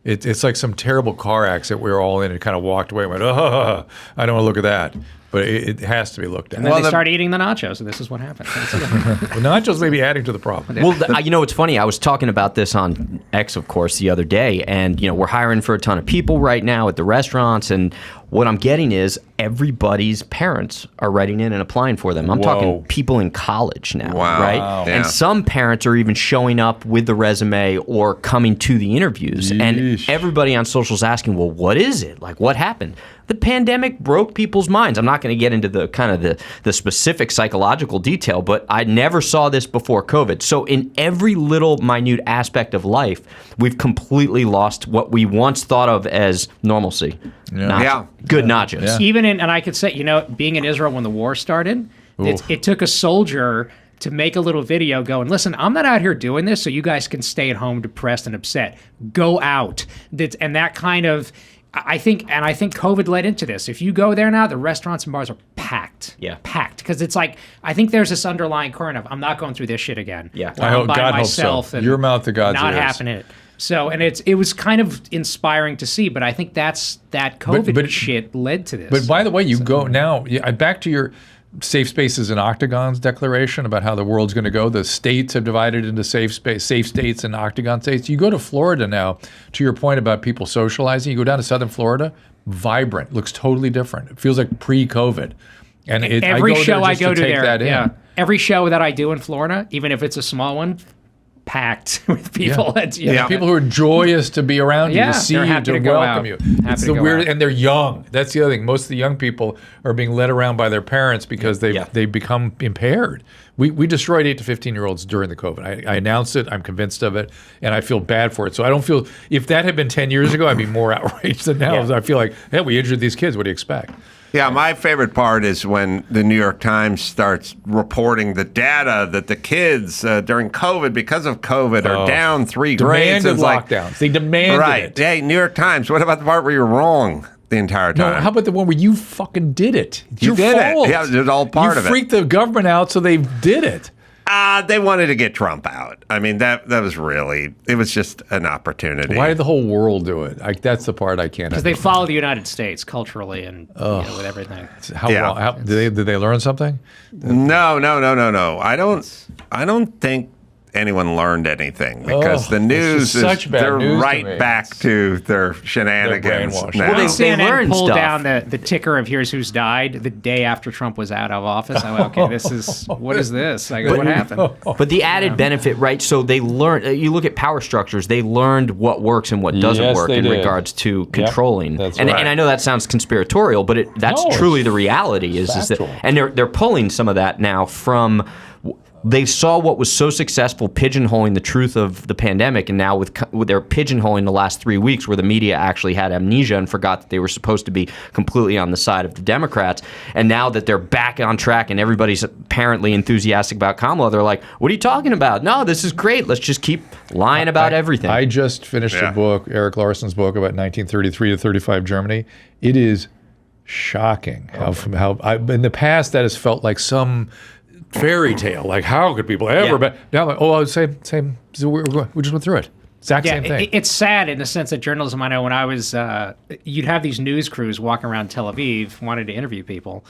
It's like some terrible car accident we were all in and kind of walked away and went, I don't want to look at that. But it has to be looked at. And then they started eating the nachos, and this is what happened. Well, nachos may be adding to the problem. Well, it's funny. I was talking about this on X, of course, the other day, and we're hiring for a ton of people right now at the restaurants, and what I'm getting is everybody's parents are writing in and applying for them. I'm talking people in college now, right? Yeah. And some parents are even showing up with the resume or coming to the interviews. Yeesh. And everybody on social is asking, well, what is it? Like, what happened? The pandemic broke people's minds. I'm not going to get into the kind of the specific psychological detail, but I never saw this before COVID. So in every little minute aspect of life, we've completely lost what we once thought of as normalcy. Yeah. Good nachos. Yeah. Even and I could say, being in Israel when the war started, it took a soldier to make a little video going, listen, I'm not out here doing this so you guys can stay at home depressed and upset. Go out. And that kind of, I think COVID led into this. If you go there now, the restaurants and bars are packed. Yeah. Packed. Because it's like, I think there's this underlying current of, I'm not going through this shit again. Yeah. I hope, by God myself hope so. and Your mouth to God's not ears. happening. So, and it was kind of inspiring to see, but I think that COVID shit led to this. But by the way, you go now, back to your safe spaces and octagons declaration about how the world's going to go. The states have divided into safe states and octagon states. You go to Florida now, to your point about people socializing, you go down to southern Florida, vibrant, looks totally different. It feels like pre-COVID. And every show I go to take there, that in. every show that I do in Florida, even if it's a small one, packed with people. People who are joyous to be around you, to see they're you, happy to go welcome out. you. Happy It's to the go weird, out. and they're young. That's the other thing. Most of the young people are being led around by their parents because they become impaired. We destroyed 8 to 15-year-olds during the COVID. I announced it. I'm convinced of it, and I feel bad for it. So I don't feel, if that had been 10 years ago, I'd be more outraged than now. I feel like, hey, we injured these kids. What do you expect? Yeah, my favorite part is when the New York Times starts reporting the data that the kids during COVID, because of COVID, are down 3 grades. Demanded lockdowns. They demanded it. Hey, New York Times, what about the part where you're wrong the entire time? No, how about the one where you fucking did it? It's You your did fault. it. Yeah, it was all part of it. You freaked the government out, so they did it. They wanted to get Trump out. I mean, that was really, it was just an opportunity. Why did the whole world do it? That's the part I can't. Because they follow the United States culturally and with everything. Did they learn something? No. I don't think anyone learned anything because the news they're right back to their shenanigans now. Well, they CNN pulled stuff. down the ticker of here's who's died the day after Trump was out of office. I went, okay, what is this? I go, what happened? But the added benefit, right? So they learned. You look at power structures. They learned what works and what doesn't work in regards to controlling. That's and right. I know that sounds conspiratorial, but that's truly the reality. Is that, and they're pulling some of that now from. They saw what was so successful pigeonholing the truth of the pandemic, and now with their pigeonholing the last 3 weeks where the media actually had amnesia and forgot that they were supposed to be completely on the side of the Democrats, and now that they're back on track and everybody's apparently enthusiastic about Kamala, they're like, what are you talking about? No, this is great. Let's just keep lying about everything. I just finished a book, Eric Larson's book about 1933 to 35 Germany. It is shocking how in the past that has felt like some fairy tale. Like, how could people ever? But now, I'm like, same. So we just went through it. Exact same thing. It's sad in the sense that journalism, I know when I was, you'd have these news crews walking around Tel Aviv wanting to interview people,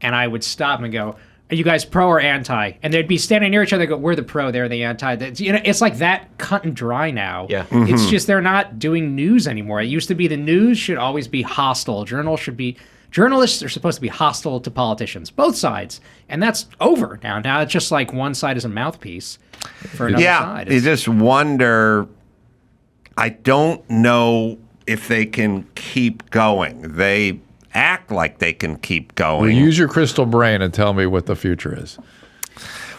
and I would stop and go, are you guys pro or anti? And they'd be standing near each other and go, we're the pro, they're the anti. It's like that cut and dry now. Yeah. It's just they're not doing news anymore. It used to be the news should always be hostile. Journalists are supposed to be hostile to politicians, both sides. And that's over now. Now it's just like one side is a mouthpiece for another side. You just wonder. I don't know if they can keep going. They act like they can keep going. Well, use your crystal brain and tell me what the future is.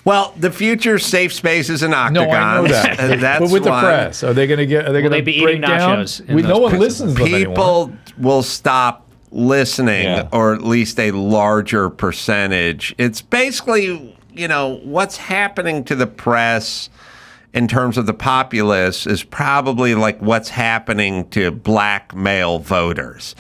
Well, the future safe spaces and octagons. No, I know that. That's but with the one. press, are they going to get? Are they going to be break eating down? nachos in No one prisons? listens to them anymore. People will stop listening, or at least a larger percentage. It's basically, what's happening to the press in terms of the populace is probably like what's happening to black male voters.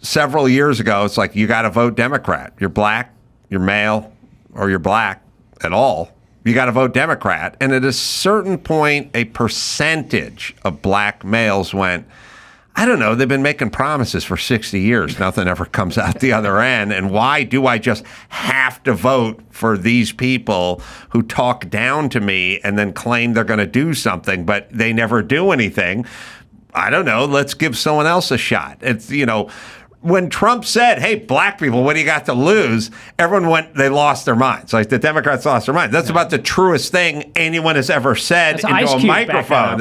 Several years ago, it's like you got to vote Democrat. You're black, you're male, or you're black at all. You got to vote Democrat. And at a certain point, a percentage of black males went, I don't know, they've been making promises for 60 years. Nothing ever comes out the other end. And why do I just have to vote for these people who talk down to me and then claim they're going to do something, but they never do anything? I don't know. Let's give someone else a shot. It's, when Trump said, hey, black people, what do you got to lose? Everyone they lost their minds. Like the Democrats lost their minds. That's about the truest thing anyone has ever said into a microphone.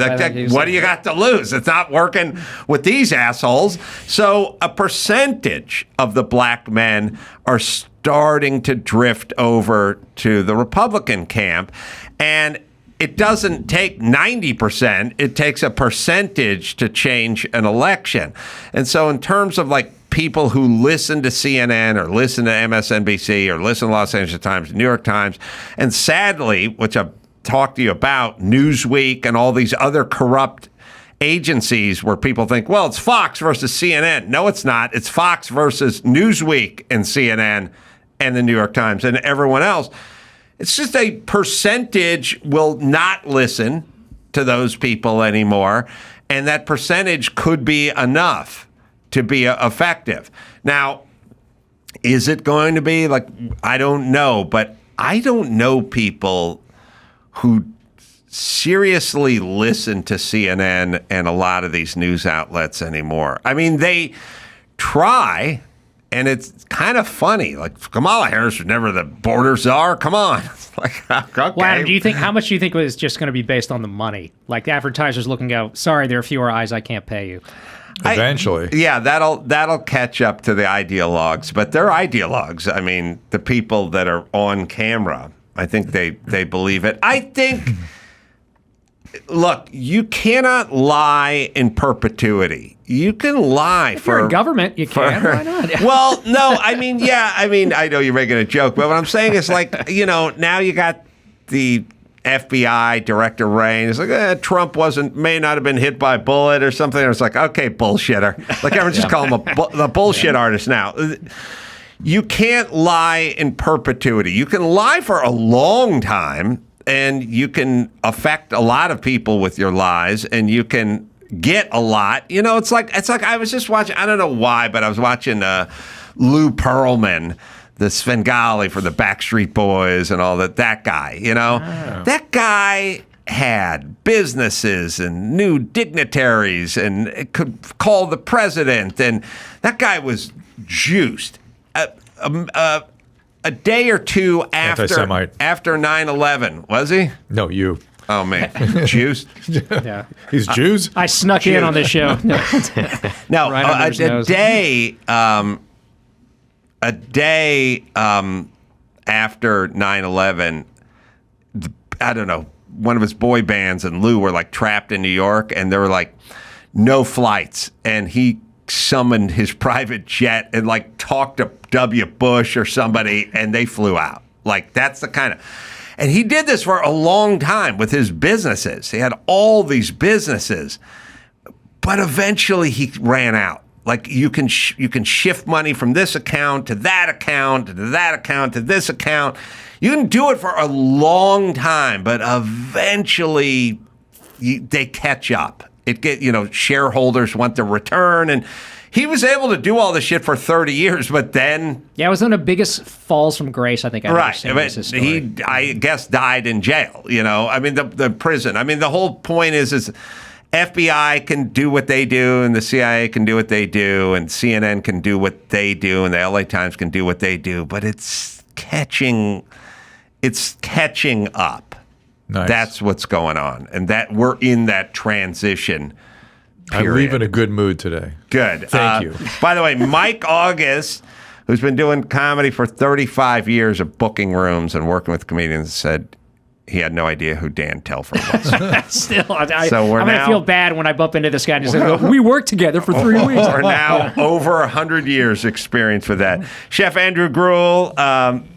What do you got to lose? It's not working with these assholes. So a percentage of the black men are starting to drift over to the Republican camp. And it doesn't take 90%. It takes a percentage to change an election. And so in terms of like people who listen to CNN or listen to MSNBC or listen to Los Angeles Times, New York Times, and sadly, which I've talked to you about, Newsweek and all these other corrupt agencies where people think, well, it's Fox versus CNN. No, it's not. It's Fox versus Newsweek and CNN and the New York Times and everyone else. It's just a percentage will not listen to those people anymore, and that percentage could be enough to be effective. Now, is it going to be like, I don't know, but I don't know people who seriously listen to CNN and a lot of these news outlets anymore. I mean, they try. And it's kind of funny. Like Kamala Harris was never the border czar. Come on. It's like, okay. Well, Adam, how much do you think was just going to be based on the money? Like advertisers looking out, sorry, there are fewer eyes, I can't pay you. Eventually. That'll catch up to the ideologues. But they're ideologues. I mean, the people that are on camera, I think they believe it. I think, look, you cannot lie in perpetuity. You can lie if you're in government, you can. Why not? Well, no, I mean, I know you're making a joke, but what I'm saying is like, now you got the FBI Director Ray. It's like Trump may not have been hit by a bullet or something. It's like, okay, bullshitter. Like everyone just call him the bullshit artist now. You can't lie in perpetuity. You can lie for a long time, and you can affect a lot of people with your lies, and you can get a lot. It's like I was just watching, I don't know why, but I was watching Lou Pearlman, the Svengali for the Backstreet Boys and all that guy, That guy had businesses and knew dignitaries and could call the president, and that guy was juiced. A day or two after 9/11, was he? No, you. Oh, man. Juiced? Yeah. He's Jews? I snuck in on this show. No, right a day after 9/11, I don't know, one of his boy bands and Lou were like trapped in New York, and there were like no flights, and he summoned his private jet and like talked to W. Bush or somebody, and they flew out. Like that's the kind of... And he did this for a long time with his businesses. He had all these businesses, but eventually he ran out. Like you can shift money from this account to that account to that account to this account. You can do it for a long time, but eventually they catch up. Shareholders want the return, and he was able to do all this shit for 30 years, but then it was one of the biggest falls from grace I think I've ever seen in this story. He, I guess, died in jail. The prison. The whole point is FBI can do what they do, and the CIA can do what they do, and CNN can do what they do, and the LA Times can do what they do, but it's catching up. Nice. That's what's going on, and that we're in that transition period. I leave in a good mood today. Good. Thank you. By the way, Mike August, who's been doing comedy for 35 years of booking rooms and working with comedians, said he had no idea who Dan Telfer was. Still, I'm going to feel bad when I bump into this guy and just go, we worked together for 3 weeks. We're now over 100 years experience with that. Chef Andrew Gruel,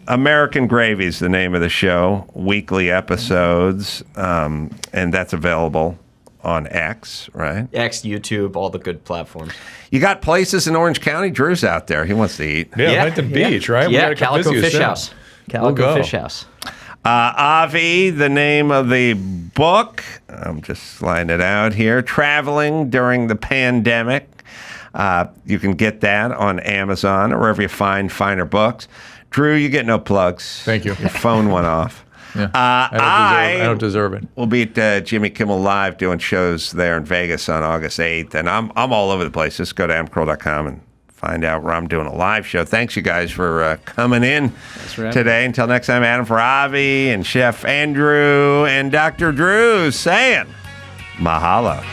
American Gravy is the name of the show, weekly episodes, and that's available on X, right? X, YouTube, all the good platforms. You got places in Orange County? Drew's out there. He wants to eat. Yeah, Huntington Beach, right? Yeah, Calico Fish House. Calico Fish House. Avi, the name of the book, I'm just sliding it out here, Traveling During the Pandemic. You can get that on Amazon or wherever you find finer books. Drew, you get no plugs. Thank you. Your phone went off. Yeah, I don't deserve it. We'll be at Jimmy Kimmel Live doing shows there in Vegas on August 8th, and I'm all over the place. Just go to amcroll.com and find out where I'm doing a live show. Thanks, you guys, for coming in today. Until next time, Adam, for Avi and Chef Andrew and Dr. Drew saying mahalo.